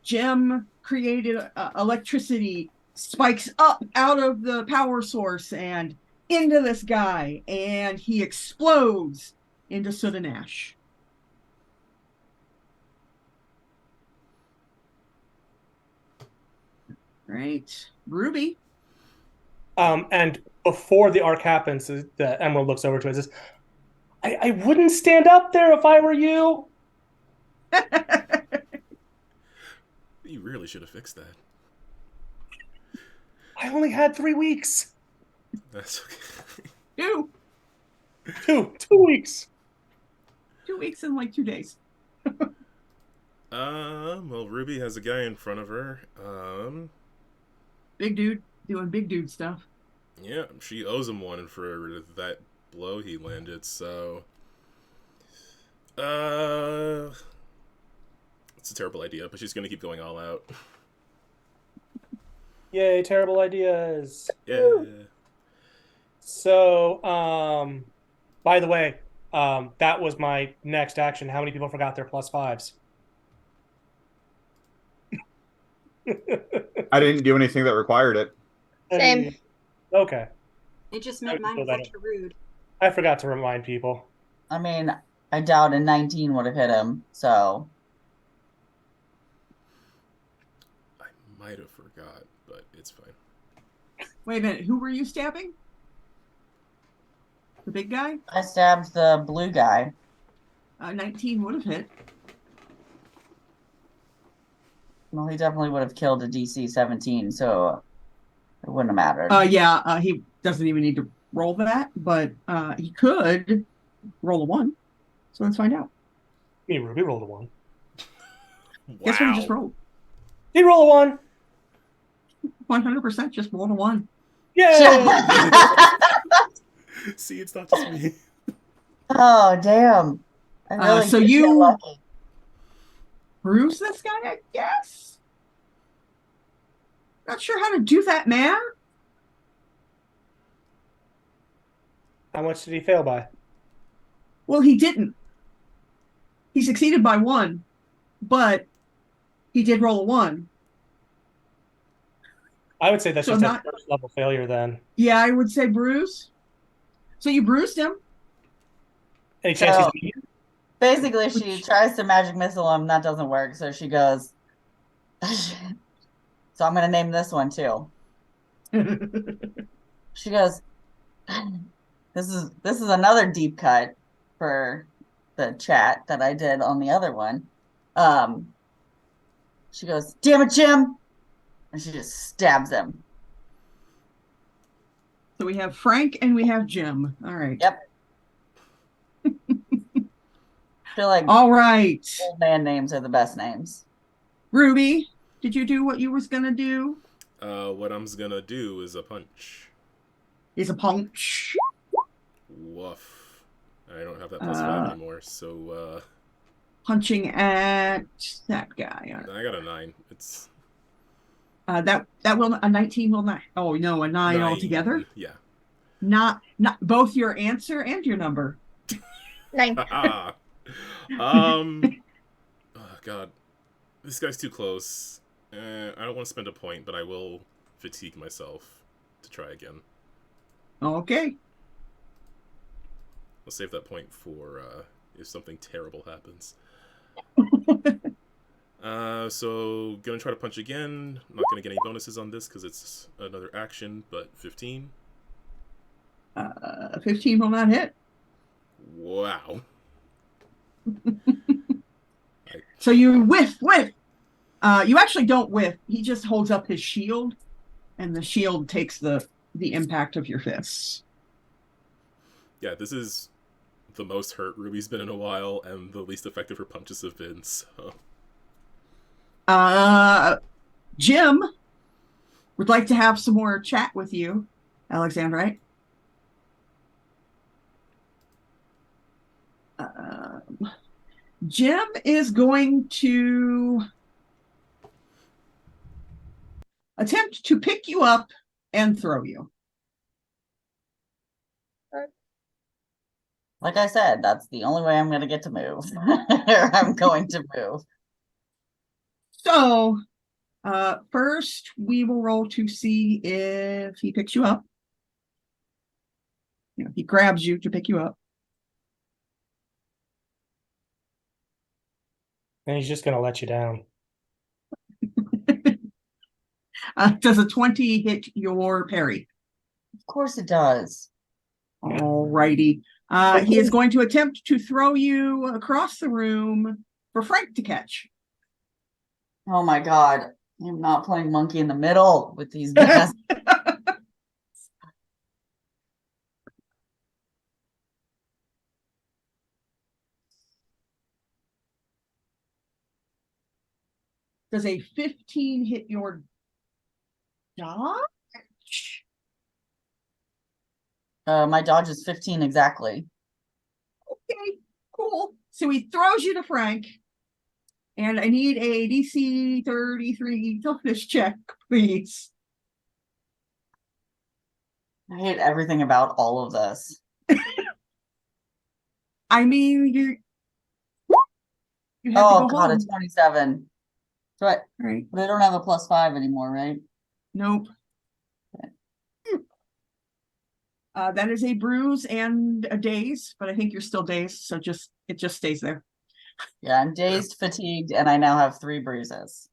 gem created electricity spikes up out of the power source and into this guy, and he explodes into soot and ash. Right, Ruby. And before the arc happens, the Emerald looks over to it and says, I wouldn't stand up there if I were you. You really should have fixed that. I only had 3 weeks. That's okay. 2 weeks. 2 weeks and like 2 days. Well, Ruby has a guy in front of her. Big dude doing big dude stuff. Yeah, she owes him one for that blow he landed, so it's a terrible idea, but she's gonna keep going all out. Yay, terrible ideas. Yeah. So, by the way, that was my next action. How many people forgot their +5s? I didn't do anything that required it. Same. Okay. It just made mine extra rude. I forgot to remind people. I mean, I doubt a 19 would have hit him, so. I might have forgot, but it's fine. Wait a minute, who were you stabbing? The big guy? I stabbed the blue guy. 19 would have hit. Well, he definitely would have killed a DC 17, so it wouldn't have mattered. He doesn't even need to roll that, but he could roll a 1. So let's find out. Me and Ruby rolled a 1. Wow. Guess what he just rolled? He rolled a 1. 100% just rolled a 1. Yay! See, it's not just me. Oh, damn. I really So did you get lucky. bruise this guy, I guess? Not sure how to do that, man. How much did he fail by? Well, he didn't. He succeeded by 1, but he did roll a 1. I would say that's So just not- a first level failure then. Yeah, I would say bruise. So you bruised him. Any chance he's So basically, she tries to magic missile him. That doesn't work. So she goes. So I'm gonna name this one too. She goes. This is another deep cut for the chat that I did on the other one. She goes, "Damn it, Jim!" And she just stabs him. So we have Frank and we have Jim. All right. Yep. I feel like all right. Old man names are the best names. Ruby, did you do what you was gonna do? What I'm gonna do is a punch. Is a punch. Woof. I don't have that +5 anymore, so punching at that guy. I got a 9. It's that will a 19 will not. Oh no, a 9 altogether. Yeah. Not both your answer and your number. 9. Oh God, this guy's too close. I don't want to spend a point, but I will fatigue myself to try again. Okay. I'll save that point for if something terrible happens. So gonna try to punch again. Not gonna get any bonuses on this because it's another action, but 15. 15 will not hit. Wow. So you whiff. You actually don't whiff. He just holds up his shield, and the shield takes the impact of your fists. Yeah, this is the most hurt Ruby's been in a while, and the least effective her punches have been. So, Jim would like to have some more chat with you, Alexandrite. Jim is going to attempt to pick you up and throw you. Like I said, that's the only way I'm going to get to move. I'm going to move. So, first we will roll to see if he picks you up. You know, he grabs you to pick you up. And he's just going to let you down. Does a 20 hit your parry? Of course it does. All righty. He is going to attempt to throw you across the room for Frank to catch. Oh my God. I'm not playing monkey in the middle with these guys. Does a 15 hit your dodge? My dodge is 15 exactly. Okay, cool. So he throws you to Frank. And I need a DC 33 toughness check, please. I hate everything about all of this. I mean, you have Oh to go God, home. it's 27. Right. Right. They don't have a +5 anymore, right? Nope. Okay. That is a bruise and a daze, but I think you're still dazed, so it just stays there. Yeah, I'm dazed, fatigued, and I now have 3 bruises.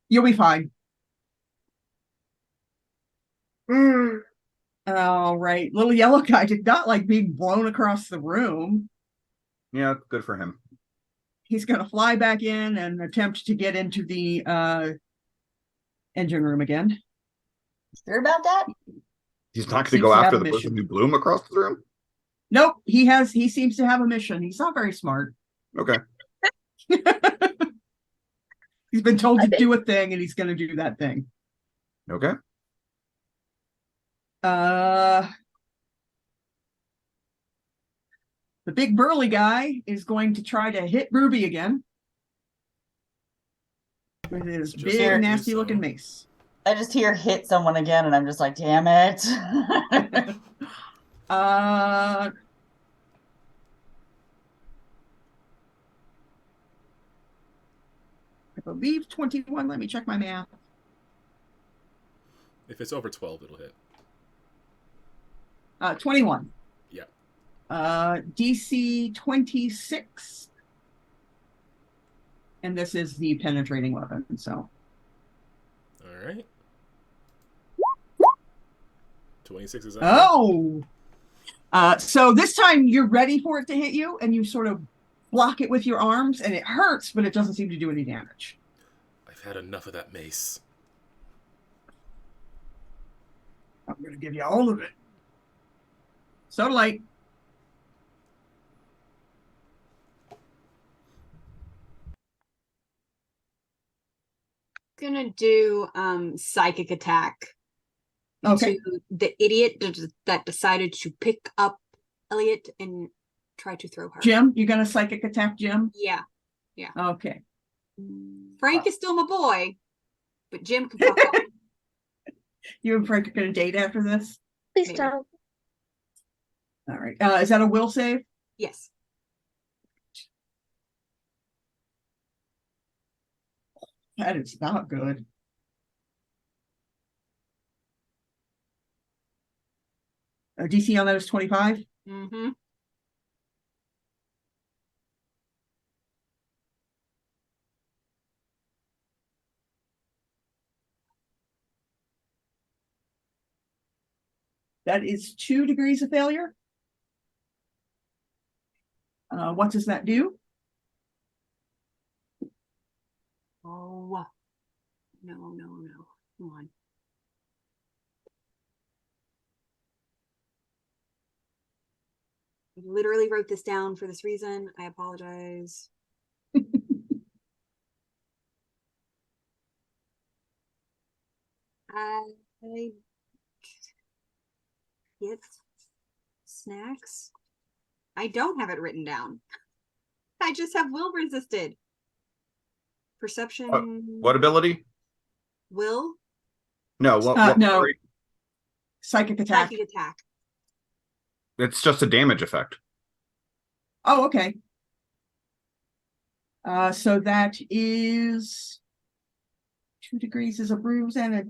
You'll be fine. All right. Little yellow guy did not like being blown across the room. Yeah, good for him. He's going to fly back in and attempt to get into the engine room again. Sure about that? He's not going to go after the person who blew him across the room? Nope. He seems to have a mission. He's not very smart. Okay. He's been told to do a thing, and he's going to do that thing. Okay. The big burly guy is going to try to hit Ruby again with his big, nasty-looking mace. I just hear hit someone again, and I'm just like, damn it. I believe 21. Let me check my math. If it's over 12, it'll hit. 21. Yeah. DC 26. And this is the penetrating weapon, so. All right. 26 is that? Oh! So this time you're ready for it to hit you, and you sort of block it with your arms, and it hurts, but it doesn't seem to do any damage. I've had enough of that mace. I'm going to give you all of it. So light. Gonna do psychic attack Okay. to the idiot that decided to pick up Elliot and try to throw her. Jim, you're going to psychic attack Jim? Yeah. Okay. Frank is still my boy, but Jim can fuck off. You and Frank are going to date after this? Please Maybe. don't. All right. Is that a will save? Yes. That is not good. DC on that is 25. Mm-hmm. That is 2 degrees of failure. What does that do? Oh. No. Come on. I literally wrote this down for this reason. I apologize. I get snacks. I don't have it written down. I just have will resisted. Perception. What ability? Will? No, what No. sorry? Psychic attack. Psychic attack. It's just a damage effect. Oh, okay. So that is 2 degrees is a bruise and a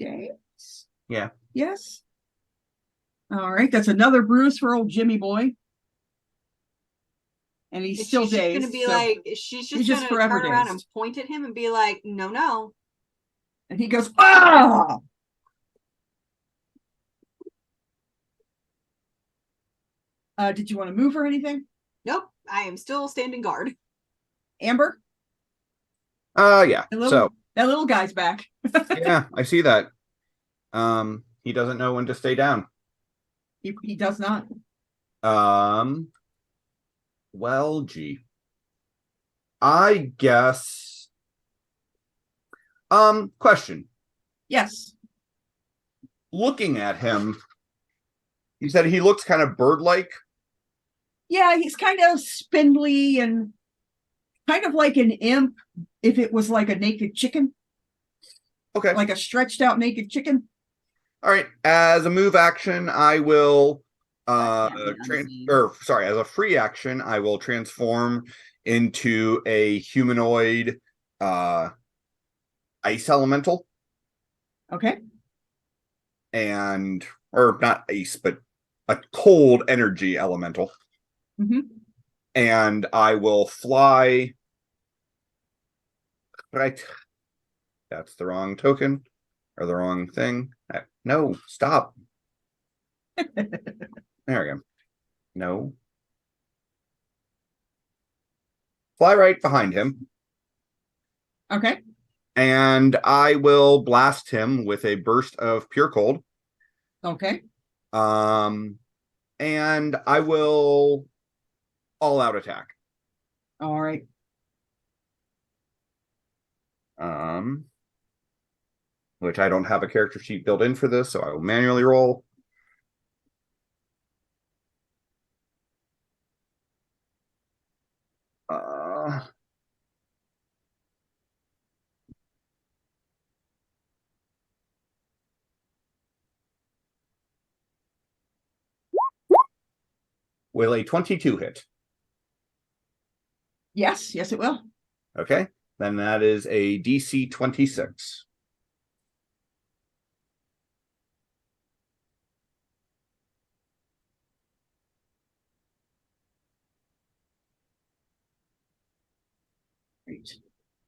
dance. Yeah. Yes. All right, that's another bruise for old Jimmy boy. And he's still She's just dazed. gonna be so- like, she's he's just just gonna forever turn around and dazed. point at him and be like, no. And he goes, ah! Did you want to move or anything? Nope, I am still standing guard. Amber? Yeah. So That little guy's back. yeah, I see that. He doesn't know when to stay down. He does not. Well, gee. I guess. Question. Yes. Looking at him, you said he looks kind of bird-like. Yeah, he's kind of spindly and kind of like an imp if it was like a naked chicken. Okay. Like a stretched out naked chicken. All right. As a move action, I will That can't be unseen. as a free action, I will transform into a humanoid ice elemental. Okay. Or not ice, but a cold energy elemental. Mm-hmm. And I will fly. Right. That's the wrong token or the wrong thing. No, stop. There we go. No. Fly right behind him. Okay. And I will blast him with a burst of pure cold. Okay. And I will all out attack. All right. Which I don't have a character sheet built in for this, so I will manually roll. Will a 22 hit? Yes, it will. Okay, then that is a DC 26.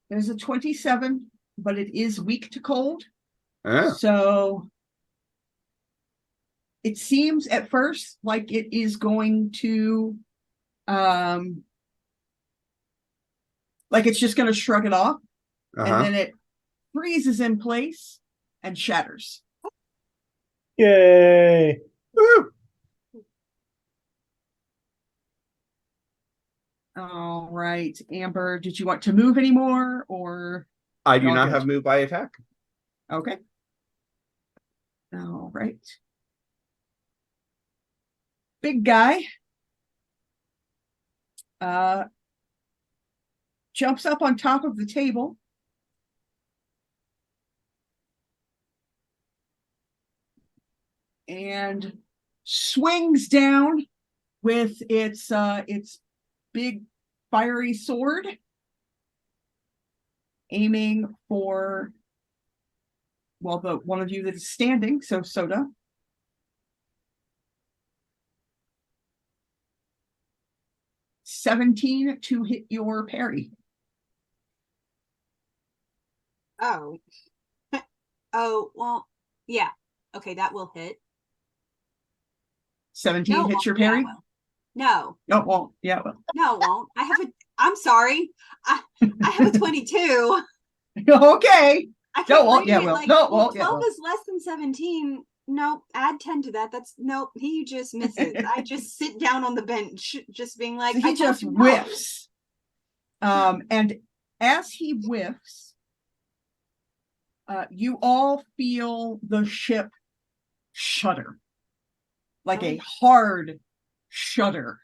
There's a 27, but it is weak to cold. Yeah. So it seems at first like it is going to, like it's just going to shrug it off, and then it freezes in place and shatters. Yay! Woo! All right, Amber, did you want to move anymore, or? I do All not good. have move by attack. Okay. All right. Big guy jumps up on top of the table and swings down with its big fiery sword, aiming for, well, the one of you that is standing, so Soda. $17 to hit your parry. Oh. Oh, well, yeah. Okay, that will hit. 17 No, it hits your won't. Yeah, it parry? will. No. No, it won't. Yeah, it will. No, it won't. I'm sorry. I have a 22. Okay. I kept No, it won't. reading Yeah, it it will. like, No, it well, won't. Yeah, it 12 will. is less than 17. Nope, add 10 to that. That's nope. He just misses. I just sit down on the bench, just being like, So he just whiffs. And as he whiffs, you all feel the ship shudder, like a hard shudder.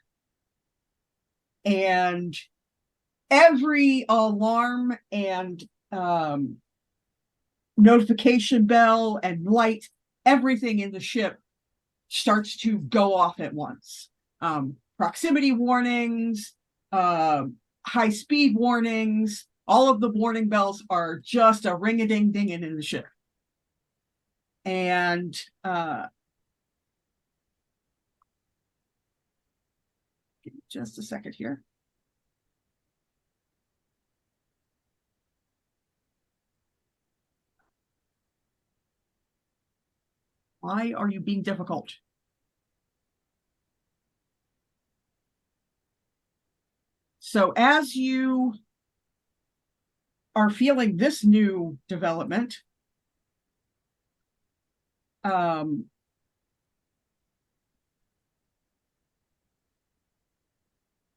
And every alarm and notification bell and light, everything in the ship starts to go off at once. Proximity warnings, high speed warnings, all of the warning bells are just a ring-a-ding-dinging in the ship. And give me just a second here. Why are you being difficult? So as you are feeling this new development,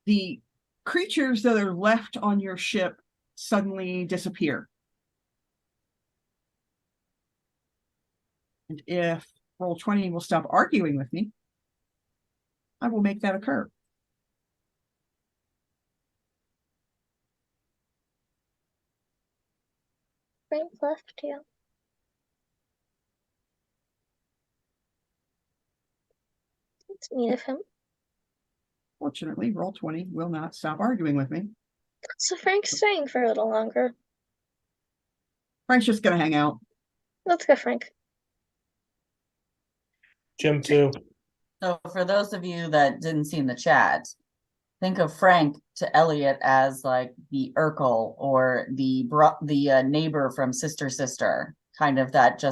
the creatures that are left on your ship suddenly disappear. And if Roll20 will stop arguing with me, I will make that occur. Frank left you. It's mean of him. Fortunately, Roll20 will not stop arguing with me. So Frank's staying for a little longer. Frank's just going to hang out. Let's go, Frank. Jim too. So for those of you that didn't see in the chat, think of Frank to Elliot as like the Urkel or the neighbor from Sister Sister, kind of that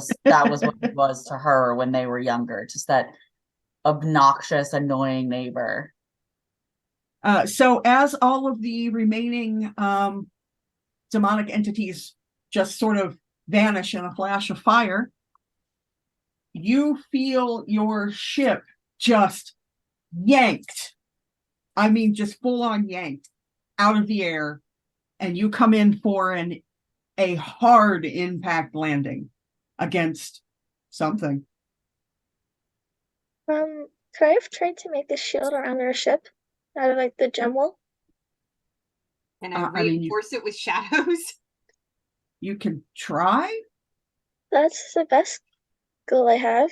was what it was to her when they were younger, just that obnoxious, annoying neighbor. So as all of the remaining demonic entities just sort of vanish in a flash of fire, you feel your ship just yanked. I mean, just full on yanked out of the air, and you come in for a hard impact landing against something. Could I have tried to make a shield around our ship out of like the gem wool? Can I reinforce it with shadows? You can try. That's the best goal I have.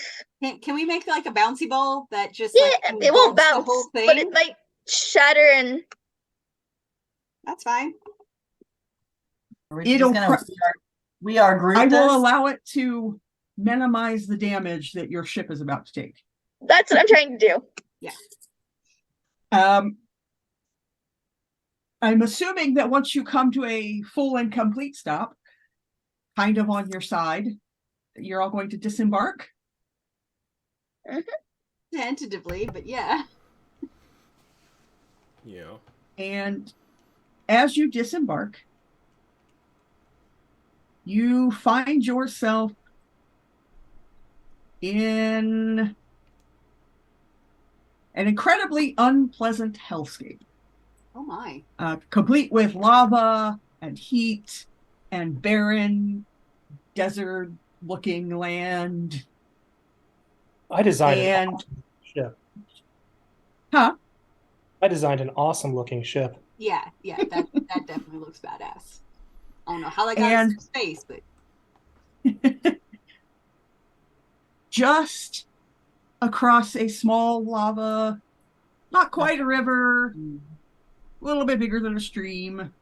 Can we make like a bouncy ball that just it won't bounce, the whole thing? but it might shatter and. That's fine. We are Groot. I will allow it to minimize the damage that your ship is about to take. That's what I'm trying to do. Yeah. I'm assuming that once you come to a full and complete stop, kind of on your side, you're all going to disembark. Tentatively, but yeah. Yeah. And as you disembark, you find yourself in an incredibly unpleasant hellscape. Oh my. Complete with lava and heat and barren desert-looking land. I designed an And awesome ship. huh? I designed an awesome looking ship. Yeah, that definitely looks badass. I don't know how that got us And into space, but just across a small lava, not quite a river, a little bit bigger than a stream,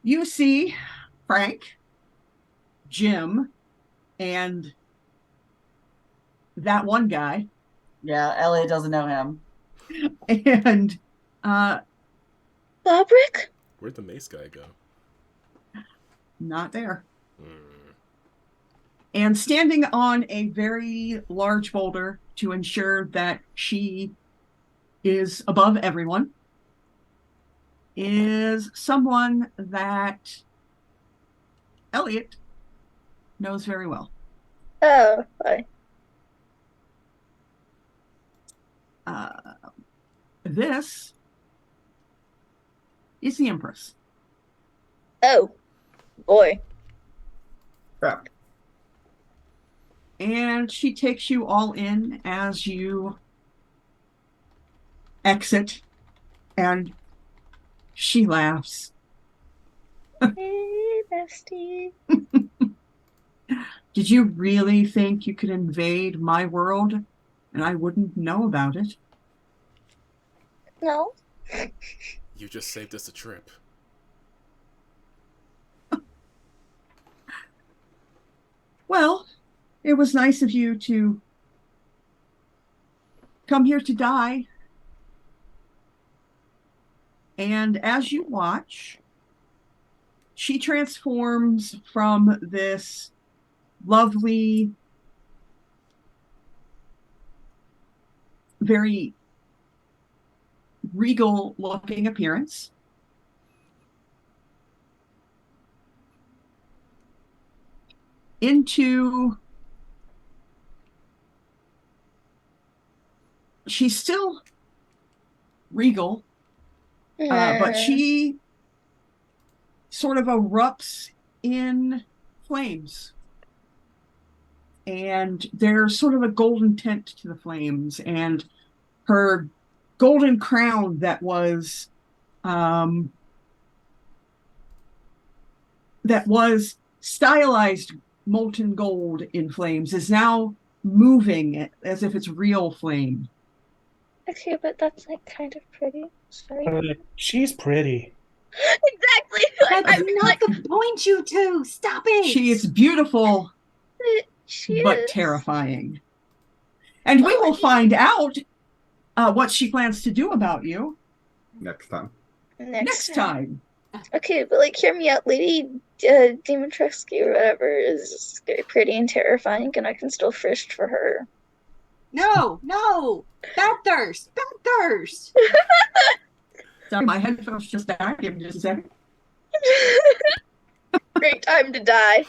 you see Frank, Jim, and that one guy. Yeah, Elliot doesn't know him. And Fabric? Where'd the mace guy go? not there. Hmm. And standing on a very large boulder to ensure that she is above everyone is someone that Elliot knows very well. Oh, hi. This is the Empress. Oh, boy. Crap. And she takes you all in as you exit, and she laughs. Hey, bestie. Did you really think you could invade my world and I wouldn't know about it? No? You just saved us a trip. Well, it was nice of you to come here to die. And as you watch, she transforms from this lovely, very regal looking appearance into, she's still regal, but she sort of erupts in flames. And there's sort of a golden tint to the flames, and her golden crown that was stylized molten gold in flames is now moving as if it's real flame. Okay, but that's like kind of pretty. Sorry. She's pretty. Exactly. that's I feel not like the point, you two. Stop it. She is beautiful, she but is. terrifying. And we will find out what she plans to do about you Next time. next time. Okay, but like, hear me out. Lady Dimitrescu or whatever is very pretty and terrifying, and I can still frisk for her. No. Bad thirst. Sorry, my headphones just died. Give me just a second. Great time to die.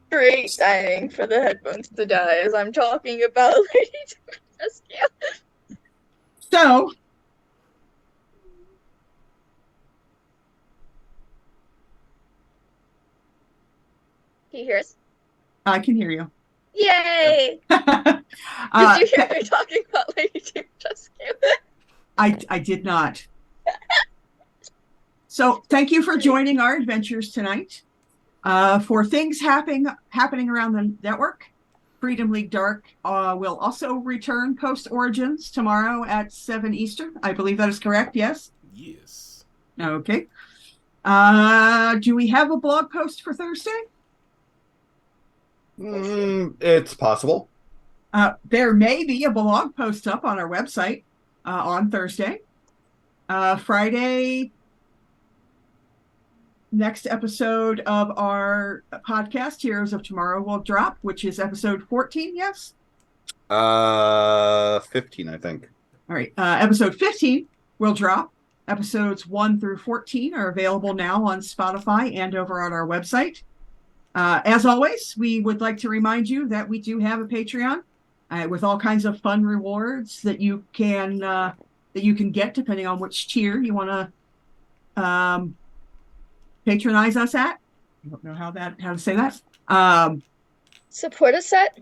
Great timing for the headphones to die as I'm talking about Lady Dimitrescu. So, Can you hear us? I can hear you. Yay! Did you hear me talking about Lady Dimitrescu? I did not. So thank you for joining our adventures tonight. For things happening around the network, Freedom League Dark will also return post Origins tomorrow at 7 Eastern. I believe that is correct, yes? Yes. Okay. Do we have a blog post for Thursday? It's possible. There may be a blog post up on our website on Thursday. Friday, next episode of our podcast, Heroes of Tomorrow, will drop, which is episode 14, yes? 15, I think. All right. Episode 15 will drop. Episodes 1 through 14 are available now on Spotify and over on our website. As always, we would like to remind you that we do have a Patreon with all kinds of fun rewards that you can get depending on which tier you want to patronize us at. I don't know how to say that. Support us at?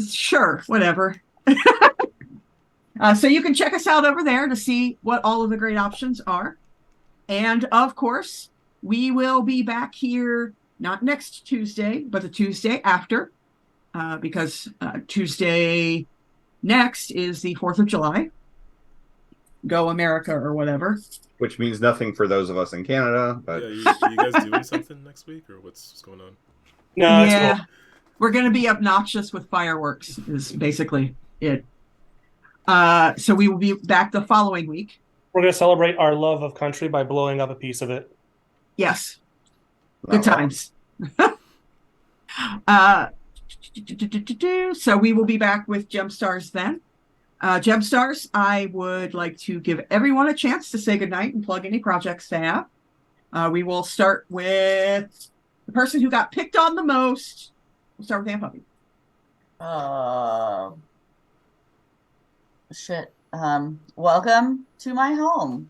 Sure, whatever. So you can check us out over there to see what all of the great options are. And of course, we will be back here not next Tuesday, but the Tuesday after, because Tuesday next is the 4th of July. Go America or whatever. Which means nothing for those of us in Canada. But are you guys doing something next week, or what's going on? No, yeah, it's cool. We're going to be obnoxious with fireworks is basically it. So we will be back the following week. We're going to celebrate our love of country by blowing up a piece of it. Yes. Not Good times. So we will be back with GemStars then. GemStars, I would like to give everyone a chance to say goodnight and plug any projects they have. We will start with the person who got picked on the most. We'll start with Aunt Puppy. Shit. Welcome to my home,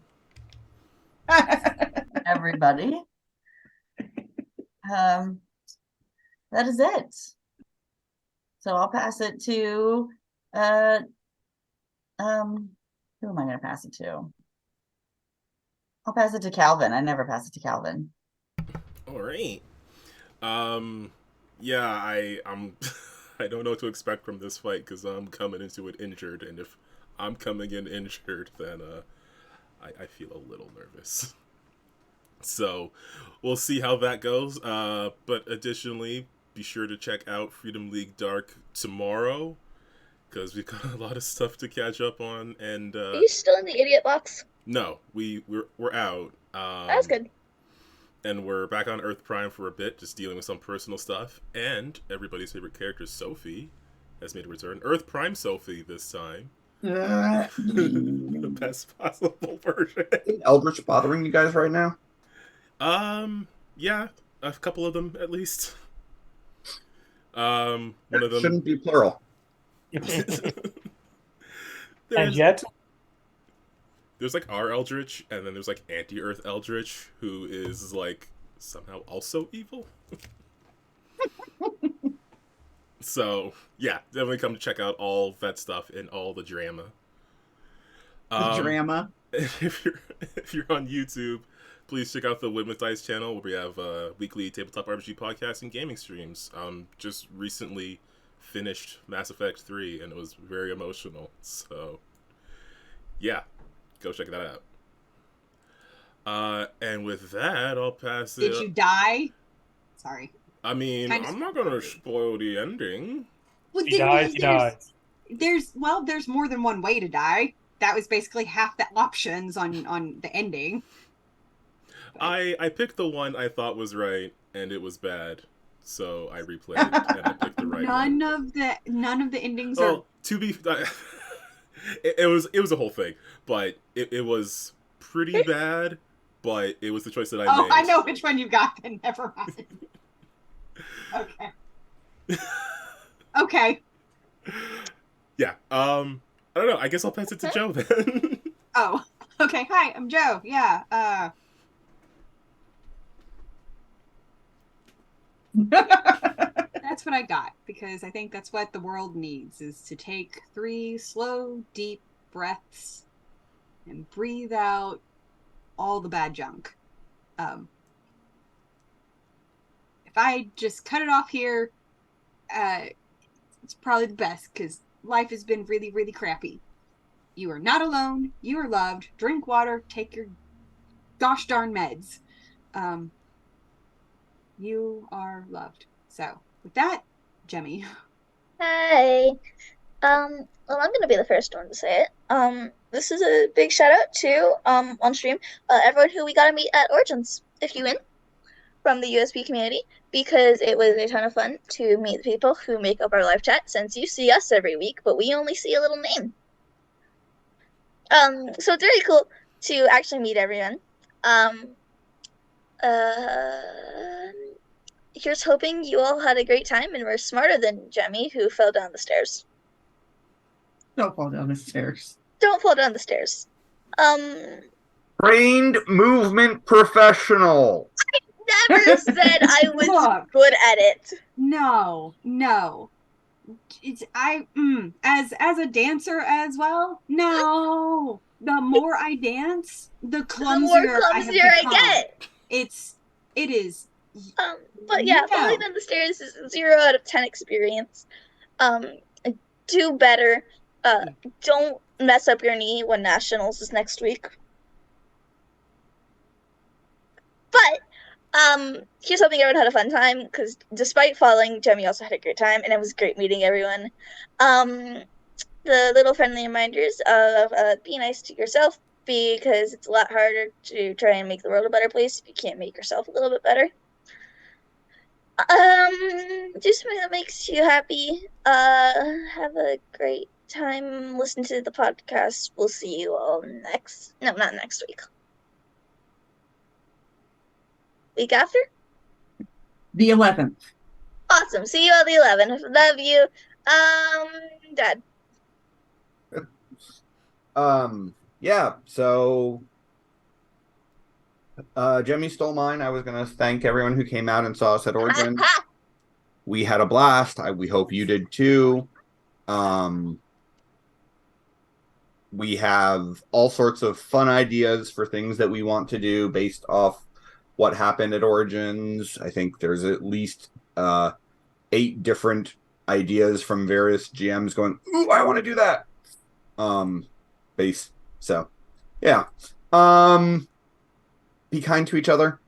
everybody. That is it. So I'll pass it to who am I gonna pass it to? I'll pass it to Calvin. I never pass it to Calvin. All right. Yeah, I'm I don't know what to expect from this fight because I'm coming into it injured, and if I'm coming in injured, then I feel a little nervous. So we'll see how that goes. But additionally, be sure to check out Freedom League Dark tomorrow because we've got a lot of stuff to catch up on. And Are you still in the idiot box? no, we're out. That's good. And we're back on Earth Prime for a bit, just dealing with some personal stuff. And everybody's favorite character, Sophie, has made a return. Earth Prime Sophie this time. The best possible version. Is Eldritch bothering you guys right now? Yeah, a couple of them at least. One of them Shouldn't be plural. And yet, there's like our Eldritch, and then there's like anti-Earth Eldritch, who is like somehow also evil. So yeah, definitely come to check out all that stuff and all the drama. Drama. If you're on YouTube, please check out the Women's Dice channel where we have weekly tabletop RPG podcasts and gaming streams. Just recently finished Mass Effect 3 and it was very emotional. So yeah, go check that out. And with that, I'll pass it. Did you die? Sorry. I mean, I'm not gonna spoil the ending. Well, he dies. There's more than one way to die. That was basically half the options on the ending. I picked the one I thought was right, and it was bad, so I replayed it, and I picked the right None one. None of the endings are. Well, to be, it was a whole thing, but it was pretty bad. But it was the choice that I made. I know which one you got. Then never mind. Okay. Okay. Yeah. I don't know. I guess I'll pass it to Joe then. Oh. Okay. Hi, I'm Joe. Yeah. That's what I got because I think that's what the world needs is to take 3 slow, deep breaths and breathe out all the bad junk. If I just cut it off here, it's probably the best because life has been really, really crappy. You are not alone. You are loved. Drink water. Take your gosh darn meds. You are loved. So, with that, Jemmy. Hi. Well, I'm gonna be the first one to say it. This is a big shout out to on stream, everyone who we got to meet at Origins. If you win from the USB community, because it was a ton of fun to meet the people who make up our live chat. Since you see us every week, but we only see a little name. So it's really cool to actually meet everyone. Here's hoping you all had a great time and were smarter than Jemmy, who fell down the stairs. Don't fall down the stairs. Don't fall down the stairs. Trained movement professional. Never said I was Look. good at it. No. It's as a dancer as well. No, the more I dance, the clumsier I have become. get. It is. But yeah, No. falling down the stairs is 0 out of 10 experience. Do better. Don't mess up your knee when nationals is next week. But here's hoping everyone had a fun time, because despite falling, Jemmy also had a great time, and it was great meeting everyone. The little friendly reminders of be nice to yourself, because it's a lot harder to try and make the world a better place if you can't make yourself a little bit better. Do something that makes you happy. Have a great time. Listen to the podcast. We'll see you all not next week. Week after? The 11th. Awesome. See you on the 11th. Love you. Dad. Yeah, so Jemmy stole mine. I was gonna thank everyone who came out and saw us at Origin. We had a blast. We hope you did too. We have all sorts of fun ideas for things that we want to do based off what happened at Origins. I think there's at least 8 different ideas from various GMs going, ooh, I want to do that. So yeah. Be kind to each other.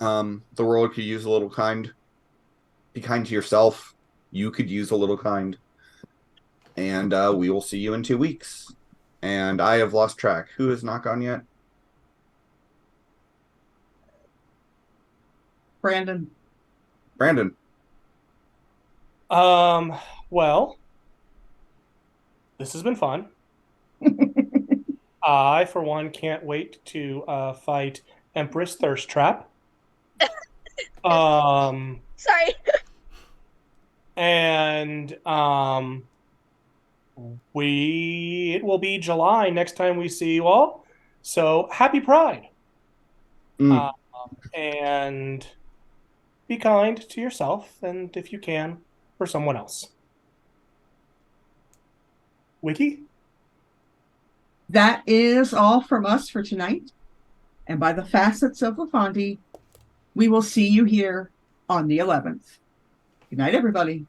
The world could use a little kind. Be kind to yourself. You could use a little kind. And we will see you in 2 weeks. And I have lost track. Who has not gone yet? Brandon. Well, this has been fun. I, for one, can't wait to fight Empress Thirst Trap. Sorry. And it will be July next time we see you all. So happy Pride. And be kind to yourself, and if you can, for someone else. Wiki? That is all from us for tonight. And by the facets of LaFonde, we will see you here on the 11th. Good night, everybody.